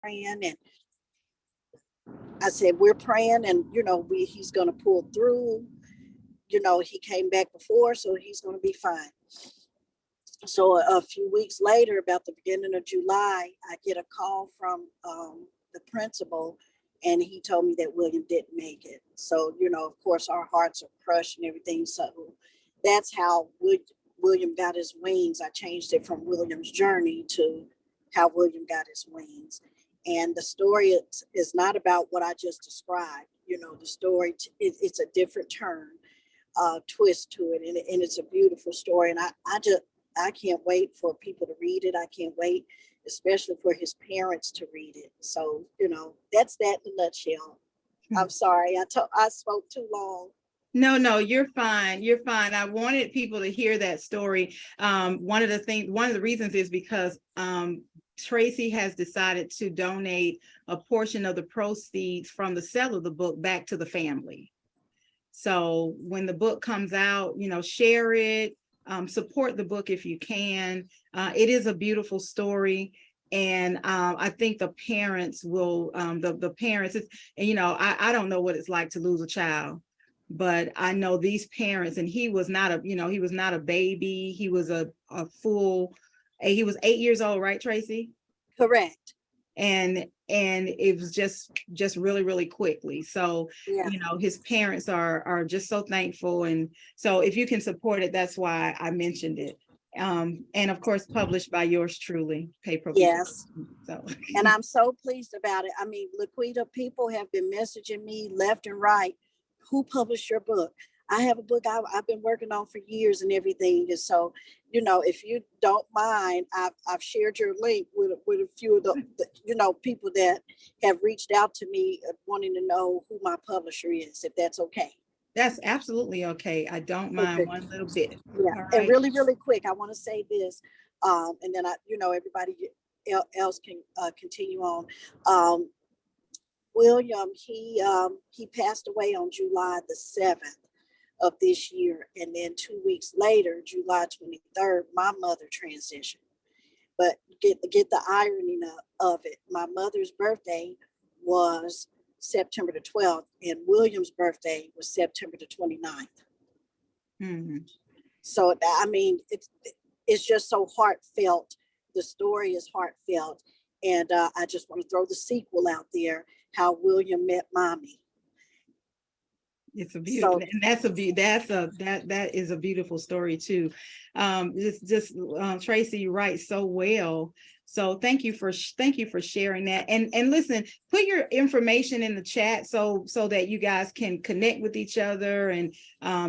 praying, and I said, we're praying, and he's going to pull through. He came back before, so he's going to be fine. So a few weeks later, about the beginning of July, I get a call from the principal, and he told me that William didn't make it. So, of course, our hearts are crushed and everything. So that's how William got his wings. I changed it from William's journey to how William got his wings. And the story is not about what I just described. The story, it's a different turn, twist to it. And it's a beautiful story. And I can't wait for people to read it. I can't wait, especially for his parents to read it. So, that's that in a nutshell. I'm sorry. I spoke too long. No, you're fine. You're fine. I wanted people to hear that story. One of the reasons is because Tracy has decided to donate a portion of the proceeds from the sale of the book back to the family. So when the book comes out, share it, support the book if you can. It is a beautiful story. And I think the parents will, the parents, I don't know what it's like to lose a child, but I know these parents, and he was not a baby. He was he was 8 years old, right, Tracy? Correct. And it was just really, really quickly. So, yeah. His parents are just so thankful. And so if you can support it, that's why I mentioned it. And of course, published by yours truly, PayPro. Yes. So. And I'm so pleased about it. I mean, Laquita, people have been messaging me left and right. Who published your book? I have a book I've been working on for years and everything. And so, if you don't mind, I've shared your link with a few of the people that have reached out to me wanting to know who my publisher is, if that's okay. That's absolutely okay. I don't mind one little bit. Yeah. Right. And really, really quick, I want to say this, and then everybody else can continue on. William, he passed away on July the 7th of this year. And then 2 weeks later, July 23rd, my mother transitioned. But get the irony of it. My mother's birthday was September the 12th, and William's birthday was September the 29th. Mm-hmm. So, I mean, it's just so heartfelt. The story is heartfelt. And I just want to throw the sequel out there, how William met mommy. It's a beautiful, and that is a beautiful story too. Tracy, you write so well. So thank you for sharing that. And listen, put your information in the chat so that you guys can connect with each other, and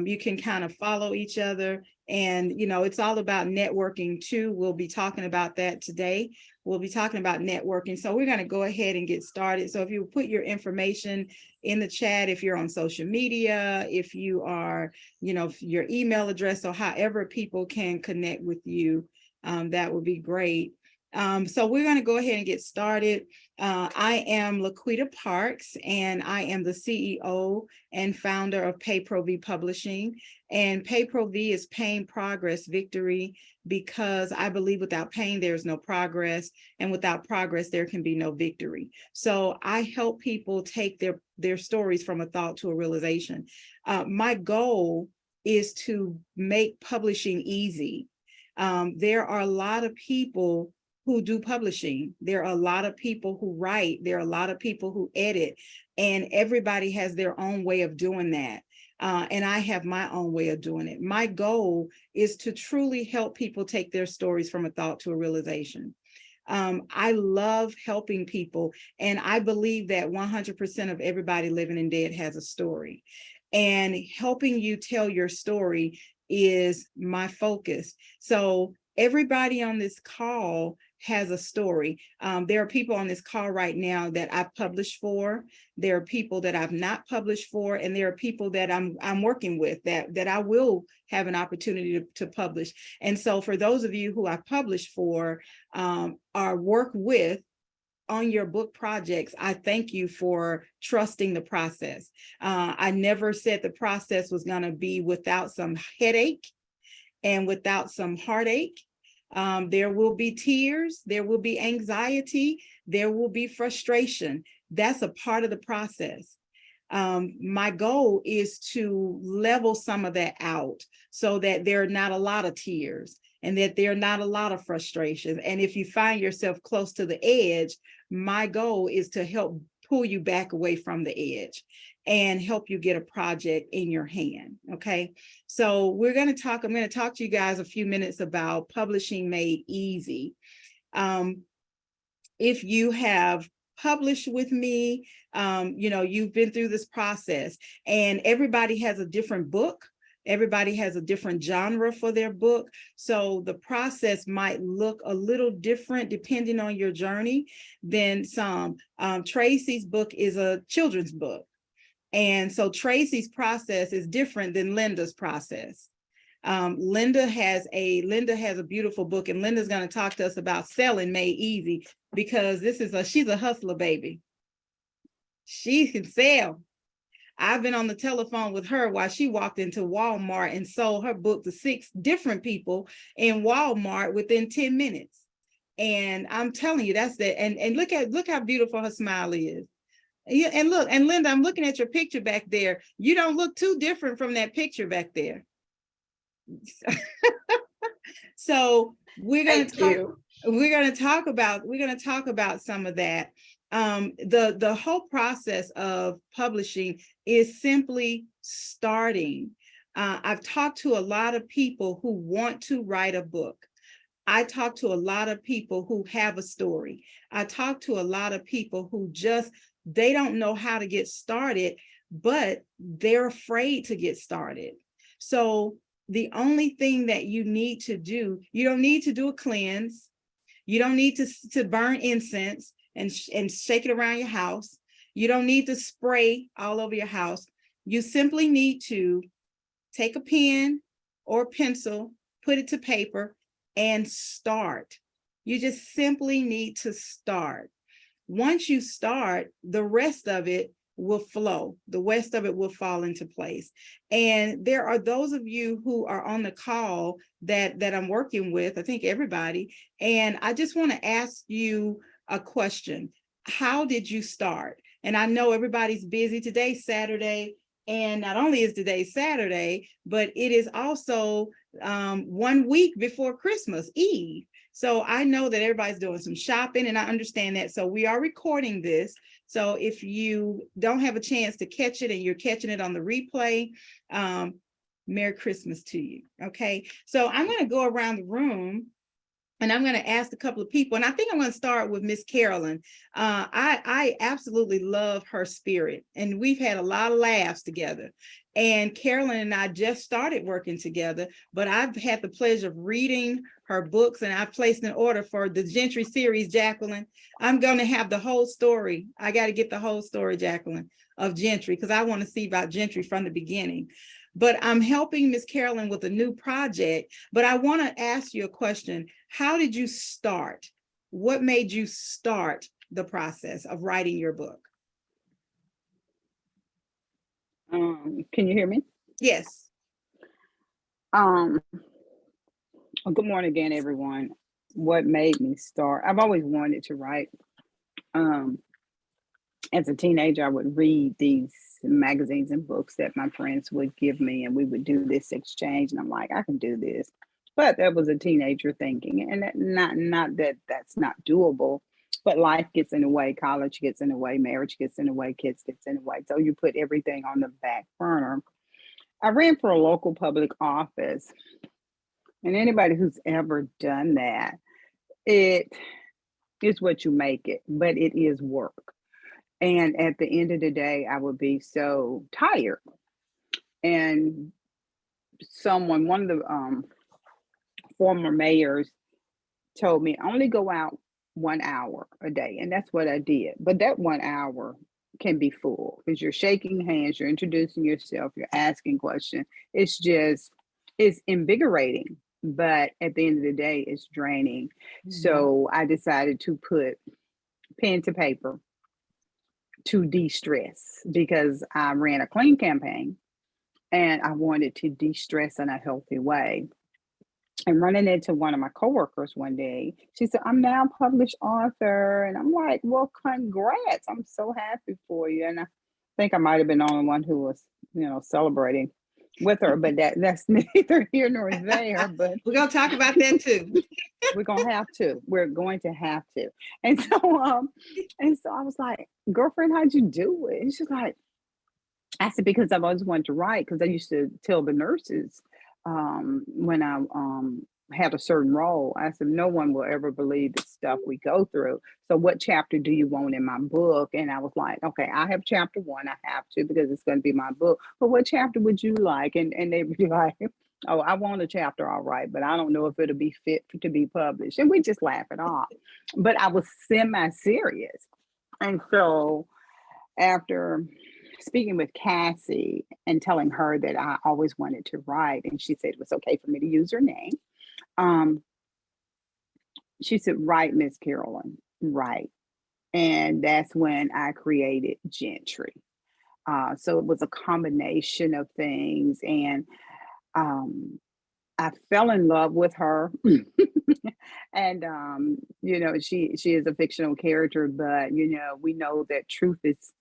you can kind of follow each other. And it's all about networking too. We'll be talking about that today. We'll be talking about networking. So we're going to go ahead and get started. So if you put your information in the chat, if you're on social media, if you are, your email address, or however people can connect with you, that would be great. So we're going to go ahead and get started. I am Laquita Parks, and I am the CEO and founder of PayPro Publishing. And PayPro is pain, progress, victory, because I believe without pain, there's no progress, and without progress, there can be no victory. So I help people take their stories from a thought to a realization. My goal is to make publishing easy. There are a lot of people who do publishing. There are a lot of people who write. There are a lot of people who edit, and everybody has their own way of doing that. And I have my own way of doing it. My goal is to truly help people take their stories from a thought to a realization. I love helping people, and I believe that 100% of everybody living and dead has a story. And helping you tell your story is my focus. So everybody on this call has a story. There are people on this call right now that I've published for. There are people that I've not published for, and there are people that I'm working with that I will have an opportunity to publish. And so for those of you who I've published for, or work with on your book projects, I thank you for trusting the process. I never said the process was going to be without some headache and without some heartache. There will be tears, there will be anxiety, there will be frustration. That's a part of the process. My goal is to level some of that out so that there are not a lot of tears and that there are not a lot of frustrations. And if you find yourself close to the edge, my goal is to help pull you back away from the edge and help you get a project in your hand. Okay. So I'm going to talk to you guys a few minutes about publishing made easy. If you have published with me, you've been through this process, and everybody has a different book. Everybody has a different genre for their book. So the process might look a little different depending on your journey than some. Tracy's book is a children's book. And so Tracy's process is different than Linda's process. Linda has a beautiful book, and Linda's going to talk to us about selling made easy, because she's a hustler, baby. She can sell. I've been on the telephone with her while she walked into Walmart and sold her book to 6 different people in Walmart within 10 minutes. And I'm telling you, that's it. And look how beautiful her smile is. Yeah, and look, and Linda, I'm looking at your picture back there. You don't look too different from that picture back there. So we're going to talk about some of that. The whole process of publishing is simply starting. I've talked to a lot of people who want to write a book. I talk to a lot of people who have a story. I talk to a lot of people who they don't know how to get started, but they're afraid to get started. So the only thing that you need to do, you don't need to do a cleanse. You don't need to burn incense and shake it around your house. You don't need to spray all over your house. You simply need to take a pen or pencil, put it to paper, and start. You just simply need to start. Once you start, the rest of it will flow. The rest of it will fall into place. And there are those of you who are on the call that I'm working with, I think everybody, and I just want to ask you a question. How did you start? And I know everybody's busy. Today's Saturday, and not only is today Saturday, but it is also 1 week before Christmas Eve. So I know that everybody's doing some shopping, and I understand that. So we are recording this. So if you don't have a chance to catch it and you're catching it on the replay, Merry Christmas to you. Okay. So I'm going to go around the room and I'm going to ask a couple of people, and I think I'm going to start with Miss Carolyn. I absolutely love her spirit, and we've had a lot of laughs together. And Carolyn and I just started working together, but I've had the pleasure of reading her books, and I've placed an order for the Gentry series, Jacqueline. I'm going to have the whole story. I got to get the whole story, Jacqueline, of Gentry, because I want to see about Gentry from the beginning. But I'm helping Miss Carolyn with a new project. But I want to ask you a question. How did you start? What made you start the process of writing your book? Can you hear me? Yes. Well, good morning again, everyone. What made me start? I've always wanted to write. As a teenager, I would read these magazines and books that my friends would give me, and we would do this exchange. And I'm like, I can do this. But that was a teenager thinking, and not that that's not doable. But life gets in the way, college gets in the way, marriage gets in the way, kids gets in the way. So you put everything on the back burner. I ran for a local public office, and anybody who's ever done that, it is what you make it, but it is work. And at the end of the day, I would be so tired. And one of the former mayors told me only go out 1 hour a day. And that's what I did. But that 1 hour can be full because you're shaking hands, you're introducing yourself, you're asking questions. It's invigorating. But at the end of the day, it's draining. Mm-hmm. So I decided to put pen to paper to de-stress because I ran a clean campaign and I wanted to de-stress in a healthy way. and running into one of my coworkers one day. She said, "I'm now a published author." And I'm like, "Well, congrats. I'm so happy for you." And I think I might have been the only one who was, celebrating with her, but that's neither here nor there. But We're gonna talk about that too. we're gonna have to. We're going to have to. And so I was like, "Girlfriend, how'd you do it?" And she's like, I said, "Because I've always wanted to write, because I used to tell the nurses when I had a certain role. I said, no one will ever believe the stuff we go through. So what chapter do you want in my book?" And I was like, "Okay, I have chapter 1. I have to, because it's going to be my book. But what chapter would you like?" And they would be like, "Oh, I want a chapter, all right, but I don't know if it'll be fit to be published." And we just laugh it off. But I was semi-serious. And so after speaking with Cassie and telling her that I always wanted to write, and she said it was okay for me to use her name, um, she said, "Write, Miss Carolyn, write." And that's when I created Gentry. So it was a combination of things. And I fell in love with her. And she is a fictional character, but we know that truth is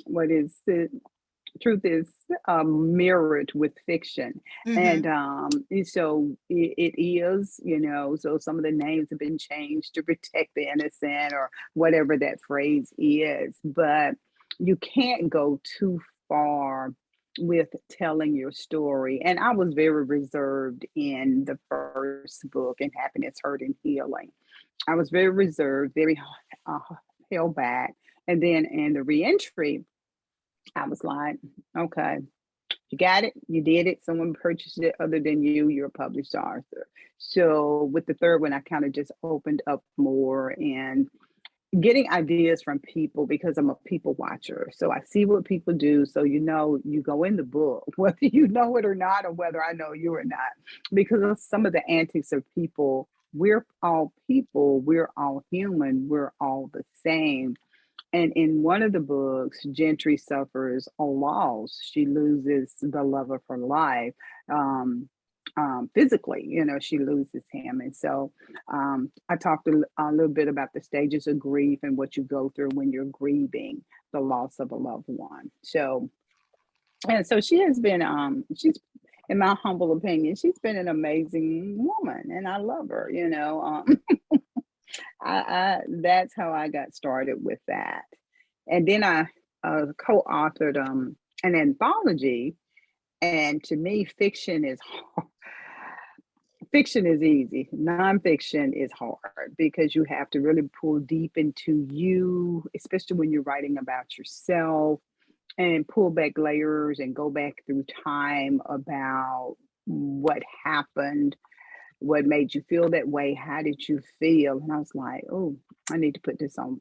what is the truth is mirrored with fiction. Mhm. And so it is, so some of the names have been changed to protect the innocent, or whatever that phrase is, but you can't go too far with telling your story. And I was very reserved in the first book, in Happiness, Hurt, and Healing. I was very reserved, very uh, held back. And then in the reentry, I was like, "Okay, you got it, you did it. Someone purchased it other than you. You're a published author." So with the third one, I kind of just opened up more and getting ideas from people, because I'm a people watcher. So I see what people do. So you go in the book, whether you know it or not, or whether I know you or not, because of some of the antics of people. We're all people. We're all human. We're all the same. And in one of the books, Gentry suffers a loss. She loses the love of her life. Physically, she loses him. And so I talked a little bit about the stages of grief and what you go through when you're grieving the loss of a loved one. So, and so she has been, in my humble opinion, she's been an amazing woman, and I love her. That's how I got started with that. And then I co-authored an anthology. And to me, fiction is easy. Nonfiction is hard, because you have to really pull deep into you, especially when you're writing about yourself, and pull back layers and go back through time about what happened, what made you feel that way, how did you feel. And I was like, "Oh, I need to put this on.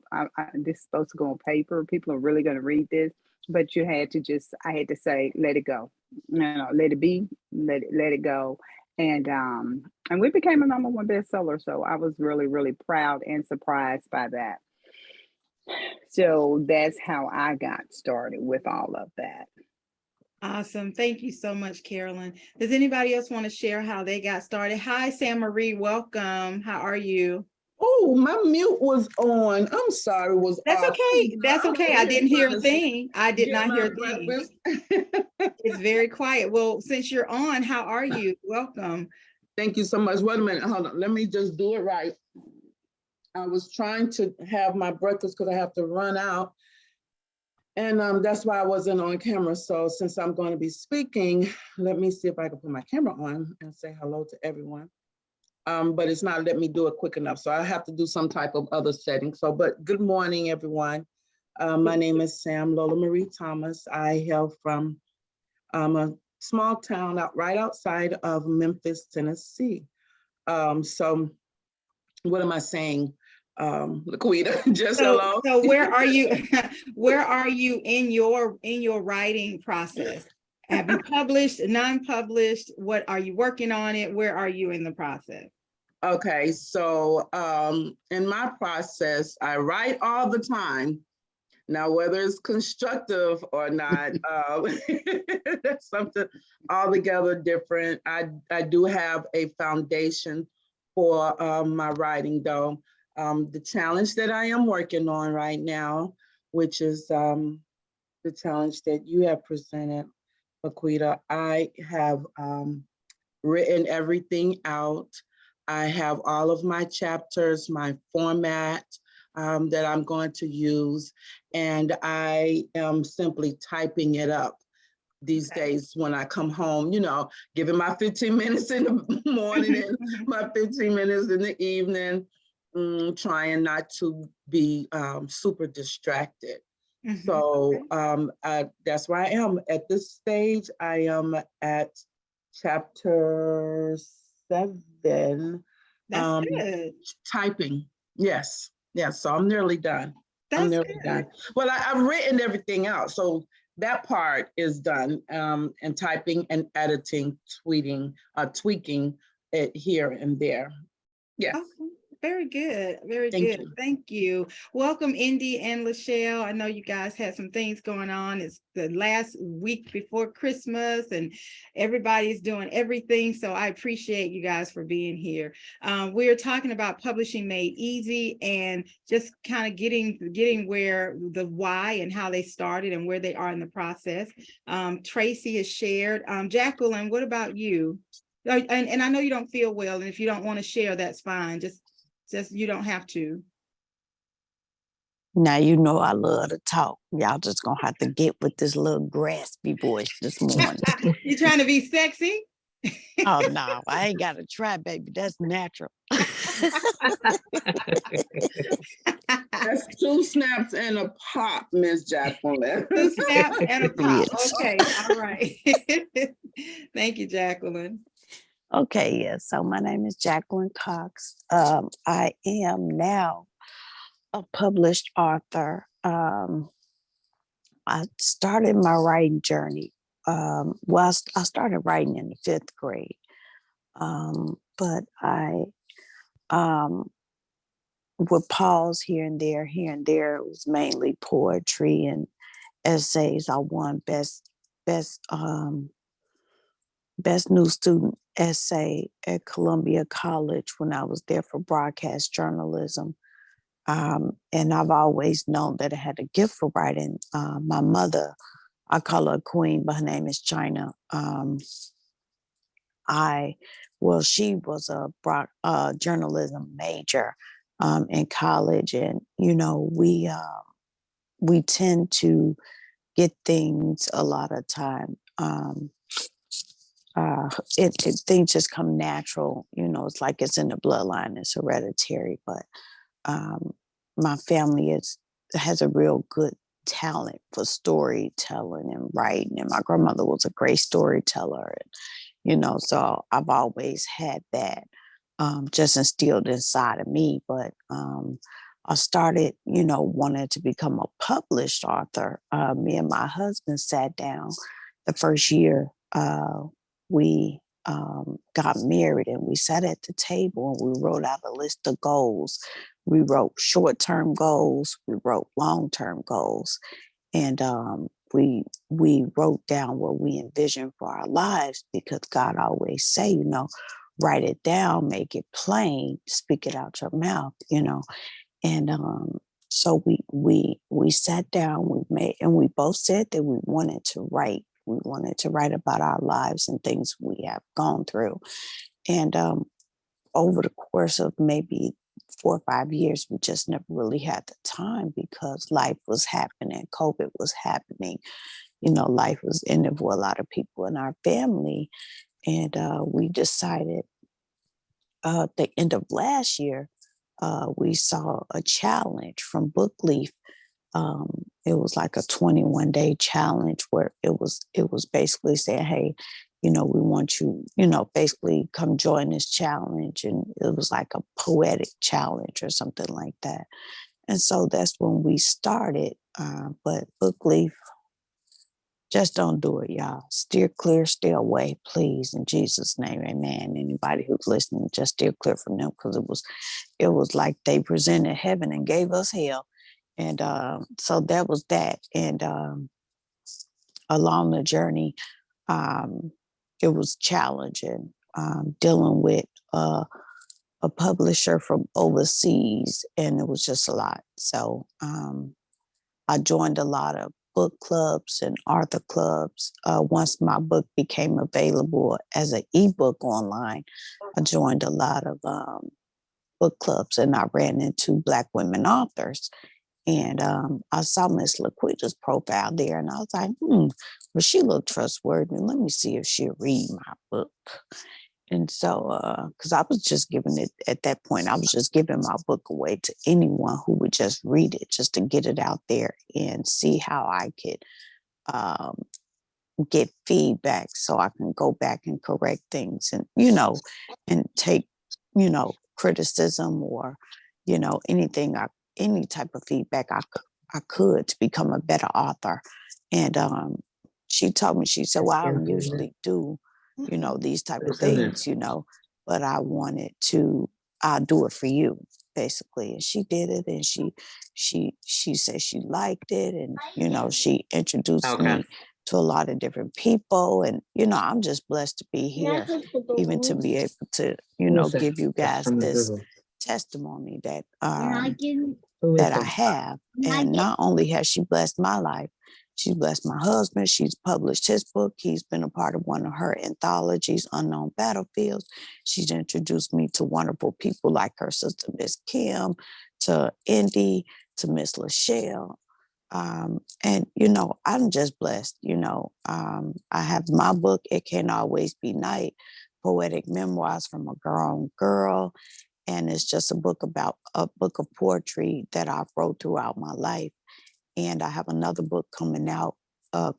This is supposed to go on paper. People are really going to read this." But I had to say, let it go, let it be, let it go. And we became a #1 bestseller. So I was really, really proud and surprised by that. So that's how I got started with all of that. Awesome. Thank you so much, Carolyn. Does anybody else want to share how they got started? Hi, Sam Marie. Welcome. How are you? Oh, my mute was on. I'm sorry, it was That's off. okay. That's I'm okay. over I here didn't hear trying a to thing. I did get not my hear a thing. breakfast. It's very quiet. Well, since you're on, how are you? Welcome. Thank you so much. Wait a minute. Hold on. Let me just do it right. I was trying to have my breakfast because I have to run out. And that's why I wasn't on camera. So since I'm going to be speaking, let me see if I can put my camera on and say hello to everyone. But it's not letting me do it quick enough. So I have to do some type of other setting. So, but good morning, everyone. My name is Sam Lola Marie Thomas. I hail from a small town right outside of Memphis, Tennessee. So what am I saying? Laquita, just hello. So where are you? Where are you in your writing process? Have you published, non-published? What are you working on it? Where are you in the process? Okay, so in my process, I write all the time, Now, whether it's constructive or not, that's something altogether different. I do have a foundation for my writing, though. The challenge that I am working on right now, which is the challenge that you have presented, Laquita, I have written everything out. I have all of my chapters, my format that I'm going to use, and I am simply typing it up these days when I come home, giving my 15 minutes in the morning and my 15 minutes in the evening, trying not to be super distracted. So that's where I am at this stage. I am at chapter 7. That's good. Typing. Yes. So I'm nearly done. I'm That's nearly done. Well, I've written everything out. So that part is done. And typing and editing, tweaking it here and there. Yes. Okay. Very good. Very Thank good. you. Thank you. Welcome, Indy and Lachelle. I know you guys had some things going on. It's the last week before Christmas and everybody's doing everything. So I appreciate you guys for being here. We are talking about publishing made easy and just kind of getting where the why and how they started and where they are in the process. Tracy has shared. Jacqueline, what about you? And I know you don't feel well, and if you don't want to share, that's fine. Just you don't have to. Now you know I love to talk. Y'all just gonna have to get with this little graspy voice this morning. You trying to be sexy? Oh no, I ain't gotta try, baby. That's natural. That's 2 snaps and a pop, Miss Jacqueline. 2 snaps and a pop. Yes. Okay, all right. Thank you, Jacqueline. Okay, yeah. So my name is Jacqueline Cox. I am now a published author. I started my writing journey. Well, I started writing in the 5th grade, but I would pause here and there. Here and there, it was mainly poetry and essays. I won best new student essay at Columbia College when I was there for broadcast journalism. And I've always known that I had a gift for writing. My mother, I call her a queen, but her name is China. She was a journalism major in college, and we tend to get things a lot of time. Things just come natural. It's like it's in the bloodline. It's hereditary, but my family has a real good talent for storytelling and writing, and my grandmother was a great storyteller, and so I've always had that just instilled inside of me. But I started wanting to become a published author. Me and my husband sat down the first year we got married, and we sat at the table and we wrote out a list of goals. We wrote short-term goals, we wrote long-term goals, and we wrote down what we envisioned for our lives, because God always say, write it down, make it plain, speak it out your mouth, and so we sat down, we both said that we wanted to write. We wanted to write about our lives and things we have gone through. And over the course of maybe 4 or 5 years, we just never really had the time, because life was happening, COVID was happening, life was ending for a lot of people in our family. And we decided at the end of last year, we saw a challenge from Bookleaf. It was like a 21-day challenge where it was basically saying, hey, we want you, basically come join this challenge. And it was like a poetic challenge or something like that. And so that's when we started. But Bookleaf, just don't do it, y'all. Steer clear, stay away, please. In Jesus' name, amen. Anybody who's listening, just steer clear from them, because it was like they presented heaven and gave us hell. And so that was that. And along the journey, it was challenging, dealing with a publisher from overseas, and it was just a lot. So I joined a lot of book clubs and author clubs. Once my book became available as an ebook online, I joined a lot of book clubs, and I ran into Black women authors. And I saw Miss Laquita's profile there, and I was like, well, she looked trustworthy. Let me see if she'll read my book. And so, because I was just giving it at that point, I was just giving my book away to anyone who would just read it, just to get it out there and see how I could get feedback so I can go back and correct things and, and take, criticism or, anything, any type of feedback I could to become a better author. And she told me, she said, well, I don't usually do these type of things, but I wanted to, I'll do it for you, basically. And she did it, and she said she liked it, and she introduced me to a lot of different people. And I'm just blessed to be here, even to be able to, give you guys this testimony that that I have. And not only has she blessed my life, she's blessed my husband. She's published his book. He's been a part of one of her anthologies, Unknown Battlefields. She's introduced me to wonderful people like her sister, Miss Kim, to Indy, to Miss Lachelle. And, I'm just blessed. I have my book, It Can't Always Be Night, Poetic Memoirs from a Grown Girl. And it's just a book of poetry that I've wrote throughout my life. And I have another book coming out.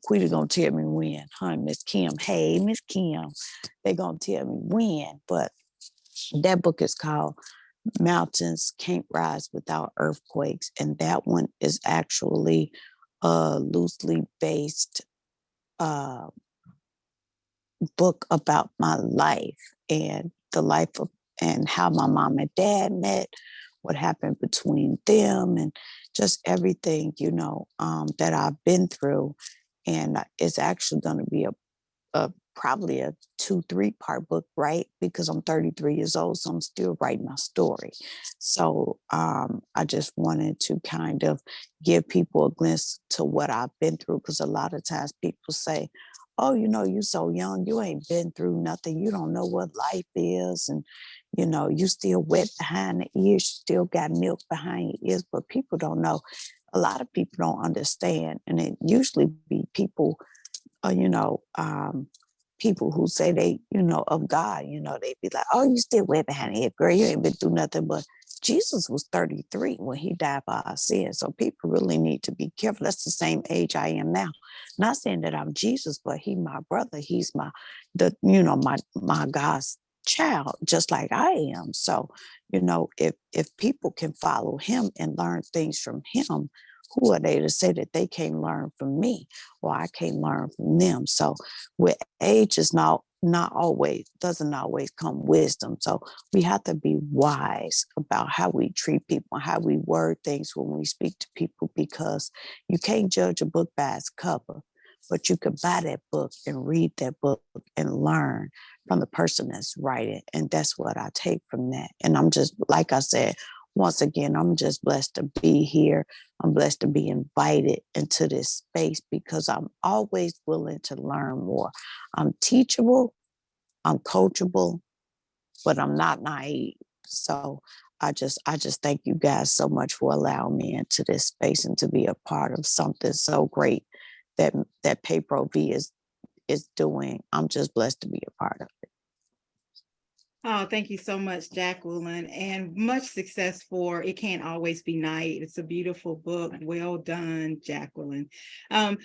Quita gonna tell me when, huh, Miss Kim? Hey, Miss Kim, they gonna tell me when. But that book is called Mountains Can't Rise Without Earthquakes. And that one is actually a loosely based book about my life and the life of, and how my mom and dad met, what happened between them, and just everything, that I've been through. And it's actually going to be probably a 2-3 part book, right? Because I'm 33 years old, so I'm still writing my story. So I just wanted to kind of give people a glimpse to what I've been through, because a lot of times people say, oh, you're so young, you ain't been through nothing, you don't know what life is, and you still wet behind the ears, you still got milk behind your ears. But people don't know. A lot of people don't understand, and it usually be people, people who say they, of God, they be like, oh, you still wet behind the ears, girl, you ain't been through nothing. But Jesus was 33 when he died for our sins. So people really need to be careful. That's the same age I am now. Not saying that I'm Jesus, but he my brother. He's my God's child, just like I am. So, if people can follow him and learn things from him, who are they to say that they can't learn from me or I can't learn from them? So with age is doesn't always come wisdom. So we have to be wise about how we treat people, how we word things when we speak to people, because you can't judge a book by its cover, but you can buy that book and read that book and learn from the person that's writing. And that's what I take from that. And I'm just, like I said, once again, I'm just blessed to be here. I'm blessed to be invited into this space, because I'm always willing to learn more. I'm teachable, I'm coachable, but I'm not naive. So I just thank you guys so much for allowing me into this space and to be a part of something so great that PayPro V is doing. I'm just blessed to be a part of it. Oh, thank you so much, Jacqueline, and much success for It Can't Always Be Night. It's a beautiful book. Well done, Jacqueline.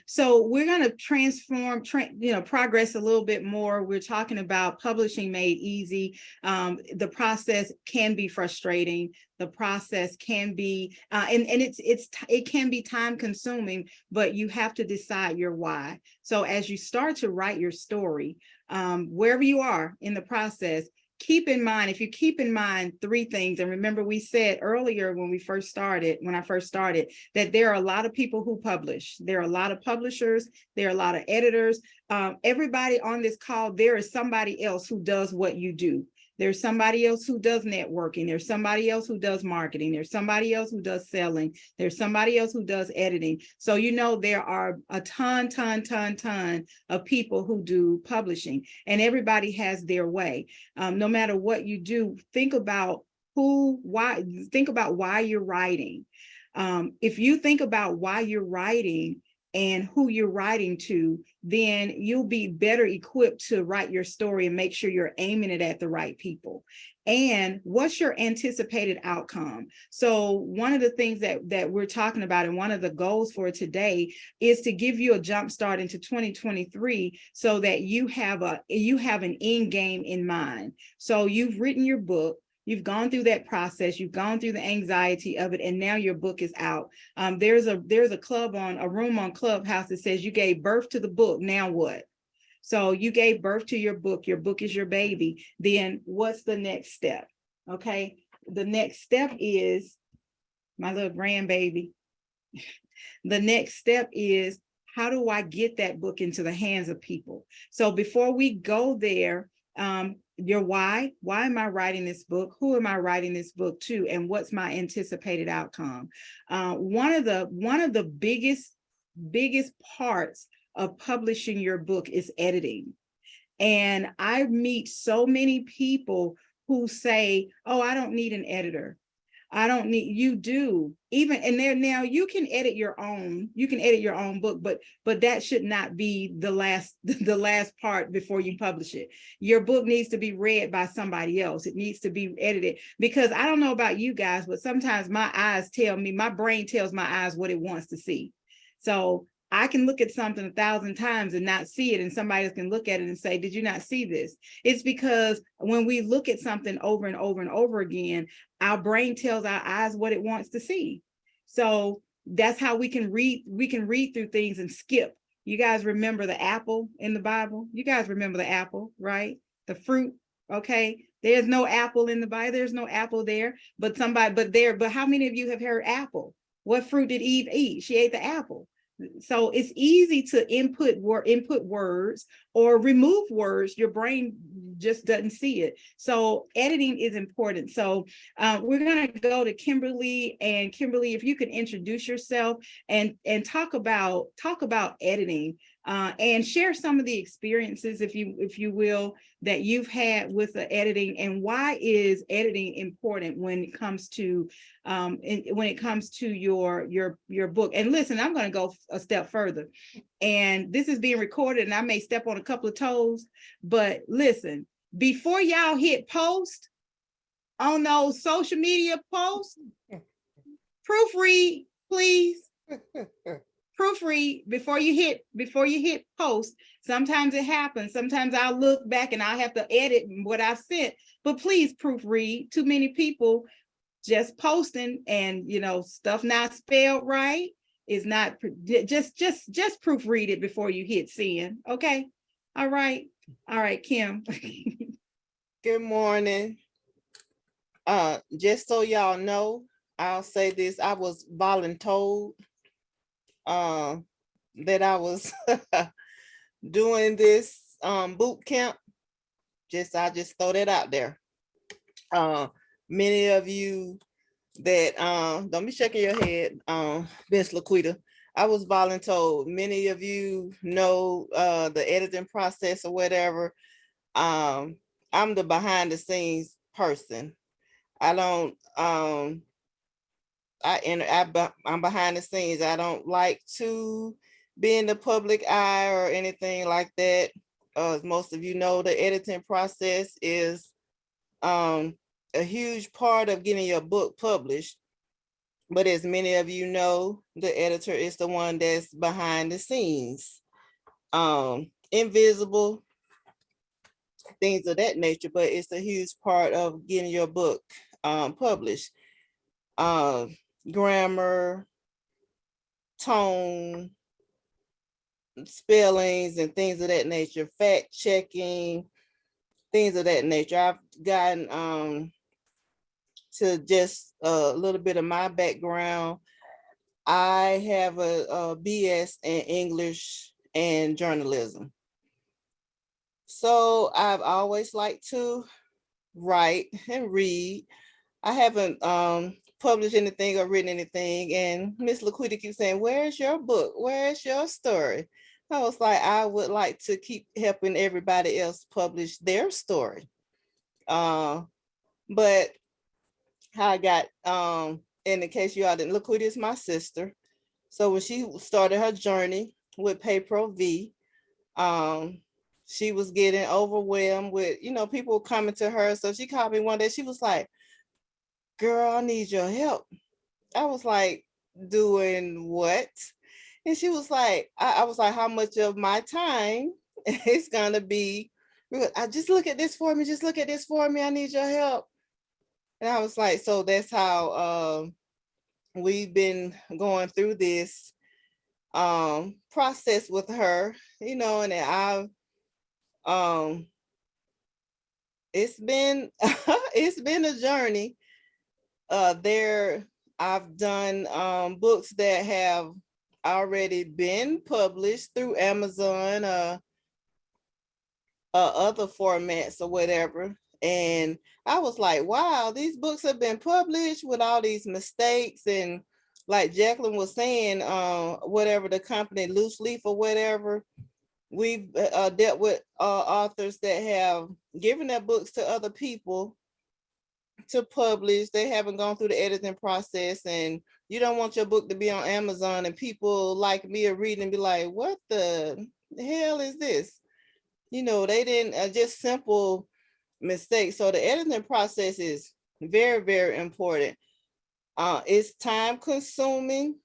So we're going to progress a little bit more. We're talking about publishing made easy. The process can be frustrating. The process can be, it can be time consuming, but you have to decide your why. So as you start to write your story, wherever you are in the process, keep in mind, if you keep in mind three things, and remember we said earlier when I first started, that there are a lot of people who publish. There are a lot of publishers, there are a lot of editors. Everybody on this call, there is somebody else who does what you do. There's somebody else who does networking. There's somebody else who does marketing. There's somebody else who does selling. There's somebody else who does editing. So, you know, there are a ton of people who do publishing, and everybody has their way. No matter what you do, think about why you're writing. If you think about why you're writing and who you're writing to, then you'll be better equipped to write your story and make sure you're aiming it at the right people. And what's your anticipated outcome? So one of the things that we're talking about, and one of the goals for today, is to give you a jump start into 2023 so that you have an end game in mind. So you've written your book. You've gone through that process. You've gone through the anxiety of it, and now your book is out. There's a room on Clubhouse that says you gave birth to the book. Now what? So you gave birth to your book. Your book is your baby. Then what's the next step? Okay. The next step is my little grandbaby. The next step is, how do I get that book into the hands of people? So before we go there, your why am I writing this book? Who am I writing this book to? And what's my anticipated outcome? One of the biggest parts of publishing your book is editing. And I meet so many people who say, oh, I don't need an editor. You do. Even, and there now you can edit your own book, but that should not be the last part before you publish it. Your book needs to be read by somebody else. It needs to be edited, because I don't know about you guys, but sometimes my brain tells my eyes what it wants to see. So I can look at something 1,000 times and not see it, and somebody else can look at it and say, did you not see this? It's because when we look at something over and over and over again, our brain tells our eyes what it wants to see. So that's how we can read through things and skip. You guys remember the apple in the Bible? You guys remember the apple, right? The fruit, okay? There's no apple in the Bible. There's no apple there, but how many of you have heard apple? What fruit did Eve eat? She ate the apple. So it's easy to input words or remove words. Your brain just doesn't see it. So editing is important. So we're going to go to Kimberly, and Kimberly, if you could introduce yourself and talk about editing, and share some of the experiences, if you will, that you've had with the editing, and why is editing important when it comes to your book. And listen, I'm going to go a step further, and this is being recorded, and I may step on a couple of toes, but listen, before y'all hit post on those social media posts, proofread, please. Proofread before you hit post. Sometimes it happens. Sometimes I'll look back and I'll have to edit what I've sent, but please proofread. Too many people just posting and stuff not spelled right is not. Just proofread it before you hit send. Okay. All right, Kim. Good morning. Just so y'all know, I'll say this: I was voluntold that I was doing this boot camp. I just throw that out there. Many of you that don't be shaking your head, Miss Laquita. I was voluntold. Many of you know the editing process or whatever. I'm the behind the scenes person. I don't I'm behind the scenes. I don't like to be in the public eye or anything like that. As most of you know, the editing process is a huge part of getting your book published. But as many of you know, the editor is the one that's behind the scenes, invisible, things of that nature, but it's a huge part of getting your book published. Grammar, tone, spellings, and things of that nature, fact checking, things of that nature. I've gotten to just a little bit of my background. I have a BS in English and journalism. So I've always liked to write and read. I haven't published anything or written anything. And Miss Laquita keeps saying, where's your book? Where's your story? I was like, I would like to keep helping everybody else publish their story. But how I got, in the case you all didn't, Laquita is my sister. So when she started her journey with PayPro V, she was getting overwhelmed with, people coming to her. So she called me one day. She was like, girl, I need your help. I was like, doing what? And she was like, I was like, how much of my time is gonna be? I just look at this for me. Just look at this for me. I need your help. And I was like, so that's how we've been going through this process with her, and I've it's been it's been a journey. There I've done books that have already been published through Amazon, other formats or whatever. And I was like, wow, these books have been published with all these mistakes. And like Jacqueline was saying, whatever the company, Loose Leaf or whatever, we've dealt with authors that have given their books to other people to publish. They haven't gone through the editing process, and you don't want your book to be on Amazon and people like me are reading and be like, what the hell is this? They didn't, just simple mistakes. So the editing process is very, very important. It's time consuming,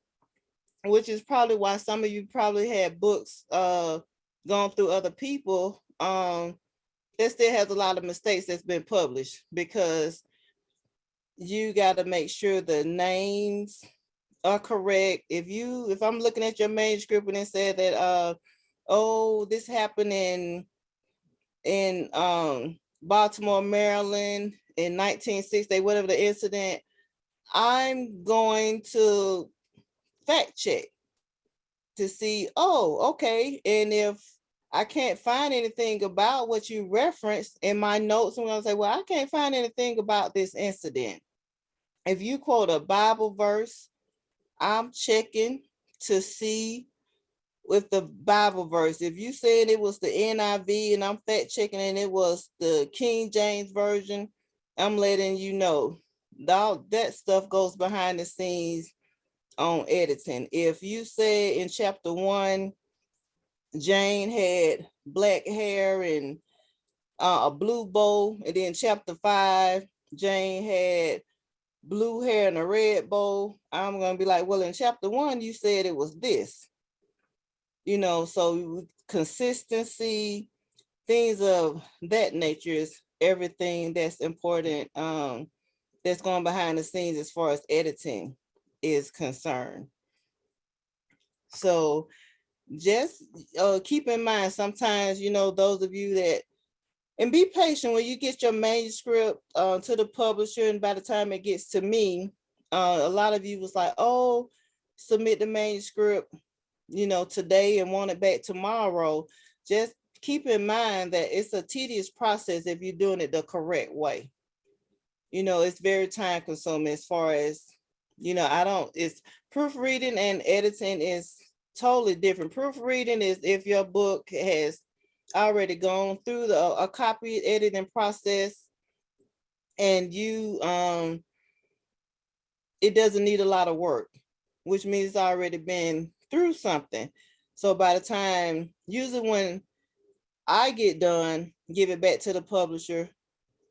which is probably why some of you probably had books gone through other people. There still has a lot of mistakes that's been published, because you got to make sure the names are correct. If I'm looking at your manuscript and it said that this happened in Baltimore, Maryland in 1960, whatever the incident, I'm going to fact check to see, okay. And if I can't find anything about what you referenced in my notes, I'm going to say, well, I can't find anything about this incident. If you quote a Bible verse, I'm checking to see with the Bible verse. If you said it was the NIV and I'm fact checking and it was the King James Version, I'm letting you know. All that stuff goes behind the scenes on editing. If you say in chapter 1, Jane had black hair and a blue bow, and then chapter 5, Jane had blue hair and a red bow, I'm going to be like, well, in chapter 1, you said it was this. So consistency, things of that nature is everything that's important, that's going behind the scenes as far as editing is concerned. So just keep in mind, sometimes, those of you that, and be patient when you get your manuscript to the publisher, and by the time it gets to me, a lot of you was like, oh, submit the manuscript, today and want it back tomorrow. Just keep in mind that it's a tedious process if you're doing it the correct way. It's very time consuming as far as, it's proofreading and editing is totally different. Proofreading is if your book has already gone through a copy editing process, and you it doesn't need a lot of work, which means it's already been through something. So by the time, usually when I get done, give it back to the publisher,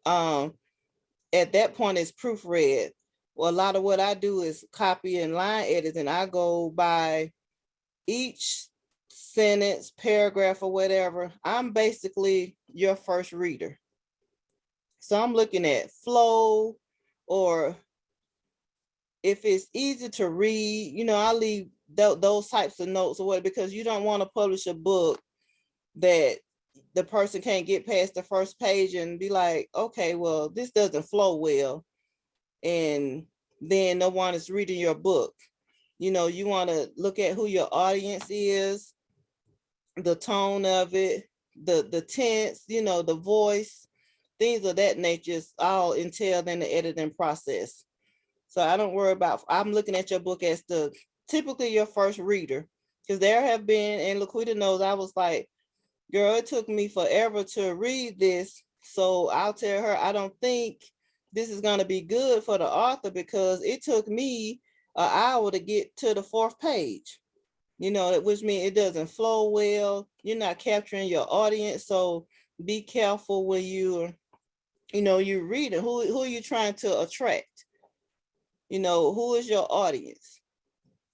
at that point it's proofread. Well, a lot of what I do is copy and line editing. I go by each sentence, paragraph, or whatever. I'm basically your first reader. So I'm looking at flow, or if it's easy to read, I leave those types of notes or what, because you don't want to publish a book that the person can't get past the first page and be like, okay, well, this doesn't flow well. And then no one is reading your book. You know, you want to look at who your audience is, the tone of it, the tense, you know, the voice, things of that nature is all entailed in the editing process. So I don't worry about, I'm looking at your book as the typically your first reader, because there have been, and Laquita knows, I was like, girl, it took me forever to read this. So I'll tell her, I don't think this is going to be good for the author because it took me an hour to get to the 4th page, you know, which means it doesn't flow well. You're not capturing your audience. So be careful when you're reading. Who are you trying to attract? You know, who is your audience?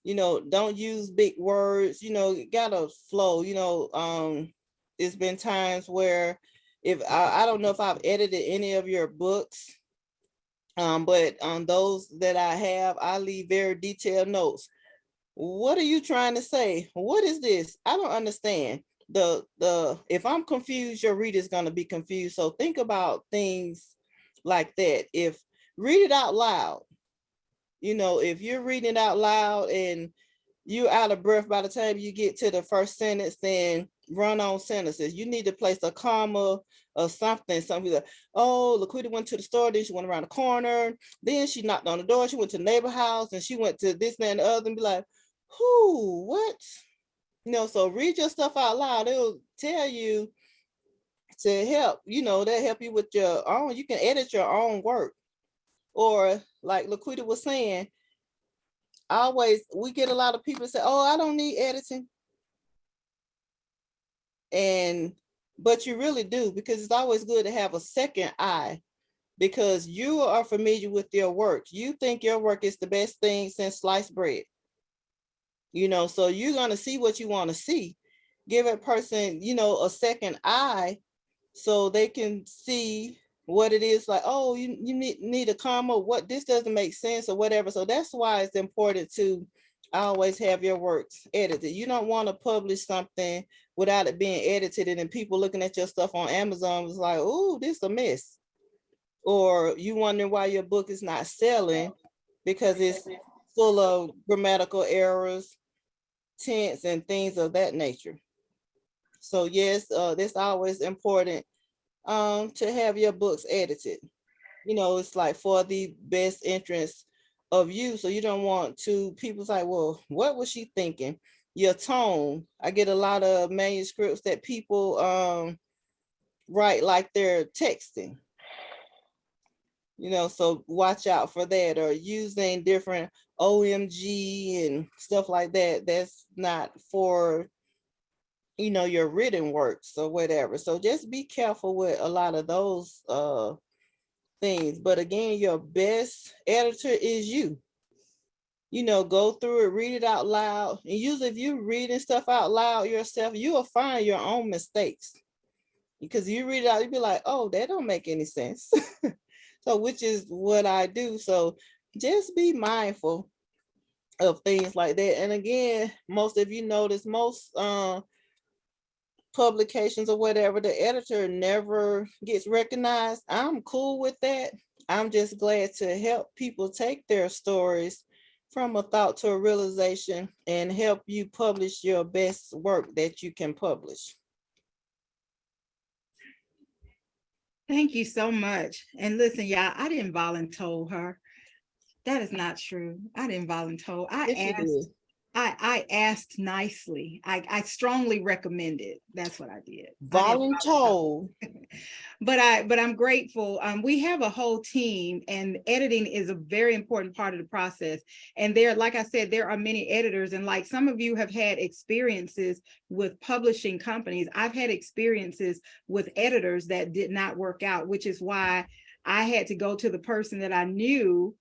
You know, don't use big words, you know, it gotta flow, you know. It's been times where if I don't know if I've edited any of your books, but on those that I have, I leave very detailed notes. What are you trying to say? What is this? I don't understand. If I'm confused, your reader's gonna be confused. So think about things like that. If read it out loud, you know, if you're reading it out loud and you're out of breath by the time you get to the first sentence, then run on sentences. You need to place a comma or something like, oh, Laquita went to the store, then she went around the corner, then she knocked on the door, she went to the neighbor house, and she went to this, that, and the other, and be like, who, what? You know, so read your stuff out loud. It'll tell you to help, you know, that help you with your own, you can edit your own work. Or like Laquita was saying, we get a lot of people say, oh, I don't need editing. But you really do, because it's always good to have a second eye, because you are familiar with your work. You think your work is the best thing since sliced bread. You know, so you're going to see what you want to see. Give a person, you know, a second eye so they can see what it is, like, oh, you need a comma, what, this doesn't make sense or whatever. So that's why it's important to always have your works edited. You don't want to publish something without it being edited, and then people looking at your stuff on Amazon was like, oh, this is a mess. Or you wondering why your book is not selling because it's full of grammatical errors, tense, and things of that nature. So yes, that's always important to have your books edited. You know, it's like for the best interest of you. So you don't want to, people's like, well, what was she thinking? Your tone. I get a lot of manuscripts that people write like they're texting. You know, so watch out for that, or using different OMG and stuff like that. That's not for, you know, your written works or whatever. So just be careful with a lot of those things. But again, your best editor is you. You know, go through it, read it out loud. And usually if you're reading stuff out loud yourself, you will find your own mistakes. Because you read it out, you'll be like, oh, that don't make any sense. So which is what I do. So just be mindful of things like that. And again, most of you notice most publications or whatever, the editor never gets recognized. I'm cool with that. I'm just glad to help people take their stories from a thought to a realization and help you publish your best work that you can publish. Thank you so much. And listen, y'all, I didn't volunteer her. That is not true. I didn't volunteer. I asked nicely. I strongly recommend it. That's what I did. Volunteer. But I'm grateful. We have a whole team, and editing is a very important part of the process. And there, like I said, there are many editors, and like some of you have had experiences with publishing companies. I've had experiences with editors that did not work out, which is why I had to go to the person that I knew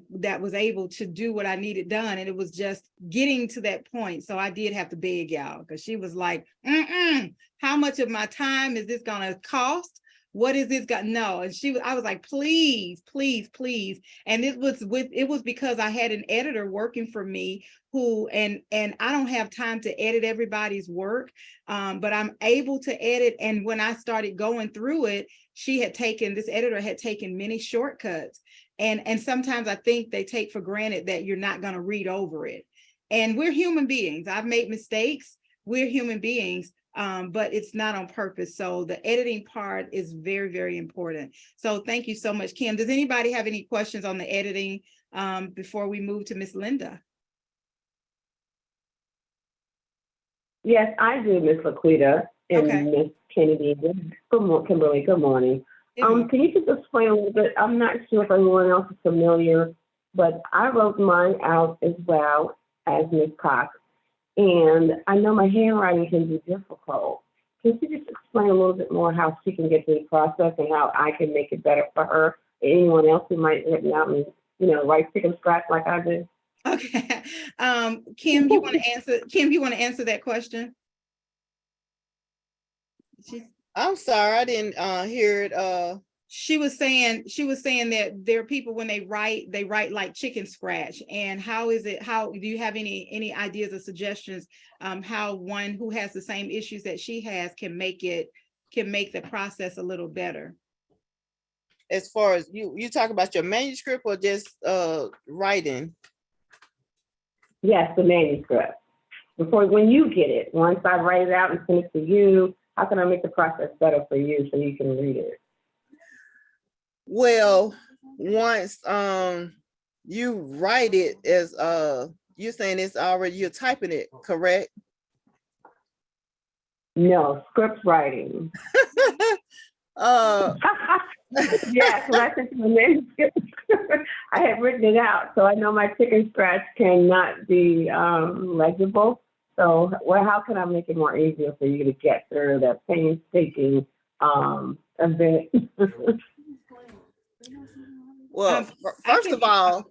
that was able to do what I needed done. And it was just getting to that point. So I did have to beg y'all, because she was like, how much of my time is this gonna cost? what is this got? No. And I was like, please, please, please. And it was because I had an editor working for me who, and I don't have time to edit everybody's work, but I'm able to edit. And when I started going through it, this editor had taken many shortcuts. And sometimes I think they take for granted that you're not going to read over it. And we're human beings. I've made mistakes. We're human beings, but it's not on purpose. So the editing part is very, very important. So thank you so much, Kim. Does anybody have any questions on the editing before we move to Miss Linda? Yes, I do, Miss Laquita and Okay. Miss Kennedy. Kimberly, good morning. Can you just explain a little bit? I'm not sure if everyone else is familiar, but I wrote mine out as well as Miss Cox. And I know my handwriting can be difficult. Can you just explain a little bit more how she can get through the process and how I can make it better for her? Anyone else who might written out and, write chicken scratch like I do? Okay. Kim, you want to answer? Kim, you want to answer that question? I'm sorry, I didn't hear it. She was saying that there are people when they write like chicken scratch. And how do you have any ideas or suggestions how one who has the same issues that she has can make the process a little better? As far as you talk about your manuscript or just writing? Yes, the manuscript. When you get it, once I write it out and send it to you, how can I make the process better for you so you can read it? Well, once you write it, as you're saying it's already, you're typing it, correct? No, script writing. Yes, when I sent you the manuscript, I had written it out, so I know my chicken scratch cannot be legible. So, how can I make it more easier for you to get through that painstaking event? Well, first of all,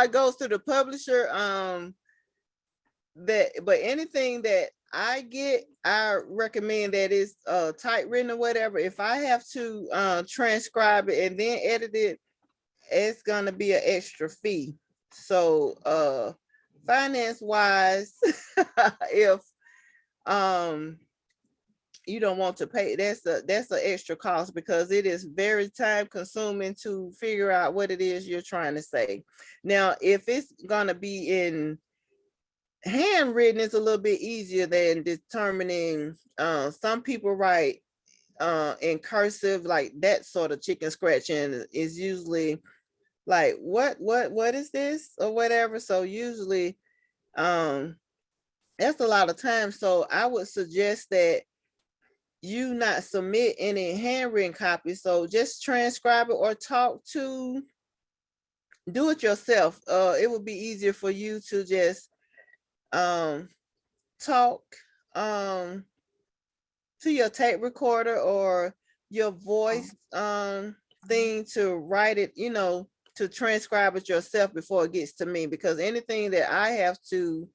it goes to the publisher. But anything that I get, I recommend that it's typewritten or whatever. If I have to transcribe it and then edit it, it's gonna be an extra fee. So finance wise, if you don't want to pay, that's an extra cost, because it is very time consuming to figure out what it is you're trying to say. Now, if it's gonna be in handwritten, it's a little bit easier than determining. Some people write in cursive, like that sort of chicken scratching is usually like what is this or whatever. So usually that's a lot of time. So I would suggest that you not submit any handwritten copies. So just transcribe it or do it yourself. It would be easier for you to just talk to your tape recorder or your voice thing to write it, to transcribe it yourself before it gets to me, because anything that I have to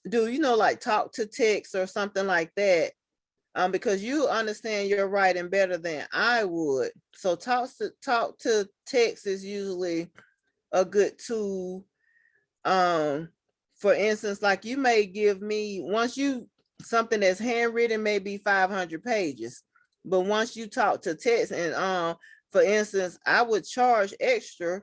do, like talk to text or something like that, because you understand your writing better than I would. So talk to text is usually a good tool. For instance, like you may give me, something that's handwritten may be 500 pages, but once you talk to text, and for instance, I would charge extra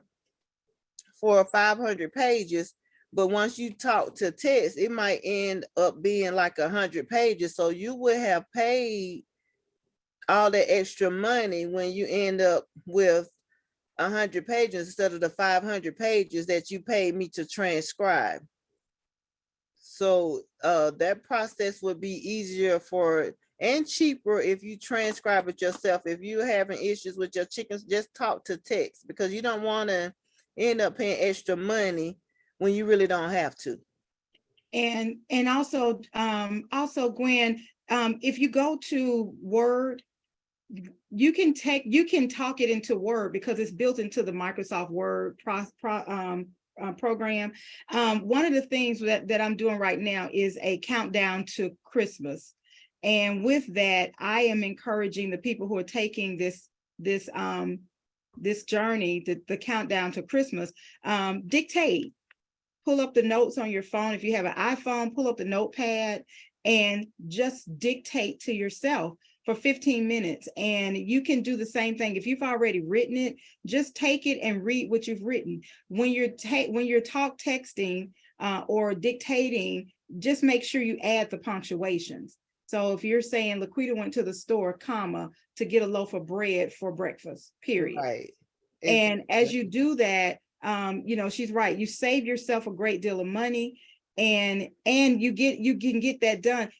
for 500 pages, but once you talk to text, it might end up being like 100 pages. So you would have paid all that extra money when you end up with 100 pages instead of the 500 pages that you paid me to transcribe. So that process would be easier and cheaper if you transcribe it yourself. If you're having issues with your chickens, just talk to text, because you don't want to end up paying extra money when you really don't have to. And also Gwen, if you go to Word, you can talk it into Word because it's built into the Microsoft Word program. One of the things that I'm doing right now is a countdown to Christmas. And with that, I am encouraging the people who are taking this journey, the countdown to Christmas, dictate. Pull up the notes on your phone. If you have an iPhone, pull up the notepad and just dictate to yourself for 15 minutes. And you can do the same thing. If you've already written it, just take it and read what you've written. When you're texting or dictating, just make sure you add the punctuations. So if you're saying Laquita went to the store, comma, to get a loaf of bread for breakfast, period. Right. And as you do that, you know, she's right. You save yourself a great deal of money, and you can get that done.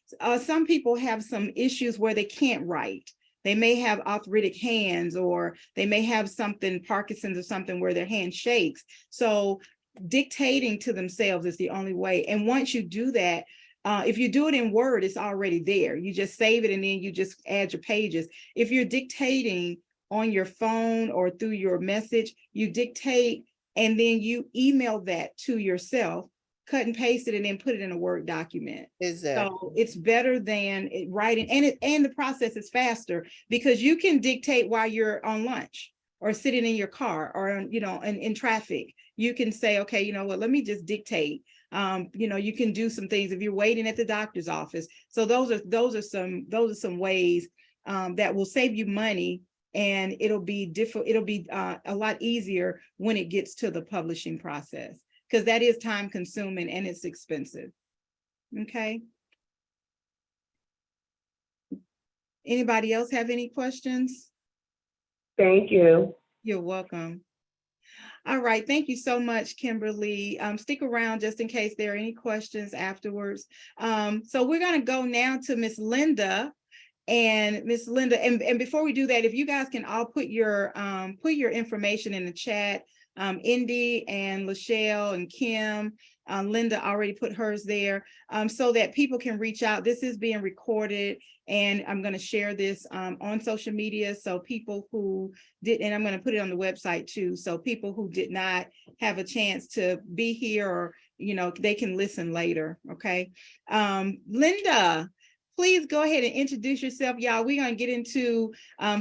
Some people have some issues where they can't write. They may have arthritic hands, or they may have something, Parkinson's or something, where their hand shakes. So dictating to themselves is the only way. And once you do that, if you do it in Word, it's already there. You just save it and then you just add your pages. If you're dictating on your phone or through your message, you dictate and then you email that to yourself, cut and paste it, and then put it in a Word document. Exactly. So it's better than writing, and the process is faster because you can dictate while you're on lunch or sitting in your car or, you know, in traffic. You can say, okay, you know what, let me just dictate. You know, you can do some things if you're waiting at the doctor's office. So those are some ways that will save you money. And it'll be a lot easier when it gets to the publishing process, because that is time consuming and it's expensive. Okay. Anybody else have any questions? Thank you. You're welcome. All right, thank you so much, Kimberly. Stick around just in case there are any questions afterwards. So we're gonna go now to Miss Linda. And Miss Linda, and before we do that, if you guys can all put your information in the chat, Indy and Lachelle and Kim, Linda already put hers there, so that people can reach out. This is being recorded, and I'm going to share this on social media. So people who did, and I'm going to put it on the website too. So people who did not have a chance to be here, or, you know, they can listen later. Okay, Linda, please go ahead and introduce yourself, y'all. We're gonna get into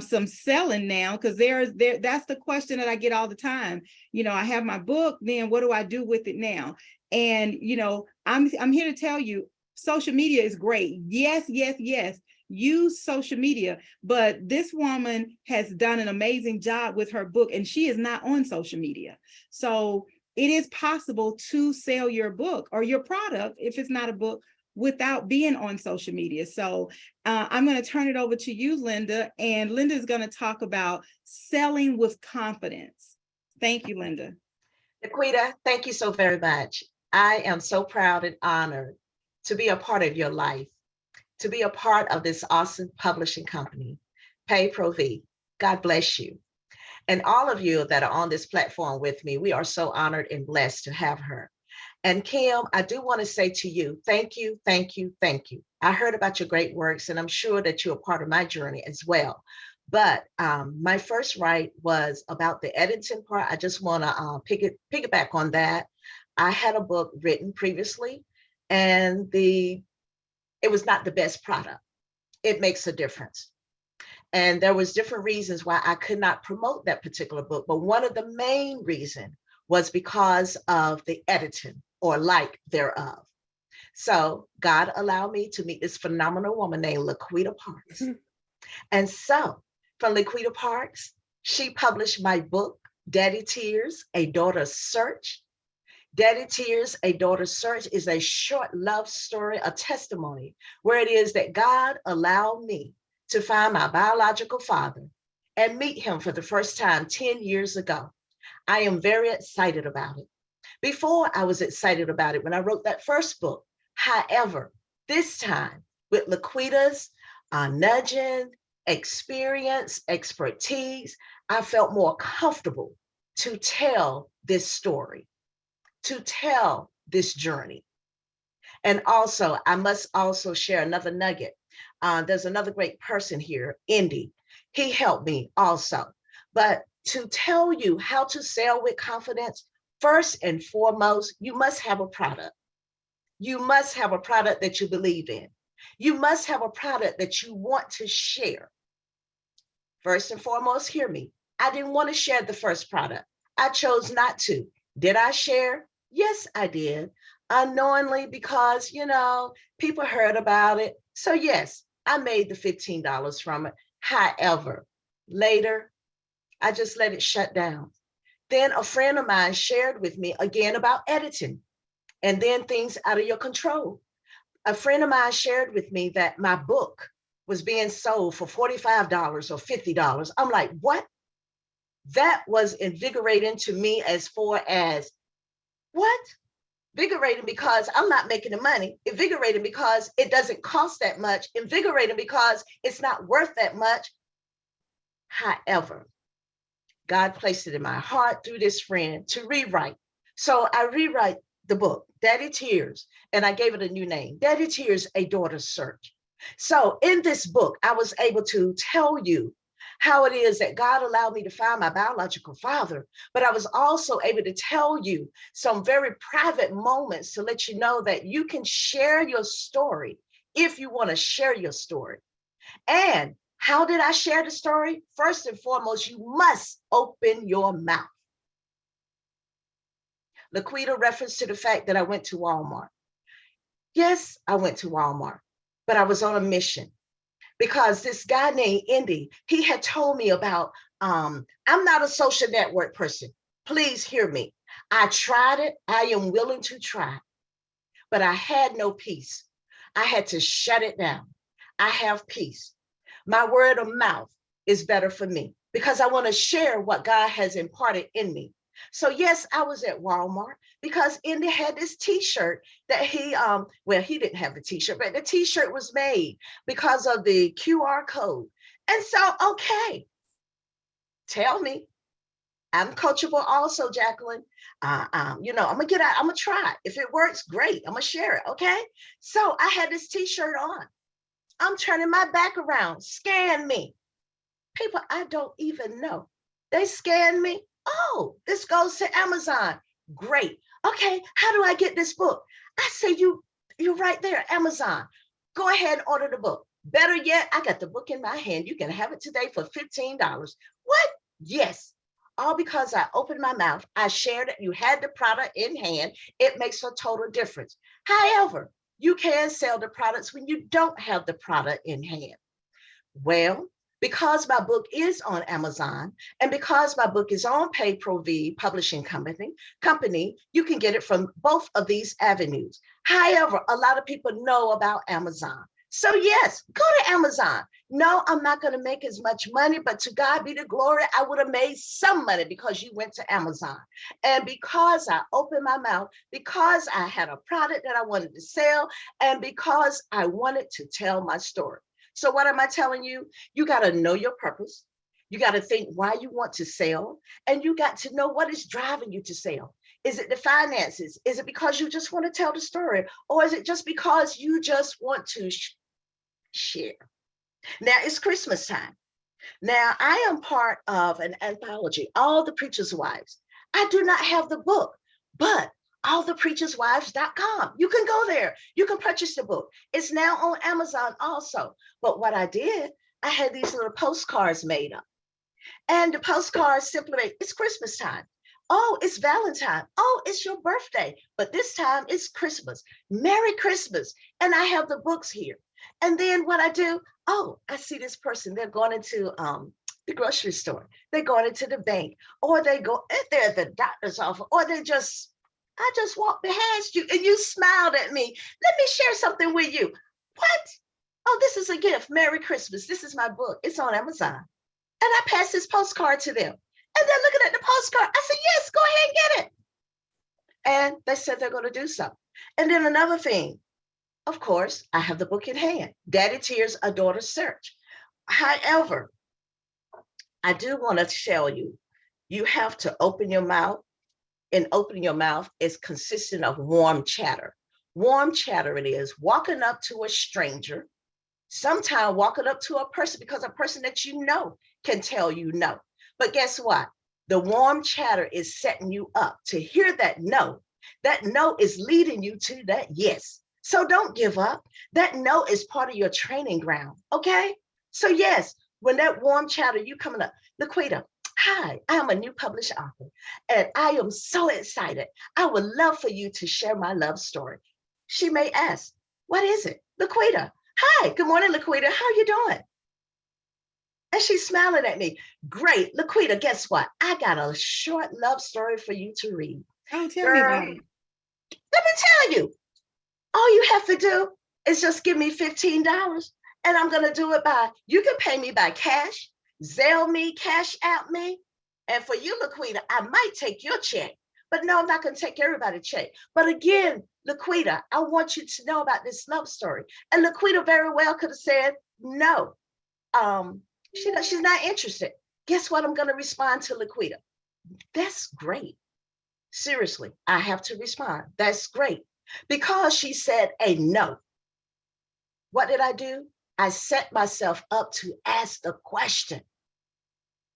some selling now, because that's the question that I get all the time. You know, I have my book, then what do I do with it now? And you know, I'm here to tell you, social media is great. Yes, yes, yes. Use social media, but this woman has done an amazing job with her book, and she is not on social media. So it is possible to sell your book or your product, if it's not a book, without being on social media. So I'm going to turn it over to you, Linda, and Linda is going to talk about selling with confidence. Thank you, Linda. Laquita, thank you so very much. I am so proud and honored to be a part of your life, to be a part of this awesome publishing company, Pay Pro V. God bless you. And all of you that are on this platform with me, we are so honored and blessed to have her. And Kim, I do want to say to you, thank you, thank you, thank you. I heard about your great works, and I'm sure that you're a part of my journey as well. But my first write was about the editing part. I just want to piggyback on that. I had a book written previously, and it was not the best product. It makes a difference. And there was different reasons why I could not promote that particular book. But one of the main reasons was because of the editing, or lack thereof. So God allowed me to meet this phenomenal woman named Laquita Parks. And so from Laquita Parks, she published my book, Daddy Tears, A Daughter's Search. Daddy Tears, A Daughter's Search is a short love story, a testimony, where it is that God allowed me to find my biological father and meet him for the first time 10 years ago. I am very excited about it. Before, I was excited about it when I wrote that first book. However, this time with Laquita's nudging, experience, expertise, I felt more comfortable to tell this story, to tell this journey. And also, I must also share another nugget. There's another great person here, Indy. He helped me also. But to tell you how to sell with confidence, first and foremost, you must have a product. You must have a product that you believe in. You must have a product that you want to share. First and foremost, hear me. I didn't want to share the first product. I chose not to. Did I share? Yes, I did. Unknowingly, because, people heard about it. So yes, I made the $15 from it. However, later, I just let it shut down. Then a friend of mine shared with me again about editing and then things out of your control. A friend of mine shared with me that my book was being sold for $45 or $50. I'm like, what? That was invigorating to me as far as what? Invigorating because I'm not making the money. Invigorating because it doesn't cost that much. Invigorating because it's not worth that much. However, God placed it in my heart through this friend to rewrite. So I rewrite the book, Daddy Tears, and I gave it a new name, Daddy Tears, A Daughter's Search. So in this book, I was able to tell you how it is that God allowed me to find my biological father, but I was also able to tell you some very private moments to let you know that you can share your story if you want to share your story. And how did I share the story? First and foremost, you must open your mouth. Laquita referenced to the fact that I went to Walmart. Yes, I went to Walmart, but I was on a mission because this guy named Indy, he had told me about, I'm not a social network person. Please hear me. I tried it. I am willing to try, but I had no peace. I had to shut it down. I have peace. My word of mouth is better for me because I want to share what God has imparted in me. So yes, I was at Walmart because Indy had this t-shirt that he didn't have the t-shirt, but the t-shirt was made because of the QR code. And so, okay, tell me, I'm coachable also, Jacqueline. I'm gonna get out, I'm gonna try it. If it works, great, I'm gonna share it, okay? So I had this t-shirt on. I'm turning my back around, scan me. People I don't even know. They scan me. Oh, this goes to Amazon. Great. Okay, how do I get this book? I say, you're right there, Amazon. Go ahead and order the book. Better yet, I got the book in my hand. You can have it today for $15. What? Yes. All because I opened my mouth. I shared it. You had the product in hand. It makes a total difference. However, you can sell the products when you don't have the product in hand. Well, because my book is on Amazon and because my book is on Pay Pro V Publishing Company, you can get it from both of these avenues. However, a lot of people know about Amazon. So yes, go to Amazon. No, I'm not going to make as much money, but to God be the glory, I would have made some money because you went to Amazon. And because I opened my mouth, because I had a product that I wanted to sell, and because I wanted to tell my story. So what am I telling you? You got to know your purpose. You got to think why you want to sell, and you got to know what is driving you to sell. Is it the finances? Is it because you just want to tell the story? Or is it just because you just want to share? Now it's Christmas time. Now I am part of an anthology, All the Preacher's Wives. I do not have the book, but allthepreacherswives.com. You can go there. You can purchase the book. It's now on Amazon also. But what I did, I had these little postcards made up. And the postcards simply make, it's Christmas time. Oh, it's Valentine. Oh, it's your birthday. But this time it's Christmas. Merry Christmas. And I have the books here. And then what I do, oh, I see this person. They're going into the grocery store. They're going into the bank. Or they're at the doctor's office. Or I just walked past you and you smiled at me. Let me share something with you. What? Oh, this is a gift. Merry Christmas. This is my book. It's on Amazon. And I passed this postcard to them. And they're looking at the postcard. I said, yes, go ahead and get it. And they said they're going to do so. And then another thing, of course, I have the book in hand. Daddy Tears, A Daughter's Search. However, I do want to tell you, you have to open your mouth. And opening your mouth is consistent of warm chatter. Warm chatter it is walking up to a stranger, sometimes walking up to a person because a person that you know can tell you no. But guess what? The warm chatter is setting you up to hear that no. That no is leading you to that yes. So don't give up. That no is part of your training ground. Okay. So yes, when that warm chatter, you coming up, Laquita, hi, I am a new published author and I am so excited. I would love for you to share my love story. She may ask, what is it? Laquita, hi, good morning, Laquita. How are you doing? And she's smiling at me. Great, Laquita, guess what? I got a short love story for you to read. Oh, tell me about it. Let me tell you, all you have to do is just give me $15 and I'm going to do it by, you can pay me by cash, Zelle me, cash out me. And for you, Laquita, I might take your check, but no, I'm not going to take everybody's check. But again, Laquita, I want you to know about this love story. And Laquita very well could have said, no, she's not interested. Guess what? I'm going to respond to Laquita. That's great. Seriously, I have to respond. That's great. Because she said a no. What did I do? I set myself up to ask the question.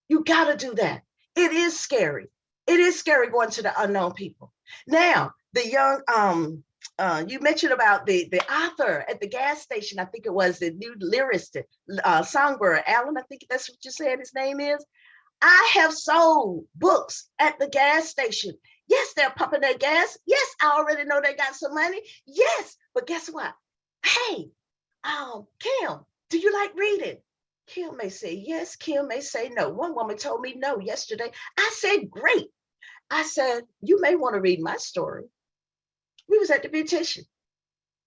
You got to do that. It is scary. It is scary going to the unknown people. Now, the young, you mentioned about the author at the gas station. I think it was the new lyricist, songbird, Alan, I think that's what you said his name is. I have sold books at the gas station. Yes, they're pumping their gas. Yes, I already know they got some money. Yes, but guess what? Hey, Kim, do you like reading? Kim may say yes, Kim may say no. One woman told me no yesterday. I said, great. I said, you may want to read my story. We was at the beautician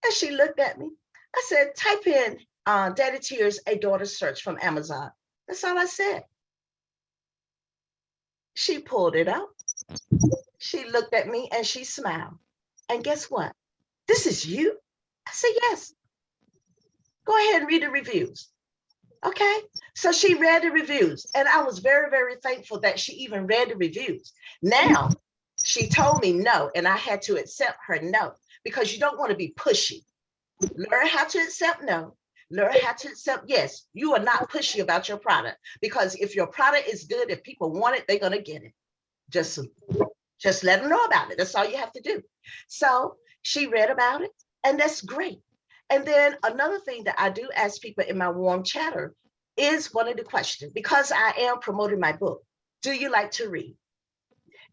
and she looked at me. I said, type in Daddy Tears, A Daughter's Search from Amazon. That's all I said. She pulled it up. She looked at me and she smiled. And guess what? This is you? I said, yes. Go ahead and read the reviews. Okay. So she read the reviews and I was very, very thankful that she even read the reviews. Now she told me no, and I had to accept her no, because you don't want to be pushy. Learn how to accept no. Learn how to accept yes. You are not pushy about your product, because if your product is good, if people want it, they're going to get it. Just let them know about it. That's all you have to do. So she read about it, and that's great. And then another thing that I do ask people in my warm chatter is one of the questions, because I am promoting my book. Do you like to read?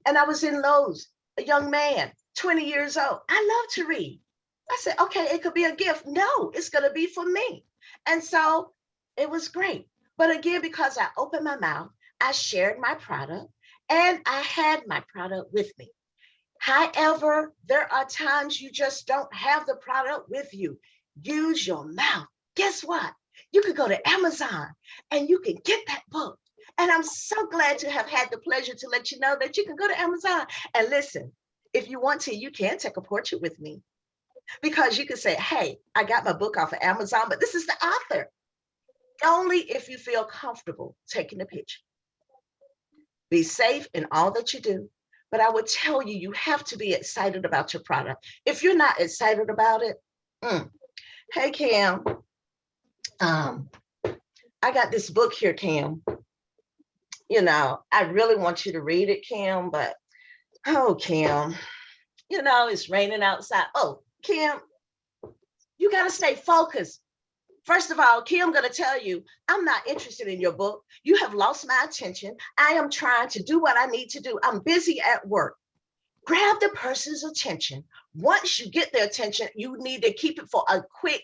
And I was in Lowe's, a young man, 20 years old. I love to read. I said, okay, it could be a gift. No, it's going to be for me. And so it was great. But again, because I opened my mouth, I shared my product, and I had my product with me. However, there are times you just don't have the product with you. Use your mouth. Guess what? You could go to Amazon and you can get that book. And I'm so glad to have had the pleasure to let you know that you can go to Amazon. And listen, if you want to, you can take a portrait with me, because you can say, hey, I got my book off of Amazon, but this is the author. Only if you feel comfortable taking the picture. Be safe in all that you do. But I would tell you, you have to be excited about your product. If you're not excited about it, hey, Cam, I got this book here, Cam. You know, I really want you to read it, Cam, but, oh, Cam, you know, it's raining outside. Oh, Cam, you got to stay focused. First of all, Kim, I'm going to tell you, I'm not interested in your book. You have lost my attention. I am trying to do what I need to do. I'm busy at work. Grab the person's attention. Once you get their attention, you need to keep it for a quick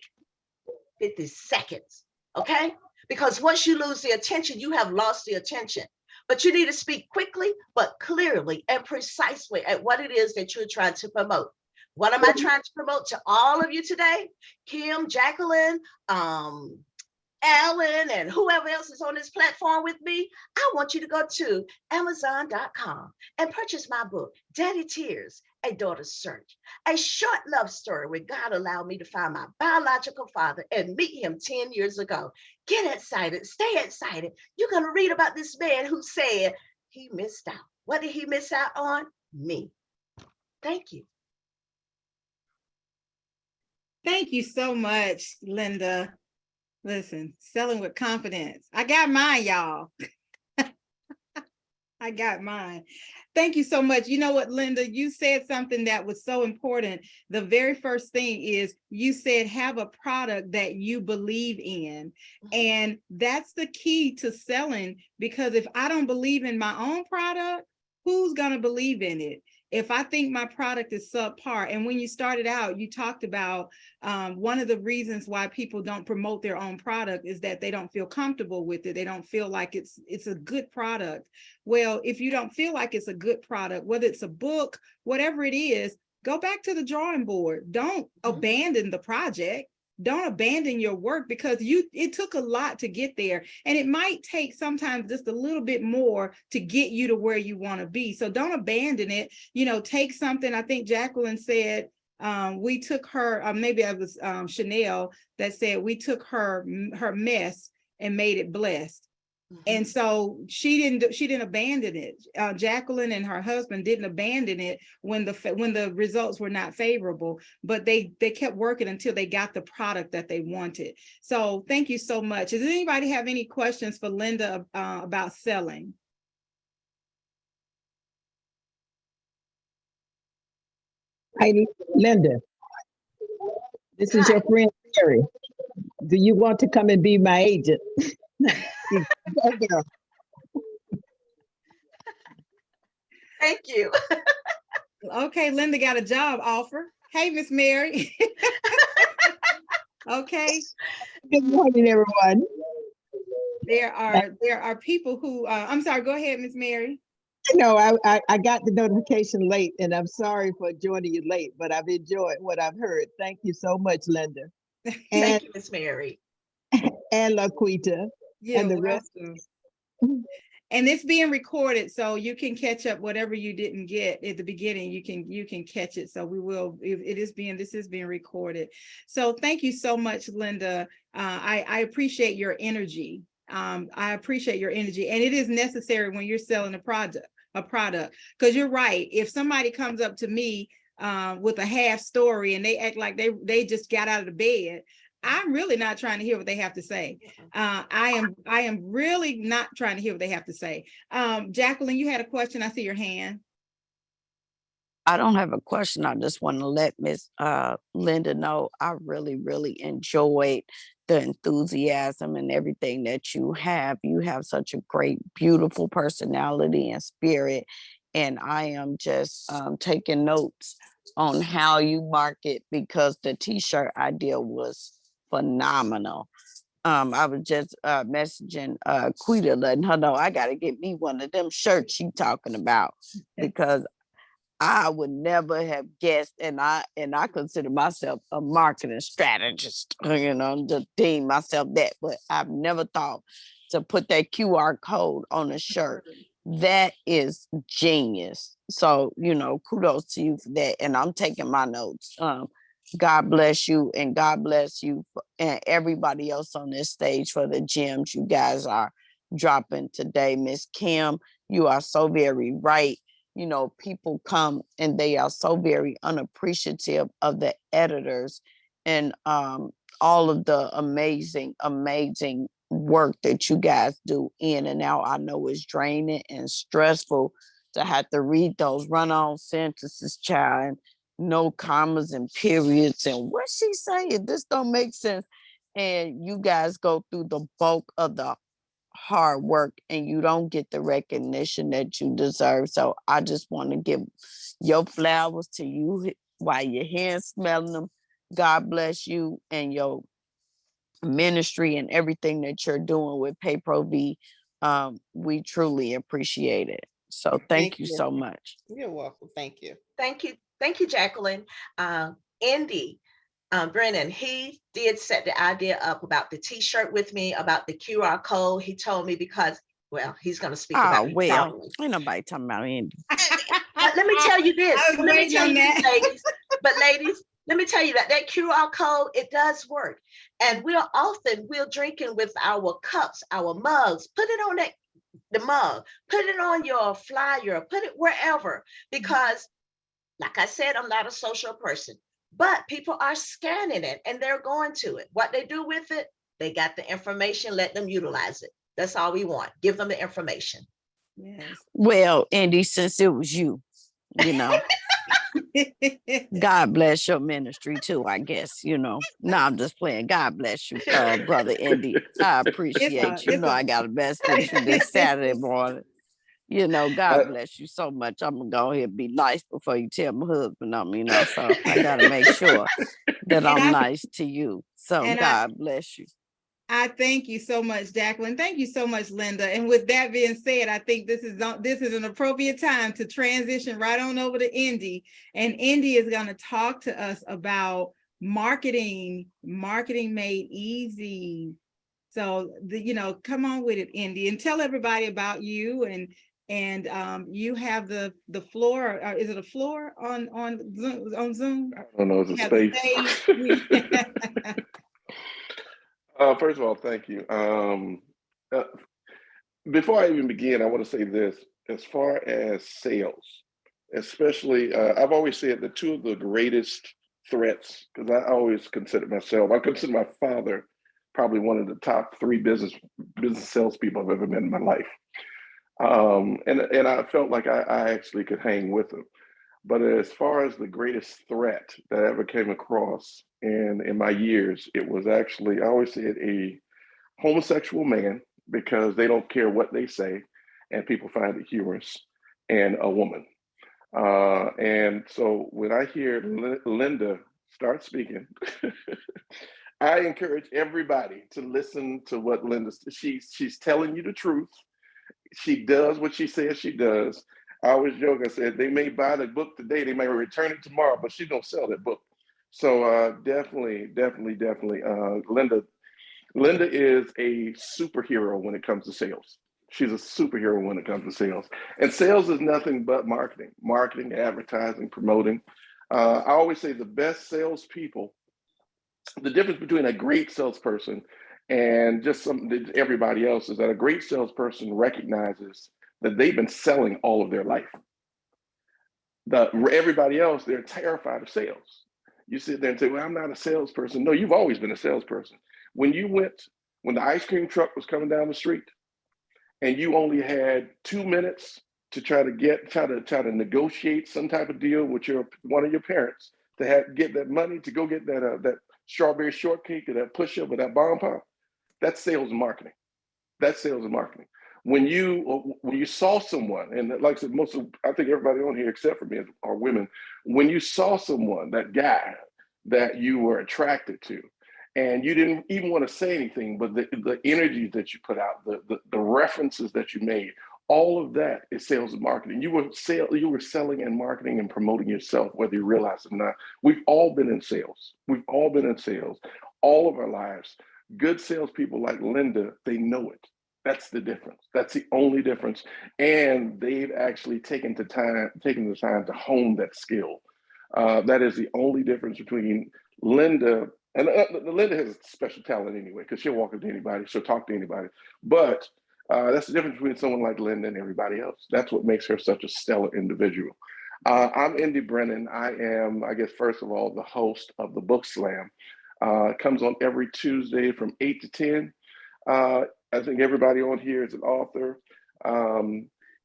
50 seconds, okay? Because once you lose the attention, you have lost the attention. But you need to speak quickly, but clearly and precisely at what it is that you're trying to promote. What am I trying to promote to all of you today? Kim, Jacqueline, Alan, and whoever else is on this platform with me, I want you to go to Amazon.com and purchase my book, Daddy Tears, A Daughter's Search, a short love story where God allowed me to find my biological father and meet him 10 years ago. Get excited, stay excited. You're going to read about this man who said he missed out. What did he miss out on? Me. Thank you. Thank you so much, Linda. Listen, selling with confidence. I got mine, y'all. I got mine. Thank you so much. You know what, Linda, you said something that was so important. The very first thing is you said have a product that you believe in. And that's the key to selling, because if I don't believe in my own product, who's going to believe in it? If I think my product is subpar, and when you started out, you talked about one of the reasons why people don't promote their own product is that they don't feel comfortable with it. They don't feel like it's a good product. Well, if you don't feel like it's a good product, whether it's a book, whatever it is, go back to the drawing board. Don't abandon the project. Don't abandon your work, because it took a lot to get there, and it might take sometimes just a little bit more to get you to where you want to be. So don't abandon it. You know, take something. I think Jacqueline said we took her, maybe it was Chanel that said we took her mess and made it blessed. And so she didn't abandon it. Jacqueline and her husband didn't abandon it when the results were not favorable, but they kept working until they got the product that they wanted. So thank you so much. Does anybody have any questions for Linda about selling? Hi, Linda. This is your friend Terry. Do you want to come and be my agent? Thank you. Okay, Linda got a job offer. Hey, Miss Mary. Okay. Good morning, everyone. There are people who I'm sorry, go ahead, Miss Mary. No, I got the notification late, and I'm sorry for joining you late, but I've enjoyed what I've heard. Thank you so much, Linda. Thank you, Miss Mary. And LaQuita. Yeah, and the rest. And it's being recorded, so you can catch up whatever you didn't get at the beginning. You can catch it. So we will. This is being recorded. So thank you so much, Linda. I appreciate your energy. I appreciate your energy, and it is necessary when you're selling a product, because you're right. If somebody comes up to me with a half story and they act like they just got out of the bed, I'm really not trying to hear what they have to say. I am really not trying to hear what they have to say. Jacqueline, you had a question. I see your hand. I don't have a question. I just want to let Miss Linda know I really, really enjoyed the enthusiasm and everything that you have. You have such a great, beautiful personality and spirit. And I am just taking notes on how you market, because the t-shirt idea was phenomenal. I was just messaging Quita, letting her know I got to get me one of them shirts she talking about, because I would never have guessed, and I consider myself a marketing strategist, you know, to deem myself that, but I've never thought to put that QR code on a shirt. That is genius. So, you know, kudos to you for that. And I'm taking my notes. God bless you, and God bless you and everybody else on this stage for the gems you guys are dropping today. Miss Kim, you are so very right. You know, people come and they are so very unappreciative of the editors and all of the amazing work that you guys do in and out. I know it's draining and stressful to have to read those run-on sentences, child, and no commas and periods and what she saying, this don't make sense. And you guys go through the bulk of the hard work and you don't get the recognition that you deserve. So I just want to give your flowers to you while you're here smelling them. God bless you and your ministry and everything that you're doing with PayPro-V. We truly appreciate it. So thank you so much. You're welcome. Thank you. Thank you. Thank you, Jacqueline. Indy, Brennan, he did set the idea up about the t-shirt with me, about the QR code. He told me because, well, he's going to speak about it. Well, ain't nobody talking about Indy. But let me tell you this. Let me tell you this, ladies. But ladies, let me tell you that QR code, it does work. And we're drinking with our cups, our mugs. Put it on the mug. Put it on your flyer. Put it wherever. Because, like I said, I'm not a social person. But people are scanning it and they're going to it. What they do with it, they got the information, let them utilize it. That's all we want. Give them the information. Yes. Well, Andy, since it was you, you know, God bless your ministry too, I guess, you know. No, I'm just playing. God bless you, brother Indy. I appreciate you. It's Know I a got to mess with you this Saturday morning. You know, I, God bless you so much. I'm gonna go ahead and be nice before you tell my husband I'm, you know. So I gotta make sure that and I'm I nice to you. So and I God bless you. I thank you so much, Jacqueline. Thank you so much, Linda. And with that being said, I think this is an appropriate time to transition right on over to Indy. And Indy is going to talk to us about marketing made easy. So come on with it, Indy, and tell everybody about you. And you have the floor. Or is it a floor on Zoom? I don't know, it's a You have the space. stage. First of all, thank you. Uh, Before I even begin, I want to say this. As far as sales, especially, I've always said that two of the greatest threats, because I always consider myself, I consider my father probably one of the top three business salespeople I've ever met in my life. And I felt like I actually could hang with him. But as far as the greatest threat that I ever came across in my years, it was actually, I always said, a homosexual man, because they don't care what they say and people find it humorous, and a woman. And so when I hear Linda start speaking, I encourage everybody to listen to what Linda, she's telling you the truth. She does what she says she does. I always joke, I said, they may buy the book today, they may return it tomorrow, but she's gonna sell that book. So definitely, Linda is a superhero when it comes to sales. She's a superhero when it comes to sales. And sales is nothing but marketing, advertising, promoting. I always say the best salespeople, the difference between a great salesperson and just everybody else is that a great salesperson recognizes that they've been selling all of their life. Everybody else, they're terrified of sales. You sit there and say, well, I'm not a salesperson. No, you've always been a salesperson. When the ice cream truck was coming down the street and you only had 2 minutes to try to negotiate some type of deal with one of your parents to get that money to go get that strawberry shortcake or that push-up or that bonbon, that's sales and marketing. That's sales and marketing. When you saw someone, and like I said, I think everybody on here except for me are women. When you saw someone, that guy that you were attracted to, and you didn't even want to say anything, but the energy that you put out, the references that you made, all of that is sales and marketing. You were selling and marketing and promoting yourself, whether you realize it or not. We've all been in sales. We've all been in sales all of our lives. Good salespeople like Linda, they know it. That's the difference. That's the only difference. And they've actually taken the time to hone that skill. That is the only difference between Linda, and Linda has a special talent anyway, because she'll walk up to anybody, she'll talk to anybody. But that's the difference between someone like Linda and everybody else. That's what makes her such a stellar individual. I'm Indy Brennan. I am, I guess, first of all, the host of the Book Slam. It comes on every Tuesday from 8 to 10. I think everybody on here is an author.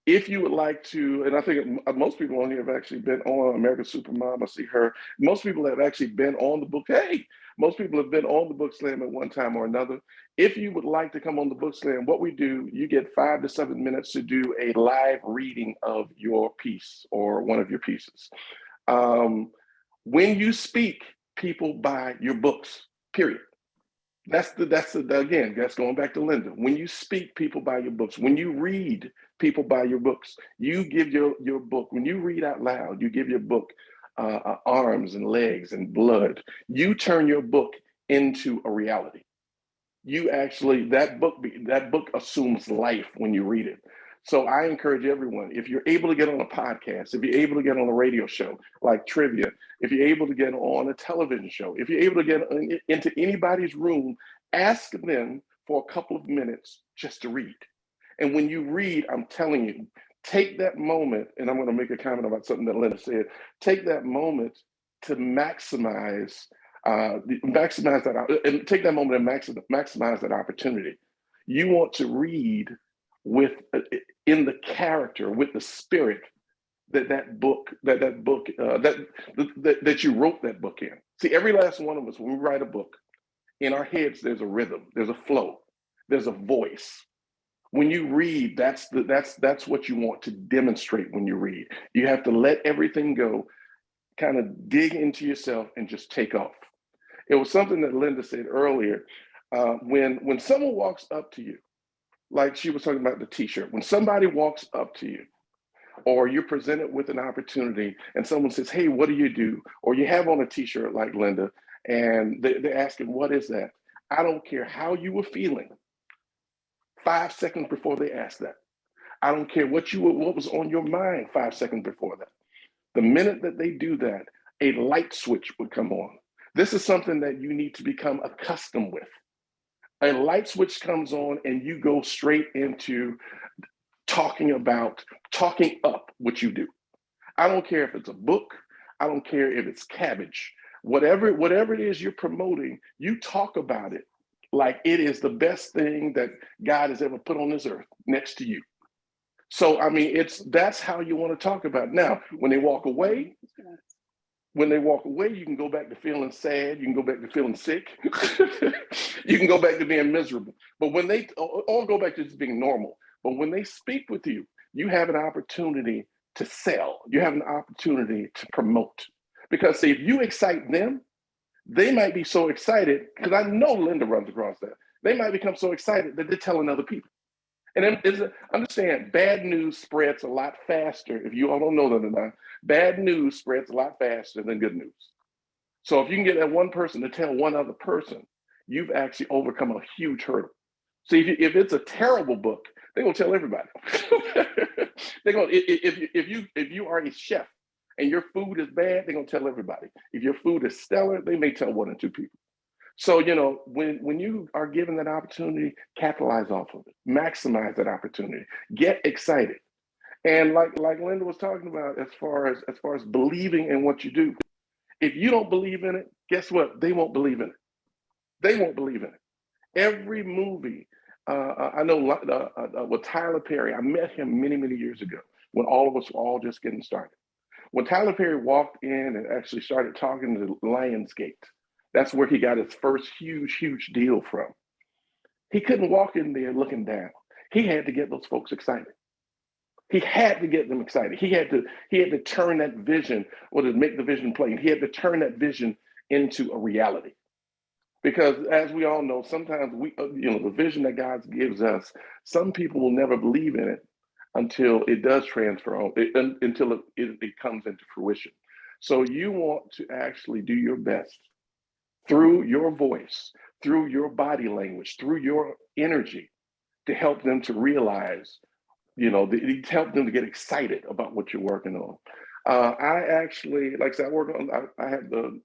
If you would like to, and I think most people on here have actually been on American Supermom. I see her. Most people have actually been on the book. Hey, most people have been on the Book Slam at one time or another. If you would like to come on the Book Slam, what we do, you get 5 to 7 minutes to do a live reading of your piece or one of your pieces. When you speak, people buy your books, period. Again, that's going back to Linda. When you speak, people buy your books. When you read, people buy your books. You give your book, when you read out loud, you give your book arms and legs and blood. You turn your book into a reality. That book assumes life when you read it. So I encourage everyone, if you're able to get on a podcast, if you're able to get on a radio show like Trivia, if you're able to get on a television show, if you're able to get into anybody's room, ask them for a couple of minutes just to read. And when you read, I'm telling you, take that moment, and I'm going to make a comment about something that Linda said, take that moment to maximize that, and take that moment and maximize that opportunity. You want to read with in the character, with the spirit that you wrote that book in. See, every last one of us, when we write a book, in our heads, there's a rhythm, there's a flow, there's a voice. When you read, that's what you want to demonstrate when you read. You have to let everything go, kind of dig into yourself and just take off. It was something that Linda said earlier. When someone walks up to you, like she was talking about the t-shirt, when somebody walks up to you, or you're presented with an opportunity and someone says, hey, what do you do? Or you have on a t-shirt like Linda, and they're asking, what is that? I don't care how you were feeling 5 seconds before they asked that. I don't care what was on your mind 5 seconds before that. The minute that they do that, a light switch would come on. This is something that you need to become accustomed with. A light switch comes on and you go straight into talking up what you do. I don't care if it's a book. I don't care if it's cabbage. Whatever it is you're promoting, you talk about it like it is the best thing that God has ever put on this earth next to you. So, I mean, that's how you want to talk about it. Now, when they walk away, you can go back to feeling sad. You can go back to feeling sick. You can go back to being miserable. But when they all go back to just being normal. But when they speak with you, you have an opportunity to sell. You have an opportunity to promote. Because see, if you excite them, they might be so excited, because I know Linda runs across that. They might become so excited that they're telling other people. And understand, bad news spreads a lot faster. If you all don't know that or not, bad news spreads a lot faster than good news. So if you can get that one person to tell one other person, you've actually overcome a huge hurdle. See, if it's a terrible book, they're gonna tell everybody. They're gonna if you are a chef and your food is bad, they're gonna tell everybody. If your food is stellar, they may tell 1 or 2 people. So, you know, when you are given that opportunity, capitalize off of it, maximize that opportunity, get excited. And like Linda was talking about, as far as believing in what you do, if you don't believe in it, guess what? They won't believe in it. They won't believe in it. Every movie, I know with Tyler Perry, I met him many, many years ago when all of us were all just getting started. When Tyler Perry walked in and actually started talking to Lionsgate, that's where he got his first huge deal from. He couldn't walk in there looking down. He had to get those folks excited. He had to get them excited. He had to turn that vision, or to make the vision plain. He had to turn that vision into a reality. Because as we all know, sometimes the vision that God gives us, some people will never believe in it until it does transfer, until it comes into fruition. So you want to actually do your best through your voice, through your body language, through your energy, to help them to realize, to help them to get excited about what you're working on. I actually, like I said,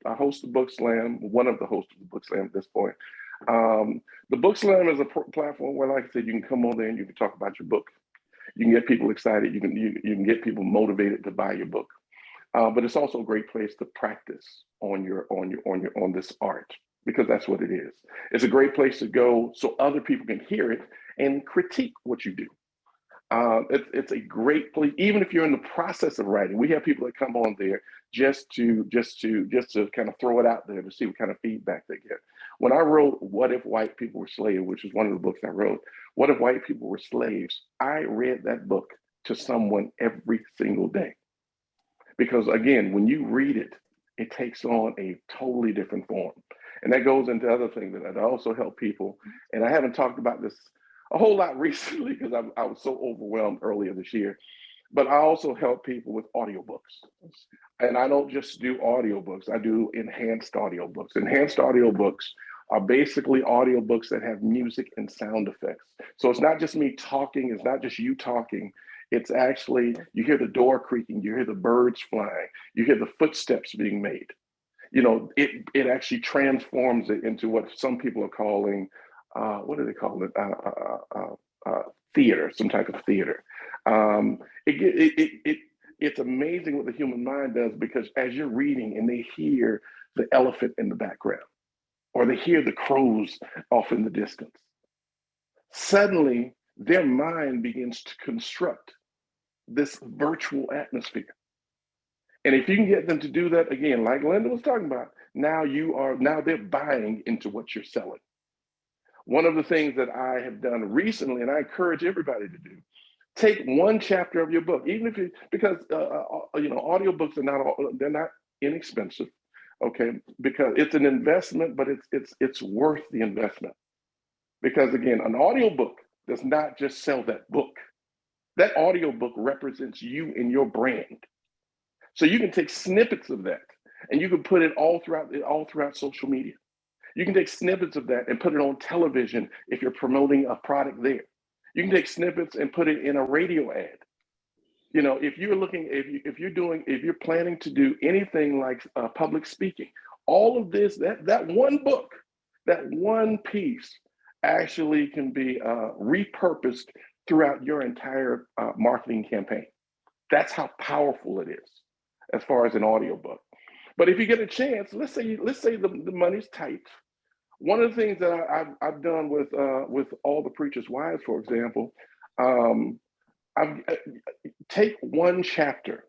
I host the Book Slam, one of the hosts of the Book Slam at this point. The Book Slam is a platform where, like I said, you can come on there and you can talk about your book. You can get people excited. You can get people motivated to buy your book. But it's also a great place to practice on this art, because that's what it is. It's a great place to go so other people can hear it and critique what you do. It's a great place, even if you're in the process of writing. We have people that come on there just to kind of throw it out there to see what kind of feedback they get. When I wrote What If White People Were Slaves, which is one of the books I wrote, What If White People Were Slaves, I read that book to someone every single day. Because again, when you read it, it takes on a totally different form. And that goes into other things that I also help people. And I haven't talked about this a whole lot recently because I was so overwhelmed earlier this year. But I also help people with audiobooks. And I don't just do audiobooks, I do enhanced audiobooks. Enhanced audiobooks are basically audiobooks that have music and sound effects. So it's not just me talking, it's not just you talking. It's actually, you hear the door creaking, you hear the birds flying, you hear the footsteps being made. It actually transforms it into what some people are calling, what do they call it? Theater, some type of theater. It's amazing what the human mind does, because as you're reading and they hear the elephant in the background, or they hear the crows off in the distance, suddenly their mind begins to construct this virtual atmosphere. And if you can get them to do that, again, like Linda was talking about, now they're buying into what you're selling. One of the things that I have done recently, and I encourage everybody to do, take one chapter of your book, even if because audiobooks they're not inexpensive, okay? Because it's an investment, but it's worth the investment. Because again, an audiobook does not just sell that book. That audiobook represents you and your brand. So you can take snippets of that and you can put it all throughout social media. You can take snippets of that and put it on television if you're promoting a product there. You can take snippets and put it in a radio ad. You know, if you're planning to do anything like public speaking, all of this, that one book, that one piece actually can be repurposed throughout your entire marketing campaign. That's how powerful it is as far as an audiobook. But if you get a chance, let's say the money's tight. One of the things that I've done with all the Preachers' Wives, for example, take one chapter,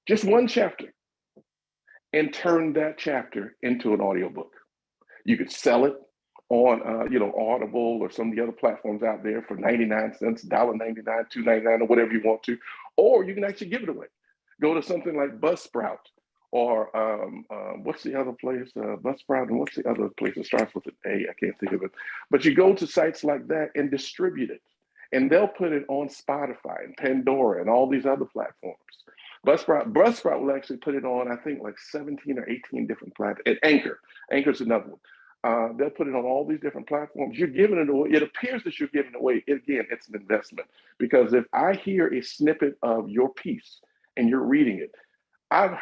just one chapter, and turn that chapter into an audiobook. You could sell it on Audible or some of the other platforms out there for 99 cents, $1.99, $2.99, or whatever you want to, or you can actually give it away. Go to something like Buzzsprout, or what's the other place? Buzzsprout, and what's the other place that starts with an A? I can't think of it. But you go to sites like that and distribute it, and they'll put it on Spotify and Pandora and all these other platforms. Buzzsprout will actually put it on, I think, like 17 or 18 different platforms. And Anchor's another one. They'll put it on all these different platforms. You're giving it away. It appears that you're giving it away. Again, it's an investment, because if I hear a snippet of your piece and you're reading it, I've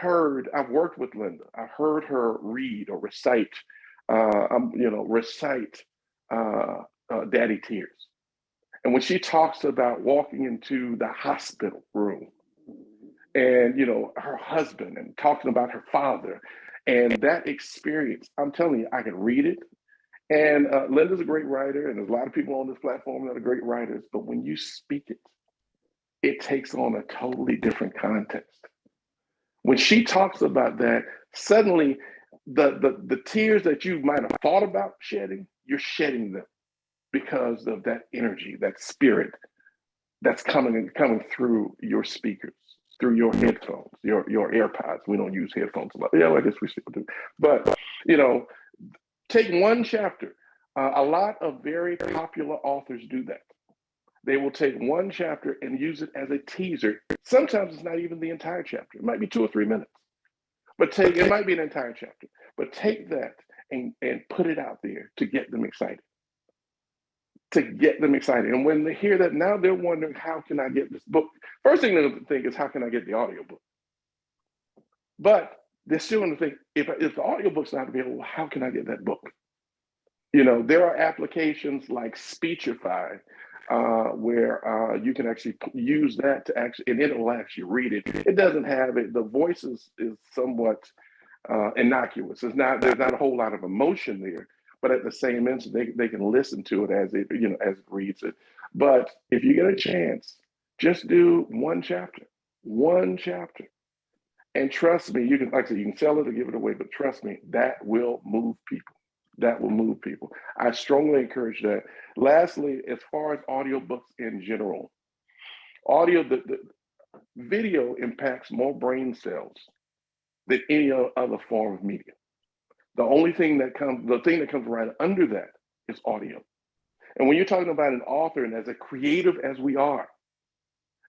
worked with Linda. I've heard her read or recite Daddy Tears. And when she talks about walking into the hospital room and, her husband, and talking about her father and that experience, I'm telling you, I can read it. And Linda's a great writer, and there's a lot of people on this platform that are great writers, but when you speak it, it takes on a totally different context. When she talks about that, suddenly the tears that you might have thought about shedding, you're shedding them because of that energy, that spirit that's coming through your speakers, through your headphones, your AirPods. We don't use headphones a lot. Yeah, I guess we still do. But, take one chapter. A lot of very popular authors do that. They will take one chapter and use it as a teaser. Sometimes it's not even the entire chapter. It might be 2 or 3 minutes, but it might be an entire chapter. But take that and put it out there to get them excited. And when they hear that, now they're wondering, how can I get this book? First thing they'll think is, how can I get the audiobook? But they're still going to think, if the audiobook's not available, how can I get that book? There are applications like Speechify, where you can actually use that to and it will actually read it. It doesn't have it. The voice is somewhat innocuous. There's not a whole lot of emotion there, but at the same instant, they can listen to it as it reads it. But if you get a chance, just do one chapter, and trust me, you can sell it or give it away, but trust me, that will move people. I strongly encourage that. Lastly, as far as audiobooks in general, the video impacts more brain cells than any other form of media. The thing that comes right under that is audio. And when you're talking about an author, and as a creative as we are,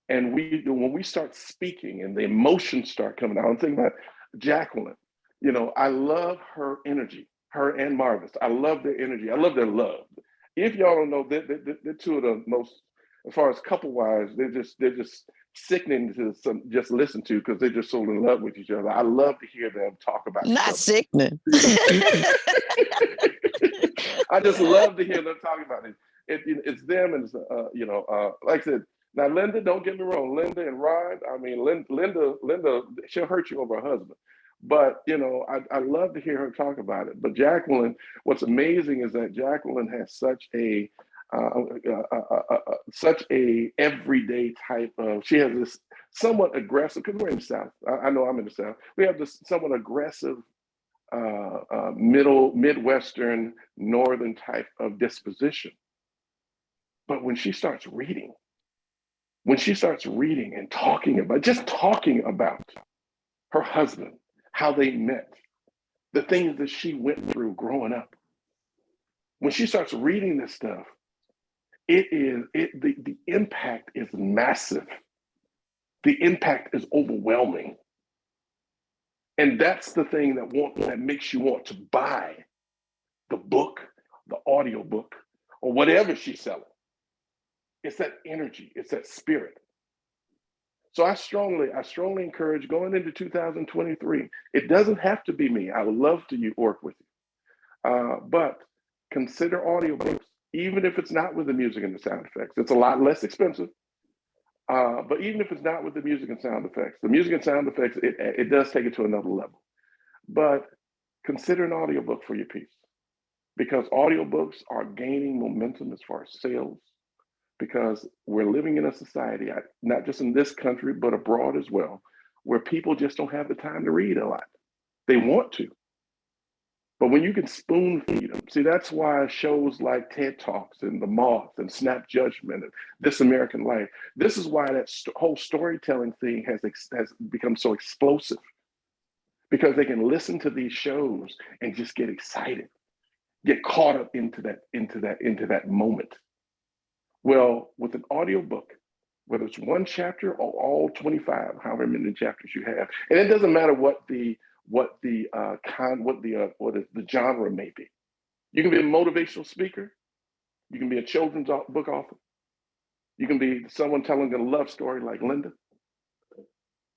and when we start speaking and the emotions start coming out, I'm thinking about Jacqueline. I love her energy. Her and Marvis. I love their energy. I love their love. If y'all don't know, they're two of the most, as far as couple-wise, they're just sickening to just listen to, because they're just so in love with each other. I love to hear them talk about each other. Not sickening. I just love to hear them talk about it. It's them, and like I said. Now, Linda, don't get me wrong. Linda and Rod. I mean, Linda, she'll hurt you over her husband. But, I love to hear her talk about it. But Jacqueline, what's amazing is that Jacqueline has such a such a everyday type of, she has this somewhat aggressive, because we're in the South, I know I'm in the South, we have this somewhat aggressive Midwestern, Northern type of disposition. But when she starts reading and talking about her husband, how they met, the things that she went through growing up, when she starts reading this stuff, the impact is massive. The impact is overwhelming. And that's the thing that makes you want to buy the book, the audio book, or whatever she's selling. It's that energy, it's that spirit. So I strongly encourage going into 2023. It doesn't have to be me. I would love to work with you. But consider audiobooks, even if it's not with the music and the sound effects. It's a lot less expensive. But even if it's not with the music and sound effects, it does take it to another level. But consider an audiobook for your piece, because audiobooks are gaining momentum as far as sales, because we're living in a society, not just in this country, but abroad as well, where people just don't have the time to read a lot. They want to. But when you can spoon feed them, see, that's why shows like TED Talks and The Moth and Snap Judgment and This American Life, this is why that whole storytelling thing has become so explosive, because they can listen to these shows and just get excited, get caught up into that moment. Well, with an audiobook, whether it's one chapter or all 25, however many chapters you have, and it doesn't matter what the genre may be. You can be a motivational speaker. You can be a children's book author. You can be someone telling a love story like Linda.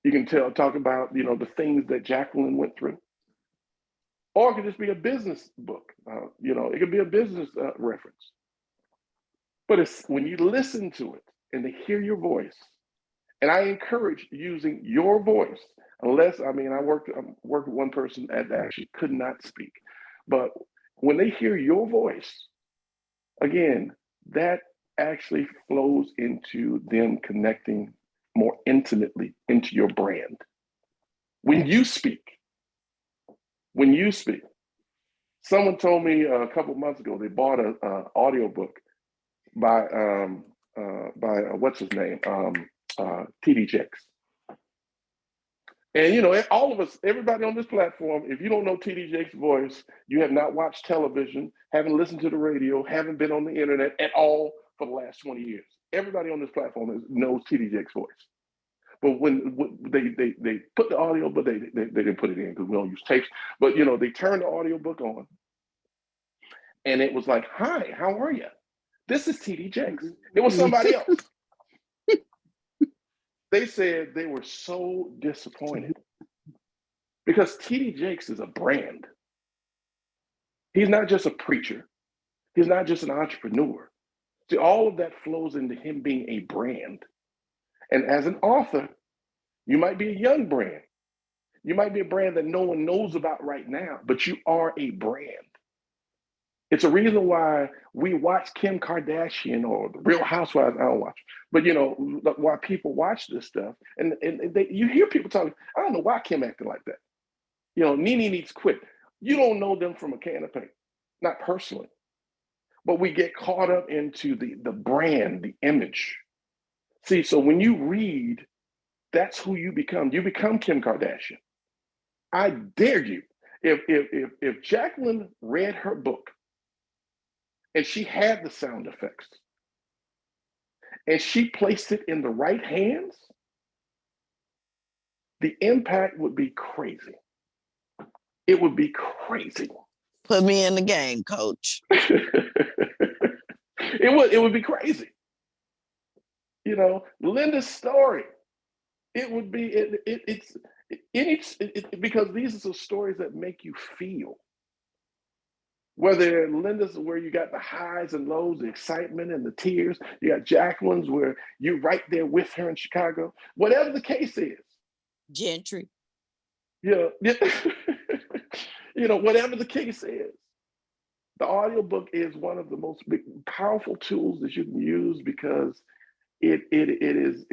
You can talk about the things that Jacqueline went through, or it could just be a business book. It could be a business reference. But it's when you listen to it and they hear your voice, and I encourage using your voice. Unless, I worked with one person that actually could not speak. But when they hear your voice, again, that actually flows into them connecting more intimately into your brand. When you speak, someone told me a couple of months ago, they bought an audiobook by what's his name? TD Jakes. And all of us, everybody on this platform, if you don't know TD Jakes' voice, you have not watched television, haven't listened to the radio, haven't been on the internet at all for the last 20 years. Everybody on this platform knows TD Jakes' voice. But when they put the audio, but they didn't put it in because we don't use tapes. But they turned the audio book on, and it was like, "Hi, how are you? This is TD Jakes." It was somebody else. They said they were so disappointed because TD Jakes is a brand. He's not just a preacher. He's not just an entrepreneur. See, all of that flows into him being a brand. And as an author, you might be a young brand. You might be a brand that no one knows about right now, but you are a brand. It's a reason why we watch Kim Kardashian or the Real Housewives. I don't watch, but why people watch this stuff, and you hear people talking. I don't know why Kim acting like that. Nene needs to quit. You don't know them from a can of paint, not personally, but we get caught up into the brand, the image. See, so when you read, that's who you become. You become Kim Kardashian. I dare you. If Jacqueline read her book, and she had the sound effects, and she placed it in the right hands, the impact would be crazy. It would be crazy. Put me in the game, coach. It would be crazy. Linda's story. It would be because these are the stories that make you feel. Whether Linda's where you got the highs and lows, the excitement and the tears, you got Jacqueline's where you're right there with her in Chicago. Whatever the case is. Gentry. Whatever the case is, The audiobook is one of the most powerful tools that you can use because it is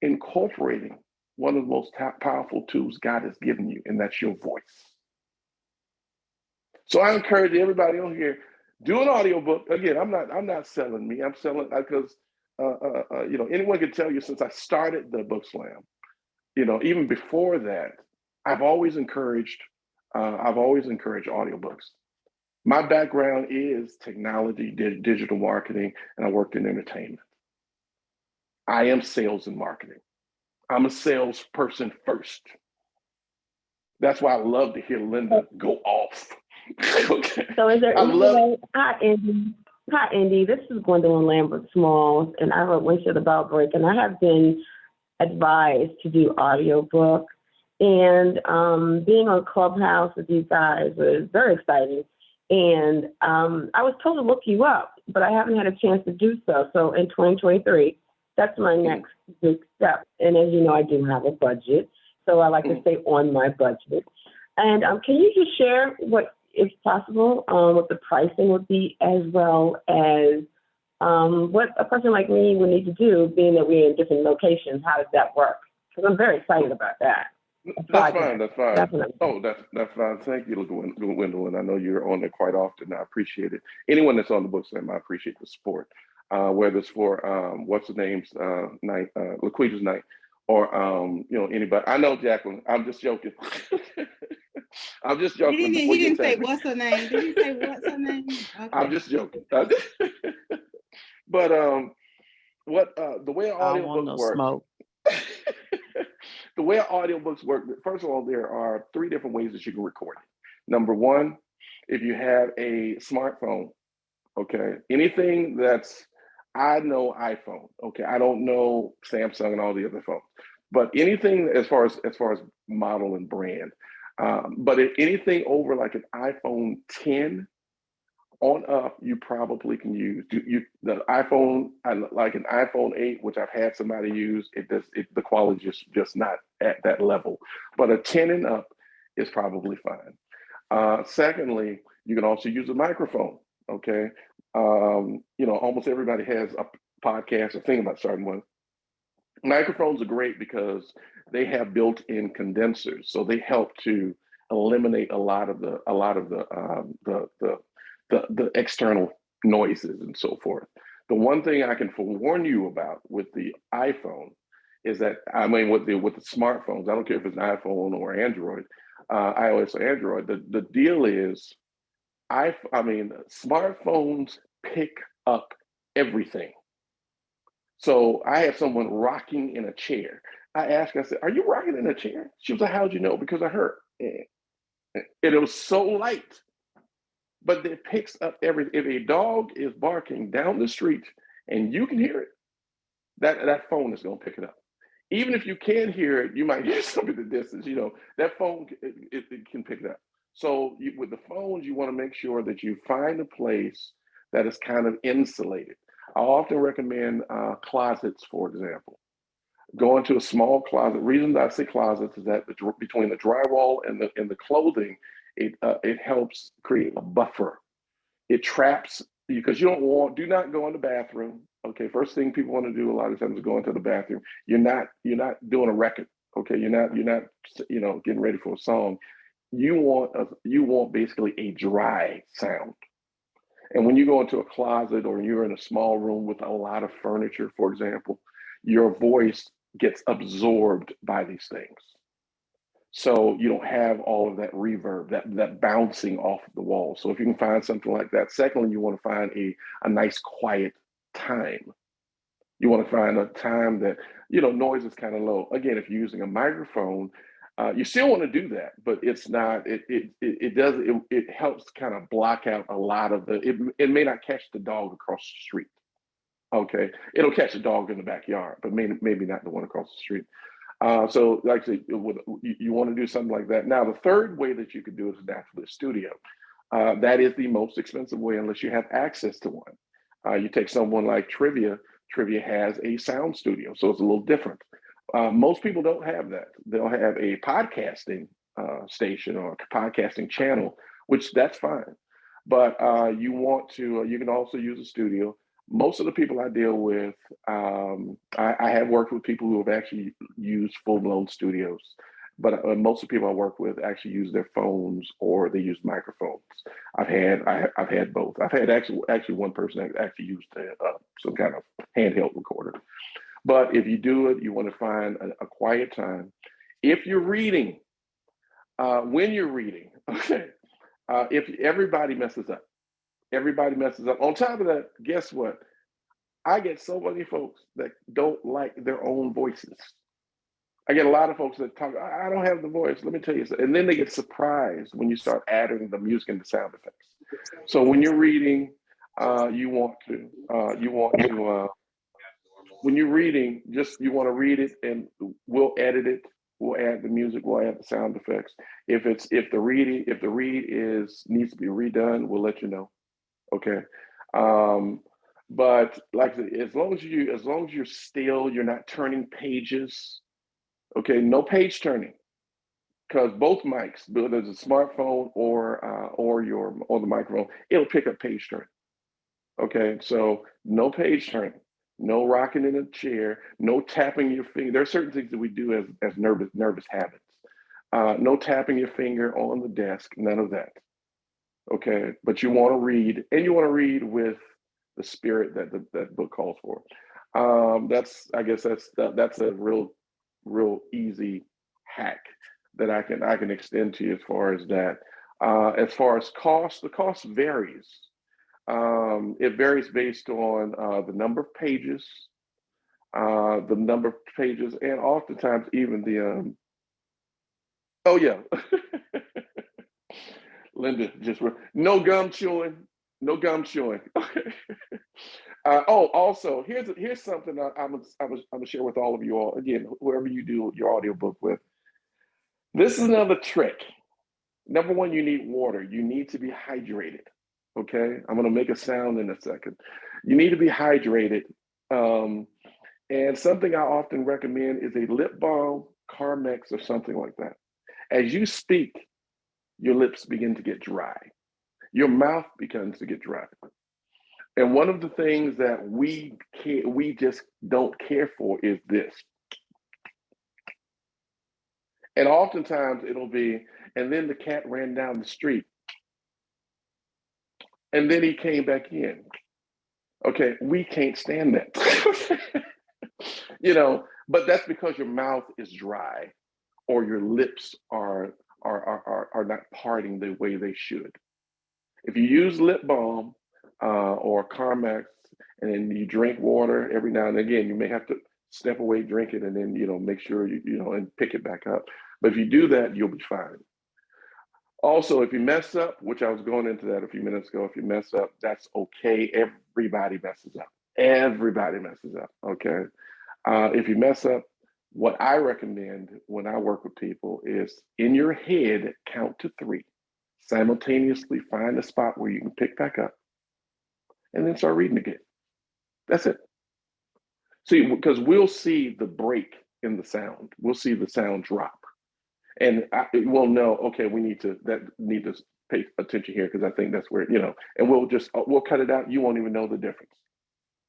incorporating one of the most powerful tools God has given you, and that's your voice. So I encourage everybody on here, do an audiobook. Again, I'm not selling me. I'm selling because anyone can tell you since I started the book slam, even before that, I've always encouraged audiobooks. My background is technology, digital marketing, and I worked in entertainment. I am sales and marketing. I'm a salesperson first. That's why I love to hear Linda go off. Okay. So is there any way, hi, Andy, this is Gwendolyn Lambert Smalls, and I wrote Windshield About Break, and I have been advised to do audiobook. And being on Clubhouse with you guys was very exciting. And I was told to look you up, but I haven't had a chance to do so. So in 2023, that's my next big step. And as you know, I do have a budget, so I like to stay on my budget. And can you just share what, if possible, what the pricing would be, as well as what a person like me would need to do, being that we're in different locations? How does that work? Because I'm very excited about that. That's fine. That's fine. Definitely. Oh, that's fine. Thank you, Gwendolyn. I know you're on there quite often. I appreciate it. Anyone that's on the book slam, I appreciate the support. Whether it's for what's the name's night, LaQuita's night, or anybody. I know Jacqueline. I'm just joking. I'm just joking. He didn't say what's her name. Did he say what's her name? Okay. I'm just joking. But the way audiobooks work. Smoke. The way audiobooks work, first of all, there are 3 different ways that you can record it. Number one, if you have a smartphone, okay, anything that's, I know iPhone, okay, I don't know Samsung and all the other phones, but anything as far as model and brand, but if anything over like an iPhone 10 on up, you probably can use the iPhone, like an iPhone 8, which I've had somebody use. The quality just not at that level, but a 10 and up is probably fine. Secondly, you can also use a microphone. Okay, almost everybody has a podcast or thinking about starting one. Microphones are great because they have built-in condensers, so they help to eliminate a lot of the external noises and so forth. The one thing I can forewarn you about with the iPhone is that, with the smartphones, I don't care if it's an iPhone or Android, iOS or Android, the deal is, smartphones pick up everything. So I have someone rocking in a chair. I asked her, I said, "Are you rocking in a chair?" She was like, "How'd you know?" Because I heard. It was so light. But it picks up everything. If a dog is barking down the street and you can hear it, that phone is going to pick it up. Even if you can't hear it, you might hear something at the distance. That phone it can pick it up. So with the phones, you want to make sure that you find a place that is kind of insulated. I often recommend closets, for example. Go into a small closet. The reason that I say closets is that between the drywall and the clothing, it helps create a buffer. It traps, because do not go in the bathroom. Okay, first thing people want to do a lot of times is go into the bathroom. You're not doing a record. Okay, you're not getting ready for a song. You want basically a dry sound. And when you go into a closet or you're in a small room with a lot of furniture, for example, your voice gets absorbed by these things. So you don't have all of that reverb, that bouncing off the wall. So if you can find something like that. Secondly, you want to find a nice quiet time. You want to find a time that, noise is kind of low. Again, if you're using a microphone, you still want to do that, but it's not, it helps kind of block out a lot of it may not catch the dog across the street. Okay, it'll catch the dog in the backyard, but maybe not the one across the street. So like I say, you want to do something like that. Now, the third way that you could do it is naturally a studio. That is the most expensive way unless you have access to one. You take someone like Trivia. Trivia has a sound studio, so it's a little different. Most people don't have that. They'll have a podcasting station or a podcasting channel, which that's fine. But you can also use a studio. Most of the people I deal with, I have worked with people who have actually used full-blown studios, but most of the people I work with actually use their phones or they use microphones. I've had both. I've had actually one person that actually used some kind of handheld recorder. But if you do it, you want to find a quiet time. If you're reading, when you're reading, okay, if everybody messes up. Everybody messes up. On top of that, guess what? I get so many folks that don't like their own voices. I get a lot of folks that talk, I don't have the voice. Let me tell you something. And then they get surprised when you start adding the music and the sound effects. So when you're reading, when you're reading, you want to read it and we'll edit it. We'll add the music, we'll add the sound effects. If the read needs to be redone, we'll let you know. Okay. But like I said, as long as you're still, you're not turning pages. Okay, no page turning, because both mics, whether it's a smartphone or the microphone, it'll pick up page turning. Okay, so no page turning, no rocking in a chair, no tapping your finger. There are certain things that we do as nervous habits. No tapping your finger on the desk, none of that. Okay, but you want to read, and you want to read with the spirit that that book calls for. I guess that's a real easy hack that I can extend to you as far as that. As far as cost, the cost varies. It varies based on the number of pages, and oftentimes even the oh yeah. Linda, no gum chewing, no gum chewing. Also, here's something I'm gonna share with all of you all. Again, whoever you do your audiobook with, this is another trick. Number one, you need water. You need to be hydrated. Okay, I'm gonna make a sound in a second. You need to be hydrated. And something I often recommend is a lip balm, Carmex, or something like that. As you speak, your lips begin to get dry. Your mouth begins to get dry. And one of the things that we just don't care for is this. And oftentimes it'll be, and then the cat ran down the street. And then he came back in. Okay, we can't stand that. But that's because your mouth is dry or your lips are not parting the way they should. If you use lip balm or Carmex and then you drink water every now and again, you may have to step away, drink it, and then make sure and pick it back up. But if you do that, you'll be fine. Also, if you mess up, which I was going into that a few minutes ago, if you mess up, that's okay. Everybody messes up. Everybody messes up. Okay. If you mess up, what I recommend when I work with people is in your head, count to 3. Simultaneously find a spot where you can pick back up and then start reading again. That's it. See, because we'll see the break in the sound. We'll see the sound drop. And we'll know, okay, we need to pay attention here because I think that's where, and we'll cut it out. You won't even know the difference.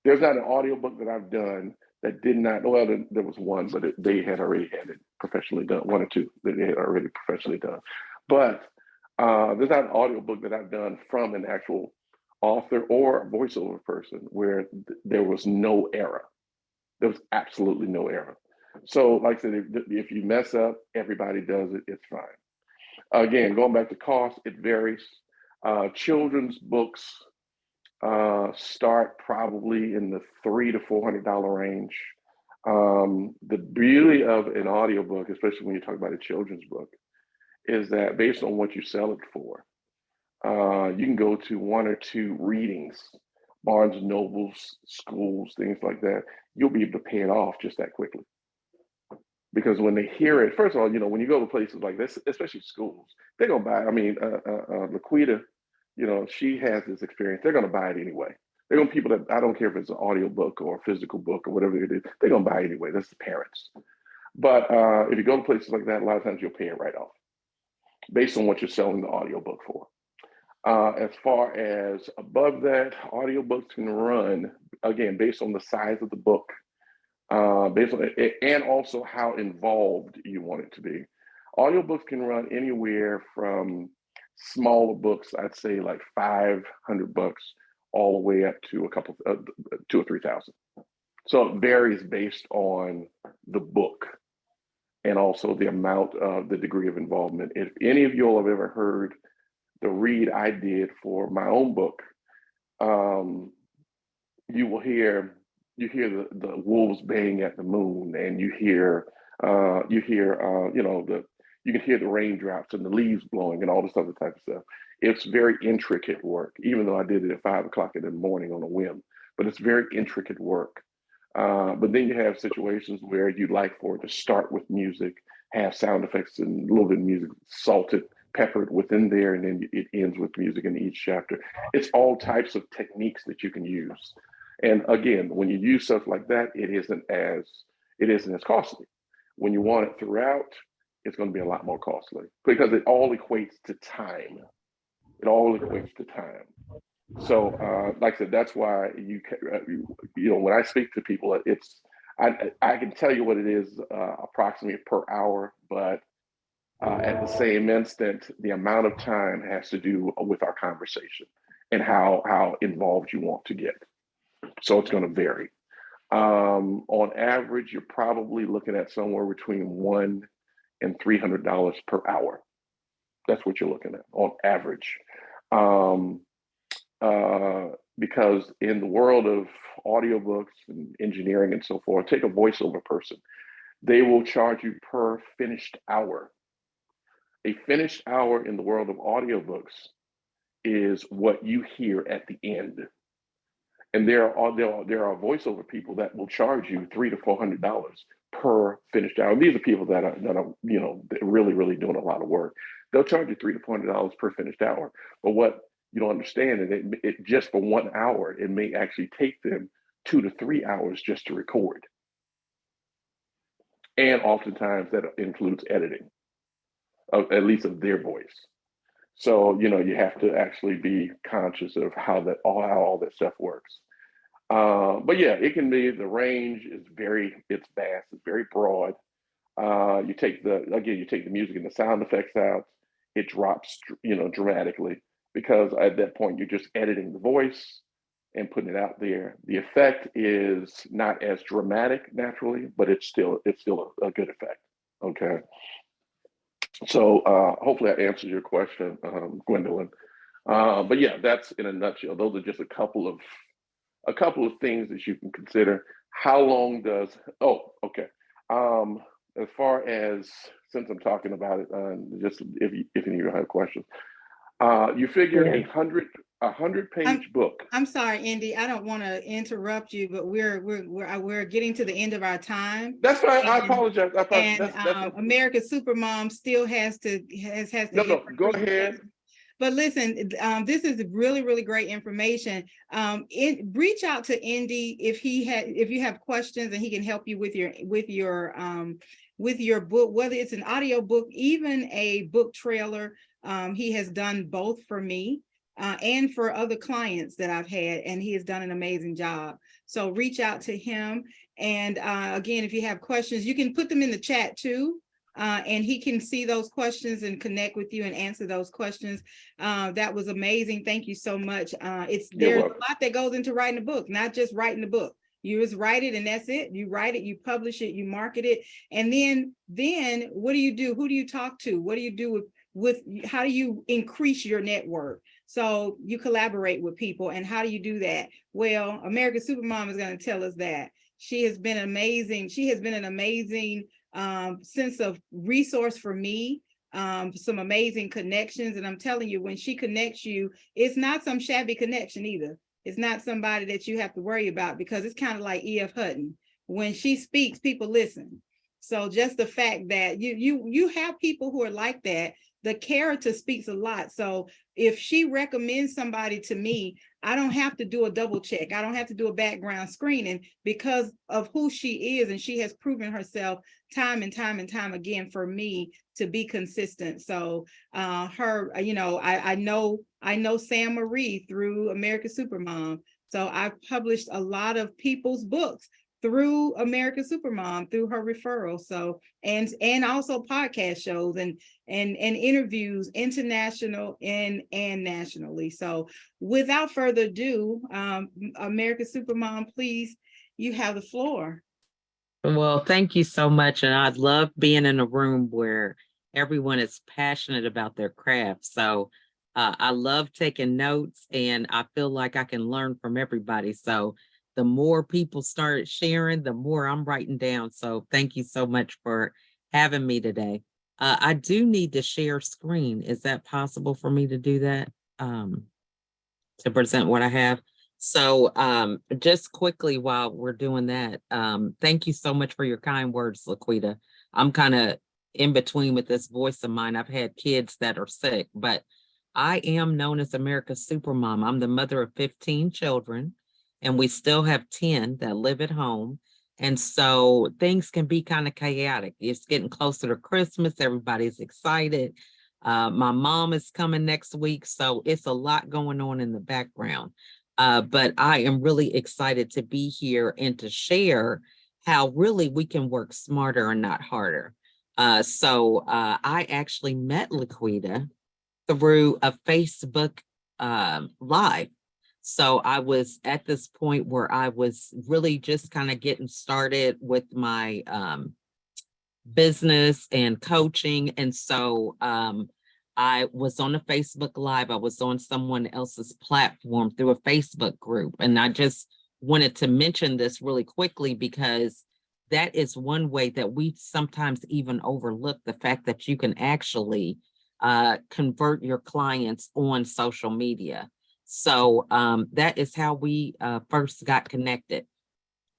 There's not an audiobook that I've done that did not, well, there was one, but they had already had it professionally done, 1 or 2 that they had already professionally done. But there's not an audiobook that I've done from an actual author or voiceover person where there was no error. There was absolutely no error. So like I said, if you mess up, everybody does it, it's fine. Again, going back to cost, it varies. Children's books start probably in the $300 to $400 range. The beauty of an audiobook, especially when you talk about a children's book, is that based on what you sell it for, you can go to 1 or 2 readings, Barnes and Nobles, schools, things like that. You'll be able to pay it off just that quickly. Because when they hear it, first of all, when you go to places like this, especially schools, they're gonna buy. I mean, Laquita, she has this experience. They're gonna buy it anyway. They're gonna people that I don't care if it's an audio book or a physical book or whatever it is. They're gonna buy it anyway. That's the parents. But if you go to places like that, a lot of times you'll pay it right off, based on what you're selling the audio book for. As far as above that, audiobooks can run, again, based on the size of the book, based on it, and also how involved you want it to be. Audiobooks can run anywhere from smaller books, I'd say like $500, all the way up to a couple, 2,000 or 3,000. So it varies based on the book and also the amount of the degree of involvement. If any of you all have ever heard the read I did for my own book, you will hear the wolves baying at the moon, and you can hear the raindrops and the leaves blowing and all this other type of stuff. It's very intricate work, even though I did it at 5 o'clock in the morning on a whim, but it's very intricate work. But then you have situations where you'd like for it to start with music, have sound effects and a little bit of music salted, peppered within there, and then it ends with music in each chapter. It's all types of techniques that you can use. And again, when you use stuff like that, it isn't as costly. When you want it throughout, it's going to be a lot more costly because it all equates to time. It all equates to time. So, like I said, that's why when I speak to people, I can tell you what it is approximately per hour, but at the same instant, the amount of time has to do with our conversation and how involved you want to get. So it's going to vary. On average, you're probably looking at somewhere between $100 and $300 per hour. That's what you're looking at on average. Because in the world of audiobooks and engineering and so forth, take a voiceover person, they will charge you per finished hour. A finished hour in the world of audiobooks is what you hear at the end. And there are voiceover people that will charge you $300 to $400 per finished hour. And these are people that are really, really doing a lot of work. They'll charge you $300 to $400 per finished hour. But what you don't understand is it just for 1 hour, it may actually take them 2 to 3 hours just to record. And oftentimes that includes editing, at least of their voice. So, you have to actually be conscious of how all that stuff works. But yeah, it can be, the range is it's vast, it's very broad. You take the music and the sound effects out, it drops, dramatically, because at that point you're just editing the voice and putting it out there. The effect is not as dramatic naturally, but it's still a good effect. Okay. So hopefully that answers your question, Gwendolyn. But yeah, that's in a nutshell. Those are just a couple of things that you can consider. How long does? Oh, okay. As far as, since I'm talking about it, just if any of you have questions, you figure a 100-page book. I'm sorry, Indy. I don't want to interrupt you, but we're getting to the end of our time. That's fine. I apologize. And America's Supermom still has to. No, go ahead. But listen, this is really, really great information. Reach out to Indy if you have questions, and he can help you with your book, whether it's an audio book, even a book trailer. He has done both for me and for other clients that I've had, and he has done an amazing job. So reach out to him. And again, if you have questions, you can put them in the chat too. And he can see those questions and connect with you and answer those questions. That was amazing. Thank you so much. There's a lot that goes into writing a book, not just writing a book. You just write it and that's it. You write it, you publish it, you market it. And then what do you do? Who do you talk to? What do you do with how do you increase your network? So you collaborate with people, and how do you do that? Well, America's Supermom is going to tell us that. She has been amazing. She has been an amazing sense of resource for me, some amazing connections. And I'm telling you, when she connects you, it's not some shabby connection either. It's not somebody that you have to worry about, because it's kind of like E.F. Hutton. When she speaks, people listen. So just the fact that you have people who are like that, the character speaks a lot. So if she recommends somebody to me, I don't have to do a double check. I don't have to do a background screening because of who she is. And she has proven herself time and time and time again for me to be consistent. So her, you know, I know Sam Marie through American Supermom. So I've published a lot of people's books through American Supermom, through her referral. So and also podcast shows and interviews, international and nationally. So without further ado, American Supermom, please, you have the floor. Well, thank you so much. And I love being in a room where everyone is passionate about their craft. So I love taking notes, and I feel like I can learn from everybody. So the more people start sharing, the more I'm writing down. So thank you so much for having me today. I do need to share screen. Is that possible for me to do that? To present what I have? So just quickly while we're doing that, thank you so much for your kind words, Laquita. I'm kind of in between with this voice of mine. I've had kids that are sick, but I am known as America's Supermom. I'm the mother of 15 children, and we still have 10 that live at home. And so things can be kind of chaotic. It's getting closer to Christmas. Everybody's excited. My mom is coming next week, so it's a lot going on in the background. But I am really excited to be here and to share how really we can work smarter and not harder. So I actually met Laquita through a Facebook Live. So I was at this point where I was really just kind of getting started with my business and coaching. And so I was on a Facebook Live. I was on someone else's platform through a Facebook group. And I just wanted to mention this really quickly because that is one way that we sometimes even overlook the fact that you can actually convert your clients on social media. So that is how we first got connected.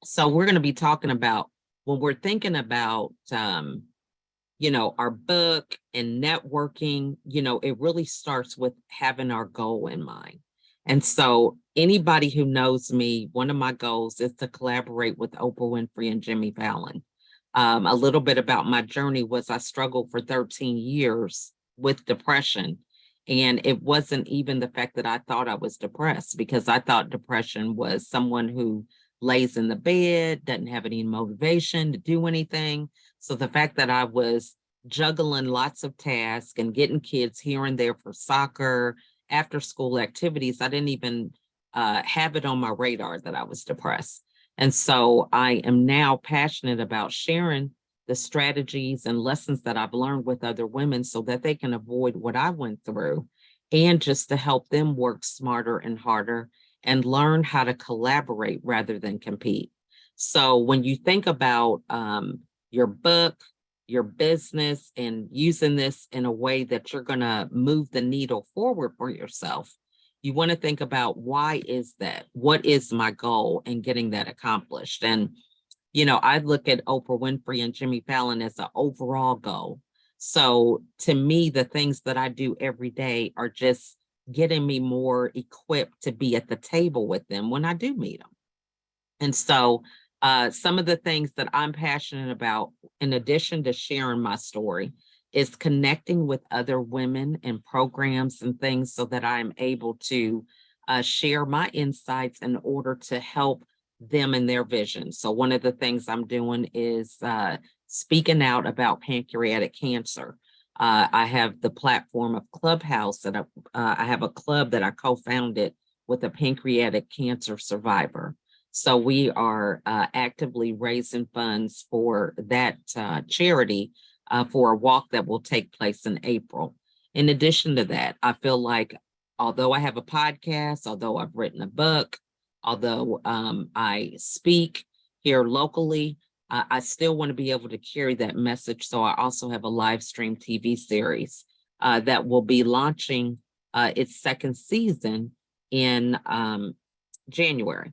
So we're going to be talking about when we're thinking about, you know, our book and networking, you know, it really starts with having our goal in mind. And so anybody who knows me, one of my goals is to collaborate with Oprah Winfrey and Jimmy Fallon. A little bit about my journey was I struggled for 13 years with depression. And it wasn't even the fact that I thought I was depressed, because I thought depression was someone who lays in the bed, doesn't have any motivation to do anything. So the fact that I was juggling lots of tasks and getting kids here and there for soccer, after school activities, I didn't even have it on my radar that I was depressed. And so I am now passionate about sharing the strategies and lessons that I've learned with other women so that they can avoid what I went through, and just to help them work smarter and harder and learn how to collaborate rather than compete. So when you think about your book, your business, and using this in a way that you're going to move the needle forward for yourself, you want to think about, why is that? What is my goal in getting that accomplished? And you know, I look at Oprah Winfrey and Jimmy Fallon as an overall goal. So to me, the things that I do every day are just getting me more equipped to be at the table with them when I do meet them. And so some of the things that I'm passionate about, in addition to sharing my story, is connecting with other women and programs and things so that I'm able to share my insights in order to help them and their vision. So one of the things I'm doing is speaking out about pancreatic cancer. I have the platform of Clubhouse that I have a club that I co-founded with a pancreatic cancer survivor. So we are actively raising funds for that charity for a walk that will take place in April. In addition to that, I feel like although I have a podcast, although I've written a book, although I speak here locally, I still want to be able to carry that message. So I also have a live stream TV series that will be launching its second season in January.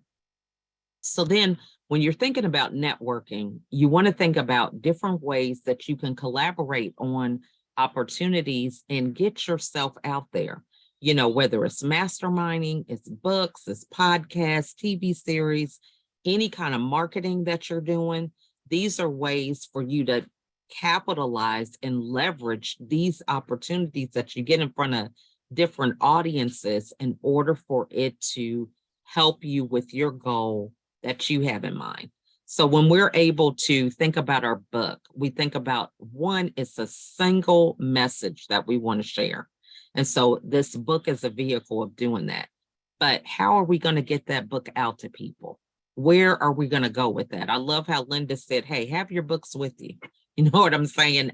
So then when you're thinking about networking, you want to think about different ways that you can collaborate on opportunities and get yourself out there. You know, whether it's masterminding, it's books, it's podcasts, TV series, any kind of marketing that you're doing. These are ways for you to capitalize and leverage these opportunities that you get in front of different audiences in order for it to help you with your goal that you have in mind. So when we're able to think about our book, we think about, one, it's a single message that we want to share. And so this book is a vehicle of doing that. But how are we going to get that book out to people? Where are we going to go with that? I love how Linda said, hey, have your books with you. You know what I'm saying?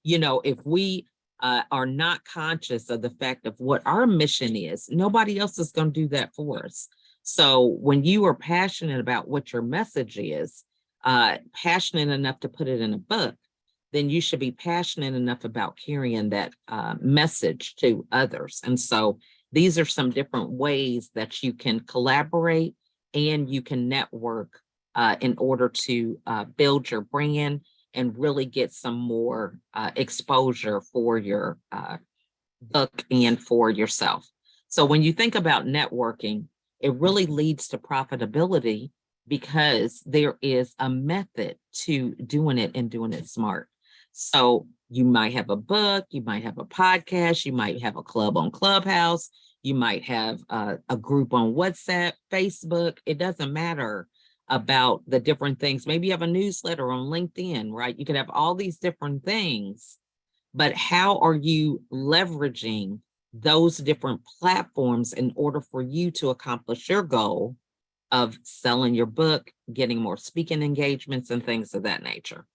You know, if we are not conscious of the fact of what our mission is, nobody else is going to do that for us. So when you are passionate about what your message is, passionate enough to put it in a book, then you should be passionate enough about carrying that message to others. And so these are some different ways that you can collaborate and you can network in order to build your brand and really get some more exposure for your book and for yourself. So when you think about networking, it really leads to profitability because there is a method to doing it and doing it smart. So you might have a book, you might have a podcast, you might have a club on Clubhouse, you might have a group on WhatsApp, Facebook. It doesn't matter about the different things. Maybe you have a newsletter on LinkedIn, right? You could have all these different things, but how are you leveraging those different platforms in order for you to accomplish your goal of selling your book, getting more speaking engagements and things of that nature?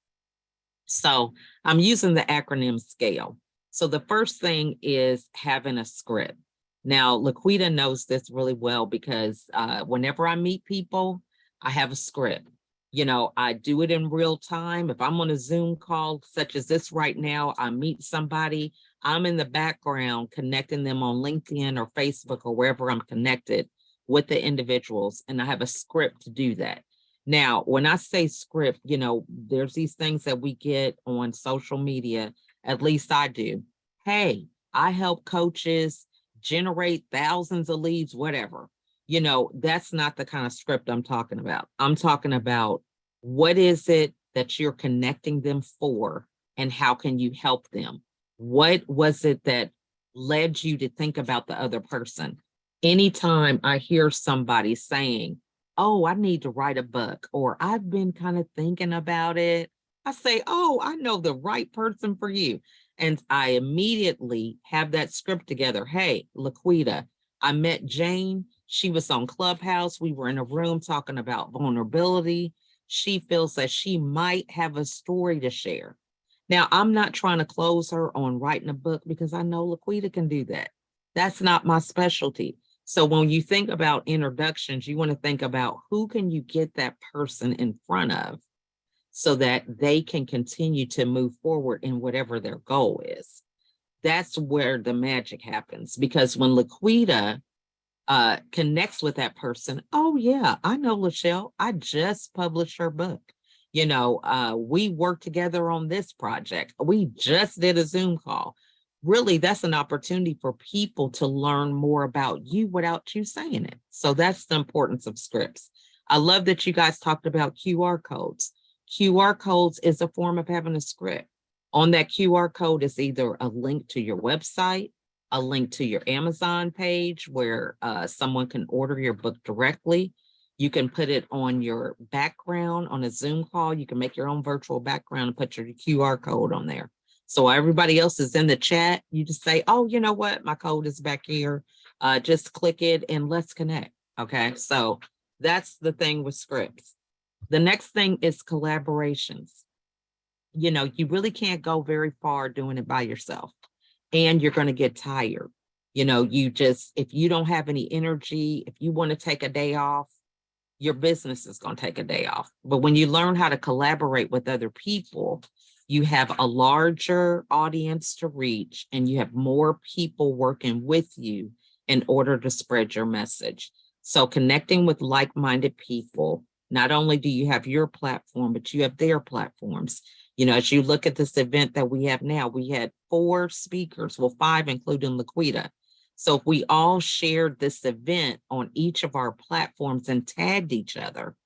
So I'm using the acronym SCALE. So the first thing is having a script. Now, Laquita knows this really well because whenever I meet people, I have a script. You know, I do it in real time. If I'm on a Zoom call, such as this right now, I meet somebody, I'm in the background connecting them on LinkedIn or Facebook or wherever I'm connected with the individuals, and I have a script to do that. Now, when I say script, you know, there's these things that we get on social media, at least I do. Hey, I help coaches generate thousands of leads, whatever. You know, that's not the kind of script I'm talking about. I'm talking about what is it that you're connecting them for and how can you help them? What was it that led you to think about the other person? Anytime I hear somebody saying, oh, I need to write a book, or I've been kind of thinking about it, I say, oh, I know the right person for you. And I immediately have that script together. Hey, Laquita, I met Jane. She was on Clubhouse. We were in a room talking about vulnerability. She feels that she might have a story to share. Now, I'm not trying to close her on writing a book because I know Laquita can do that. That's not my specialty. So when you think about introductions, you want to think about who can you get that person in front of so that they can continue to move forward in whatever their goal is. That's where the magic happens, because when Laquita connects with that person, oh yeah, I know Lachelle, I just published her book. You know, we worked together on this project. We just did a Zoom call. Really, that's an opportunity for people to learn more about you without you saying it. So that's the importance of scripts. I love that you guys talked about QR codes. QR codes is a form of having a script. On that QR code is either a link to your website, a link to your Amazon page where someone can order your book directly. You can put it on your background on a Zoom call. You can make your own virtual background and put your QR code on there. So everybody else is in the chat. You just say, oh, you know what? My code is back here. Just click it and let's connect. Okay. So that's the thing with scripts. The next thing is collaborations. You know, you really can't go very far doing it by yourself, and you're going to get tired. You know, if you don't have any energy, if you want to take a day off, your business is going to take a day off. But when you learn how to collaborate with other people, you have a larger audience to reach and you have more people working with you in order to spread your message. So connecting with like-minded people, Not only do you have your platform, but you have their platforms. You know, as you look at this event that we have now, we had 4 speakers, well, 5, including Laquita. So if we all shared this event on each of our platforms and tagged each other,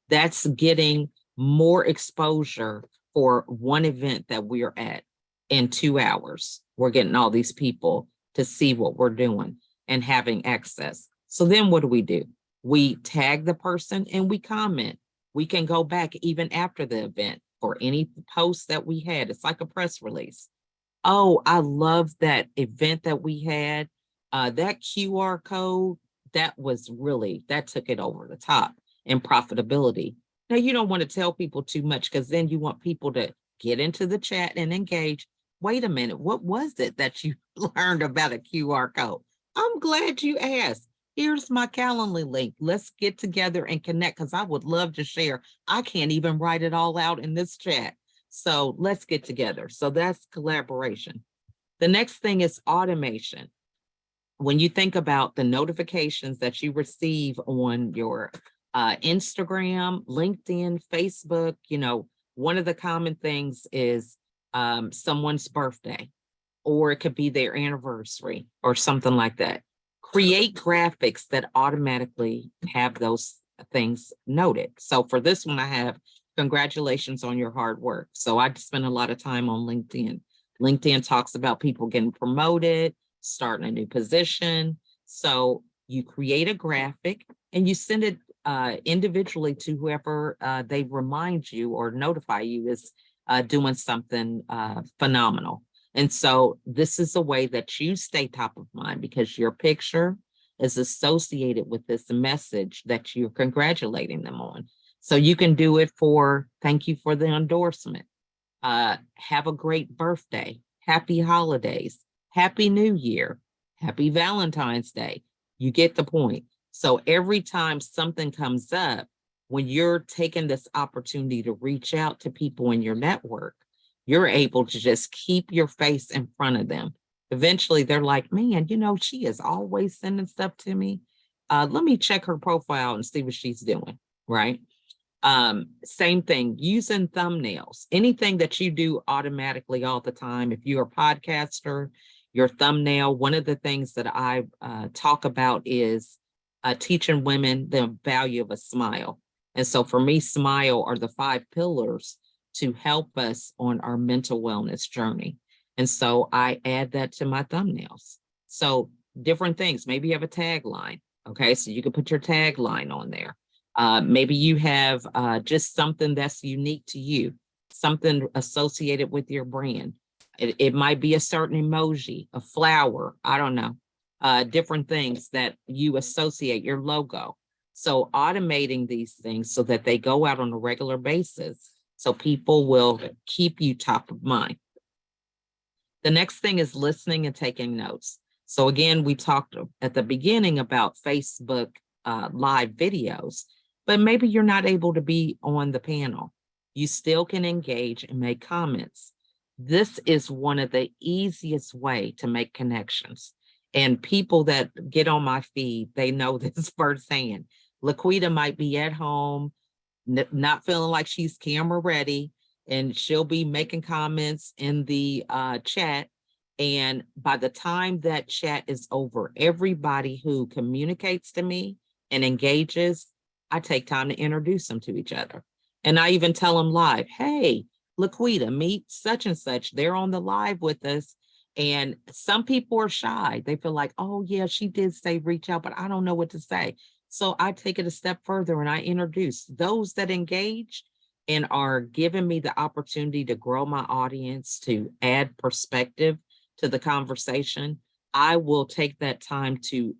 that's getting more exposure for one event that we're at in 2 hours. We're getting all these people to see what we're doing and having access. So then what do? We tag the person and we comment. We can go back even after the event for any posts that we had. It's like a press release. Oh, I love that event that we had. That QR code, that took it over the top in profitability. Now, you don't want to tell people too much because then you want people to get into the chat and engage. Wait a minute, what was it that you learned about a QR code? I'm glad you asked. Here's my Calendly link. Let's get together and connect because I would love to share. I can't even write it all out in this chat. So let's get together. So that's collaboration. The next thing is automation. When you think about the notifications that you receive on your Instagram, LinkedIn, Facebook, you know, one of the common things is someone's birthday, or it could be their anniversary or something like that. Create graphics that automatically have those things noted. So for this one, I have congratulations on your hard work. So I spend a lot of time on LinkedIn. LinkedIn talks about people getting promoted, starting a new position. So you create a graphic and you send it individually to whoever they remind you or notify you is doing something phenomenal. And so this is a way that you stay top of mind because your picture is associated with this message that you're congratulating them on. So you can do it for thank you for the endorsement. Have a great birthday. Happy holidays. Happy New Year. Happy Valentine's Day. You get the point. So every time something comes up, when you're taking this opportunity to reach out to people in your network, you're able to just keep your face in front of them. Eventually, they're like, man, you know, she is always sending stuff to me. Let me check her profile and see what she's doing, right? Same thing, using thumbnails. Anything that you do automatically all the time. If you're a podcaster, your thumbnail, one of the things that I talk about is teaching women the value of a smile. And so for me, smile are the 5 pillars to help us on our mental wellness journey. And so I add that to my thumbnails. So different things, maybe you have a tagline. Okay, so you can put your tagline on there. Maybe you have just something that's unique to you, something associated with your brand. It might be a certain emoji, a flower, I don't know, different things that you associate your logo. So automating these things so that they go out on a regular basis so people will keep you top of mind. The next thing is listening and taking notes. So again, we talked at the beginning about Facebook live videos, but maybe you're not able to be on the panel. You still can engage and make comments. This is one of the easiest way to make connections. And people that get on my feed, they know this firsthand. Laquita might be at home, not feeling like she's camera ready, and she'll be making comments in the chat. And by the time that chat is over, everybody who communicates to me and engages, I take time to introduce them to each other. And I even tell them live, hey, Laquita, meet such and such. They're on the live with us. And some people are shy. They feel like, oh yeah, she did say reach out, but I don't know what to say. So I take it a step further and I introduce those that engage and are giving me the opportunity to grow my audience, to add perspective to the conversation. I will take that time to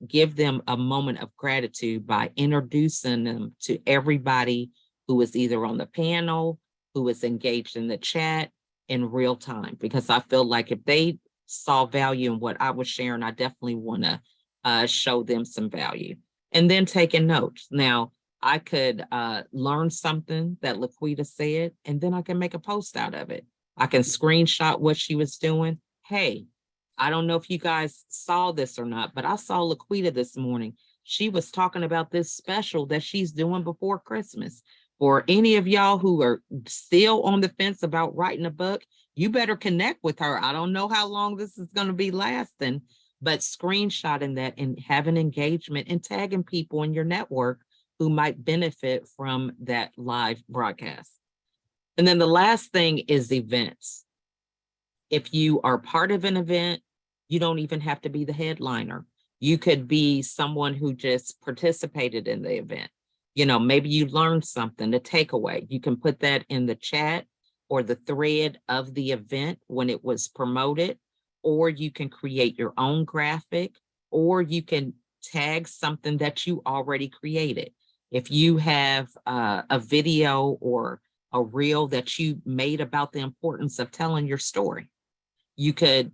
give them a moment of gratitude by introducing them to everybody who is either on the panel, who is engaged in the chat in real time, because I feel like if they saw value in what I was sharing, I definitely want to show them some value. And then taking notes. Now, I could learn something that Laquita said, and then I can make a post out of it. I can screenshot what she was doing. Hey, I don't know if you guys saw this or not, but I saw Laquita this morning. she was talking about this special that she's doing before Christmas. For any of y'all who are still on the fence about writing a book, you better connect with her. I don't know how long this is going to be lasting, but screenshotting that and having engagement and tagging people in your network who might benefit from that live broadcast. And then the last thing is events. If you are part of an event, you don't even have to be the headliner. You could be someone who just participated in the event. You know, maybe you learned something, a takeaway. You can put that in the chat or the thread of the event when it was promoted, or you can create your own graphic, or you can tag something that you already created. If you have a video or a reel that you made about the importance of telling your story, you could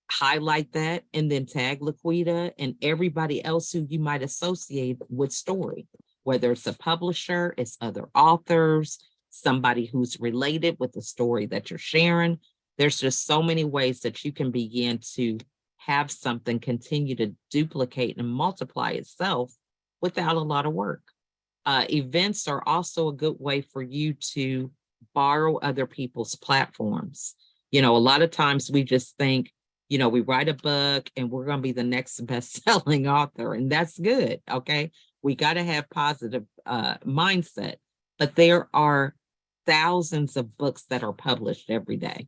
highlight that and then tag Laquita and everybody else who you might associate with story, whether it's a publisher, it's other authors, somebody who's related with the story that you're sharing. There's just so many ways that you can begin to have something continue to duplicate and multiply itself without a lot of work. Events are also a good way for you to borrow other people's platforms. You know, a lot of times we just think, you know, we write a book and we're going to be the next best-selling author, and that's good. Okay. We got to have positive mindset, but there are thousands of books that are published every day.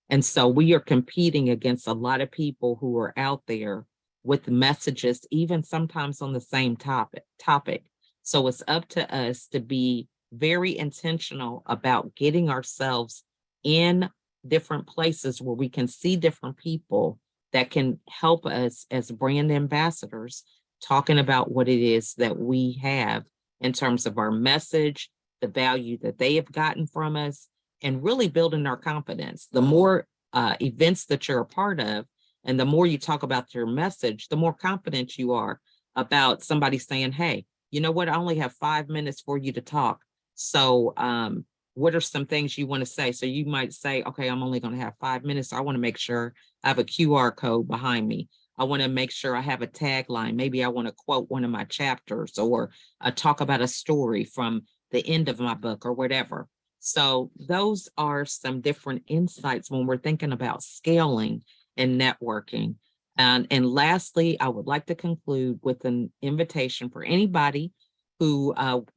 And so we are competing against a lot of people who are out there with messages, even sometimes on the same topic. So it's up to us to be very intentional about getting ourselves in different places where we can see different people that can help us as brand ambassadors, talking about what it is that we have in terms of our message, the value that they have gotten from us, and really building our confidence. The more events that you're a part of, and the more you talk about your message, the more confident you are about somebody saying, hey, you know what, I only have 5 minutes for you to talk. So what are some things you want to say? So you might say, okay, I'm only going to have 5 minutes. So I want to make sure I have a QR code behind me. I want to make sure I have a tagline. Maybe I want to quote one of my chapters or talk about a story from the end of my book or whatever. So those are some different insights when we're thinking about scaling and networking. And lastly, I would like to conclude with an invitation for anybody who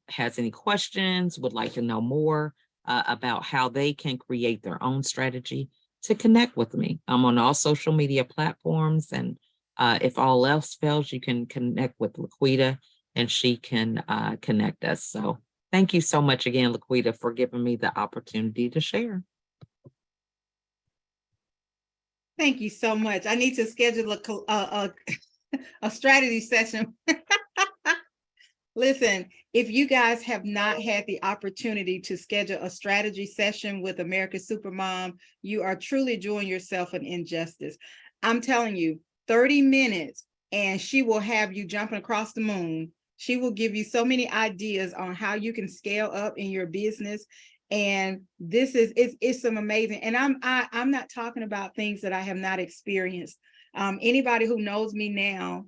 has any questions, would like to know more about how they can create their own strategy, to connect with me. I'm on all social media platforms, and if all else fails, you can connect with Laquita and she can connect us. So thank you so much again, Laquita, for giving me the opportunity to share. Thank you so much. I need to schedule a strategy session. Listen, if you guys have not had the opportunity to schedule a strategy session with America's Supermom, you are truly doing yourself an injustice. I'm telling you, 30 minutes and she will have you jumping across the moon. She will give you so many ideas on how you can scale up in your business. And this is, it's some amazing, and I'm not talking about things that I have not experienced. Anybody who knows me now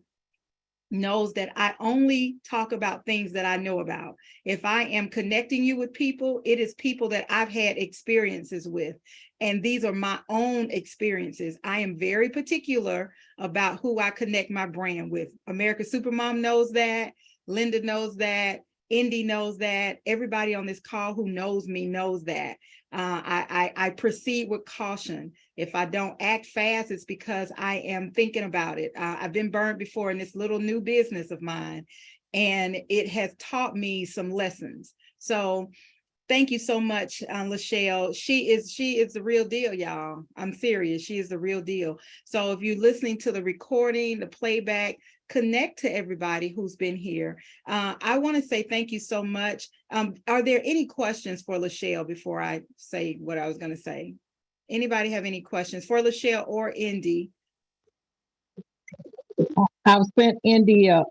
knows that I only talk about things that I know about. If I am connecting you with people, it is people that I've had experiences with. And these are my own experiences. I am very particular about who I connect my brand with. America's Supermom knows that. Linda knows that. Indy knows that. Everybody on this call who knows me knows that. I proceed with caution. If I don't act fast, it's because I am thinking about it. I've been burned before in this little new business of mine, and it has taught me some lessons. So thank you so much, Lachelle. She is the real deal, y'all. I'm serious. She is the real deal. So if you're listening to the recording, the playback, connect to everybody who's been here. I want to say thank you so much. Are there any questions for Lachelle before I say what I was going to say? Anybody have any questions for Lachelle or Indy? I've sent Indy a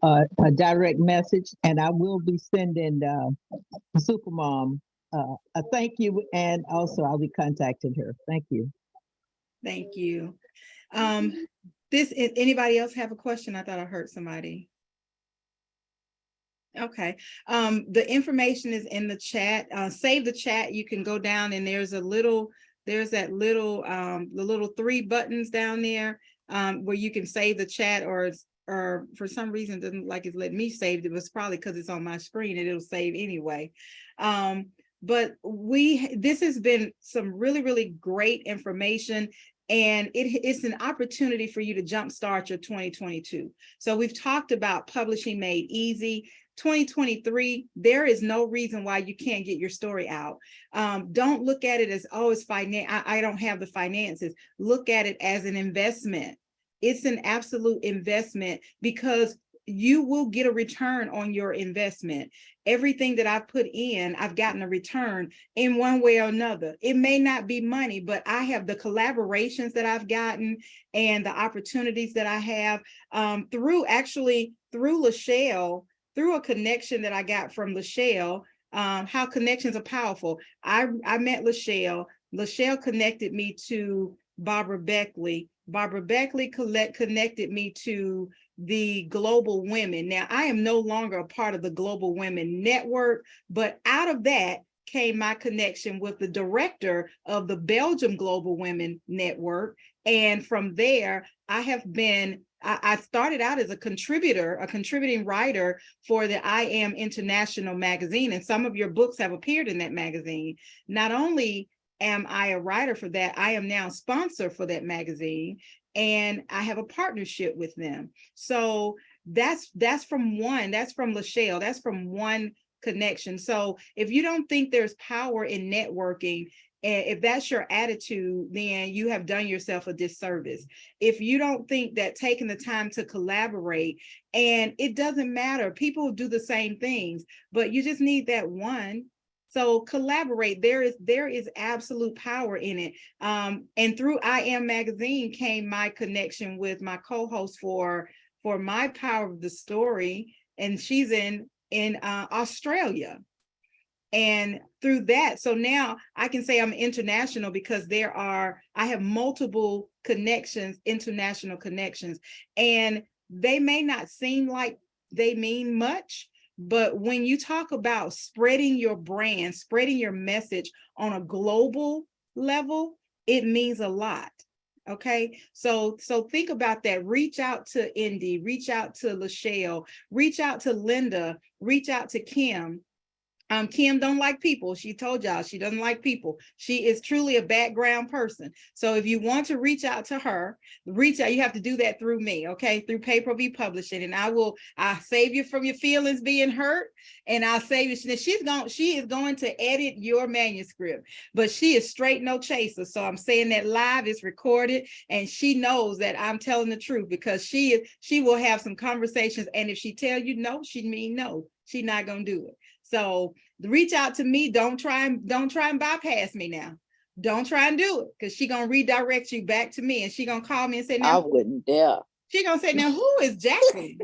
direct message, and I will be sending Supermom a thank you, and also I'll be contacting her. Thank you. Thank you. Anybody else have a question? I thought I heard somebody. Okay. The information is in the chat. Save the chat. You can go down and there's that little, the little 3 buttons down there where you can save the chat, or for some reason, it doesn't like it's letting me save it. It was probably because it's on my screen and it'll save anyway. But this has been some really, really great information. And it's an opportunity for you to jumpstart your 2022. So we've talked about publishing made easy. 2023, there is no reason why you can't get your story out. Don't look at it as, oh, it's finance. I don't have the finances. Look at it as an investment. It's an absolute investment because you will get a return on your investment. Everything that I've put in, I've gotten a return in one way or another. It may not be money, but I have the collaborations that I've gotten and the opportunities that I have through Lachelle, through a connection that I got from Lachelle. How connections are powerful. I met Lachelle. Lachelle connected me to Barbara Beckley. Barbara Beckley connected me to the Global Women. Now, I am no longer a part of the Global Women Network, but out of that came my connection with the director of the Belgium Global Women Network. And from there, I started out as a contributing writer for the I Am International magazine, and some of your books have appeared in that magazine. Not only am I a writer for that, I am now a sponsor for that magazine, and I have a partnership with them. So that's from Lachelle, that's from one connection. So if you don't think there's power in networking, if that's your attitude, then you have done yourself a disservice. If you don't think that taking the time to collaborate, and it doesn't matter, people do the same things, but you just need that one. So collaborate. There is absolute power in it. And through I Am Magazine came my connection with my co-host for My Power of the Story, and she's in Australia. And through that, so now I can say I'm international because I have multiple connections, international connections, and they may not seem like they mean much, but when you talk about spreading your brand, spreading your message on a global level, it means a lot. Okay, so think about that. Reach out to Indy, reach out to Lachelle, reach out to Linda, reach out to Kim. Kim don't like people. She told y'all she doesn't like people. She is truly a background person. So if you want to reach out to her, reach out. You have to do that through me, okay? Through Pay-Per-View Publishing, and I'll save you from your feelings being hurt, and I'll save you. She is going to edit your manuscript, but she is straight no chaser. So I'm saying that live, is recorded, and she knows that I'm telling the truth because she will have some conversations, and if she tell you no, she mean no. She's not gonna do it. So reach out to me. Don't try and bypass me now. Don't try and do it, because she's gonna redirect you back to me, and she's gonna call me and say, now I wouldn't dare. she's gonna say, now who is Jacqueline?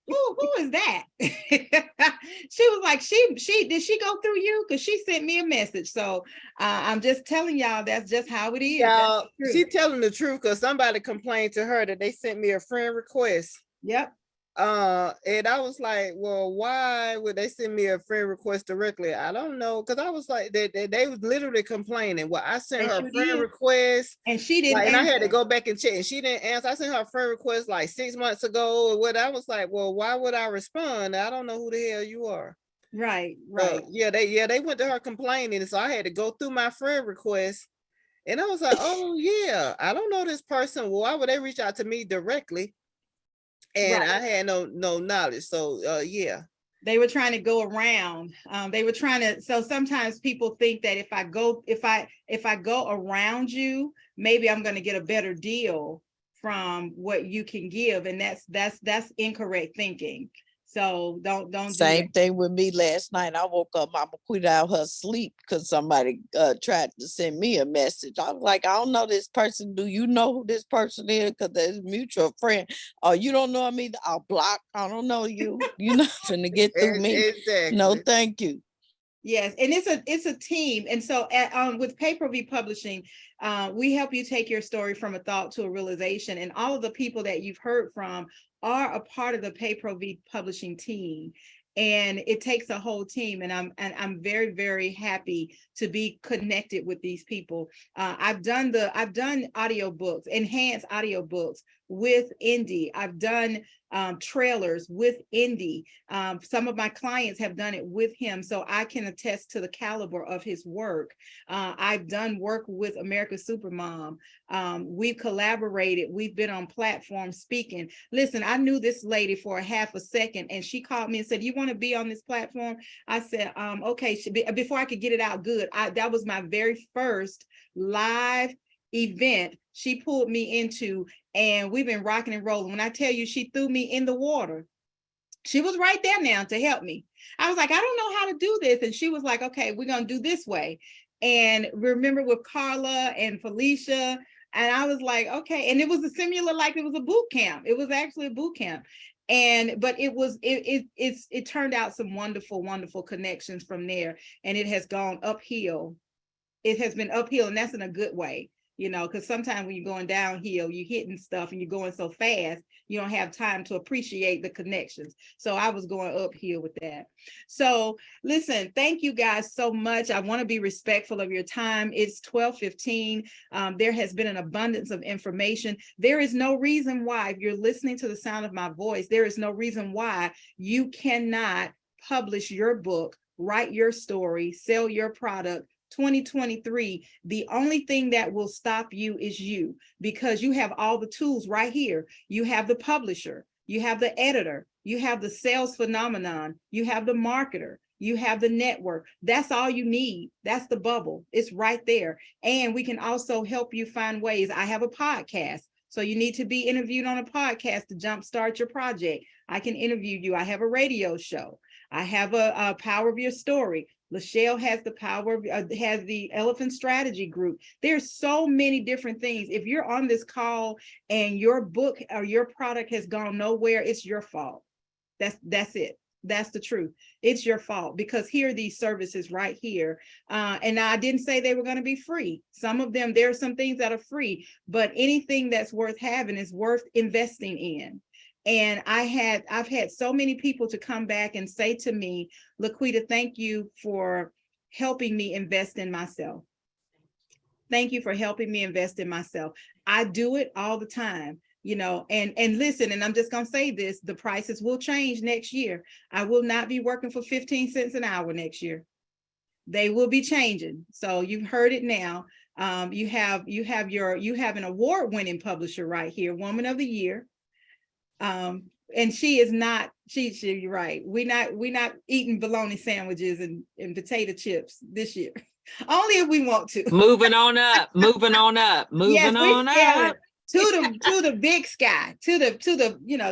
who is that? She was like, did she go through you? Because she sent me a message. So I'm just telling y'all, that's just how it is. Y'all, she telling the truth, because somebody complained to her that they sent me a friend request. Yep. And I was like, well, why would they send me a friend request directly? I don't know, because I was like, they was literally complaining. Well, I sent her a friend request, and she didn't and I had to go back and check, and she didn't answer. I sent her a friend request like 6 months ago or what. I was like, well, why would I respond? I don't know who the hell you are. Right. They went to her complaining, and so I had to go through my friend request, and I was like, oh yeah, I don't know this person. Well, why would they reach out to me directly? And I had no knowledge. So yeah. They were trying to go around. So sometimes people think that if I go around you, maybe I'm going to get a better deal from what you can give. And that's incorrect thinking. So don't do Same thing with me last night. I woke up, Mama quit out her sleep because somebody tried to send me a message. I was like, I don't know this person. Do you know who this person is? Because there's a mutual friend. Oh, you don't know me? I'll block. I don't know you. You're not going to get through me. Exactly. No, thank you. Yes, and it's a team. And so with Pay-Per-View Publishing, we help you take your story from a thought to a realization. And all of the people that you've heard from are a part of the Pay-Per-View Publishing team. And it takes a whole team, and I'm very, very happy to be connected with these people. I've done audiobooks, enhanced audiobooks with Indy. I've done trailers with Indy. Some of my clients have done it with him, so I can attest to the caliber of his work. I've done work with America's Supermom. We've collaborated. We've been on platforms speaking. Listen, I knew this lady for a half a second, and she called me and said, "You want to be on this platform?" I said, "Okay." Before I could get it out good, that was my very first live event she pulled me into, and we've been rocking and rolling. When I tell you she threw me in the water, she was right there now to help me. I was like, "I don't know how to do this." And she was like, "Okay, we're going to do this way." And remember with Carla and Felicia, and I was like, "Okay." And it was a similar, like it was a boot camp. It was actually a boot camp. But it turned out some wonderful, wonderful connections from there. And it has gone uphill. It has been uphill, and that's in a good way. Because sometimes when you're going downhill, you're hitting stuff and you're going so fast, you don't have time to appreciate the connections. So I was going uphill with that. So listen, thank you guys so much. I want to be respectful of your time. It's 12:15. There has been an abundance of information. There is no reason why, if you're listening to the sound of my voice, there is no reason why you cannot publish your book, write your story, sell your product. 2023, the only thing that will stop you is you, because you have all the tools right here. You have the publisher, you have the editor, you have the sales phenomenon, you have the marketer, you have the network. That's all you need. That's the bubble. It's right there. And we can also help you find ways. I have a podcast. So you need to be interviewed on a podcast to jumpstart your project. I can interview you. I have a radio show. I have a Power of Your Story. Lachelle has the has the Elephant Strategy Group. There's so many different things. If you're on this call and your book or your product has gone nowhere, it's your fault. That's it. That's the truth. It's your fault, because here are these services right here. And I didn't say they were going to be free. Some of them, there are some things that are free, but anything that's worth having is worth investing in. And I've had so many people to come back and say to me, "Laquita, thank you for helping me invest in myself. Thank you for helping me invest in myself." I do it all the time, and listen, and I'm just going to say this, the prices will change next year. I will not be working for 15 cents an hour next year. They will be changing. So you've heard it now. You have an award-winning publisher right here, Woman of the Year. And she is not, you're right. We're not eating bologna sandwiches and potato chips this year. Only if we want to. Moving on up, moving on up, moving yes, on up. To the big sky, to the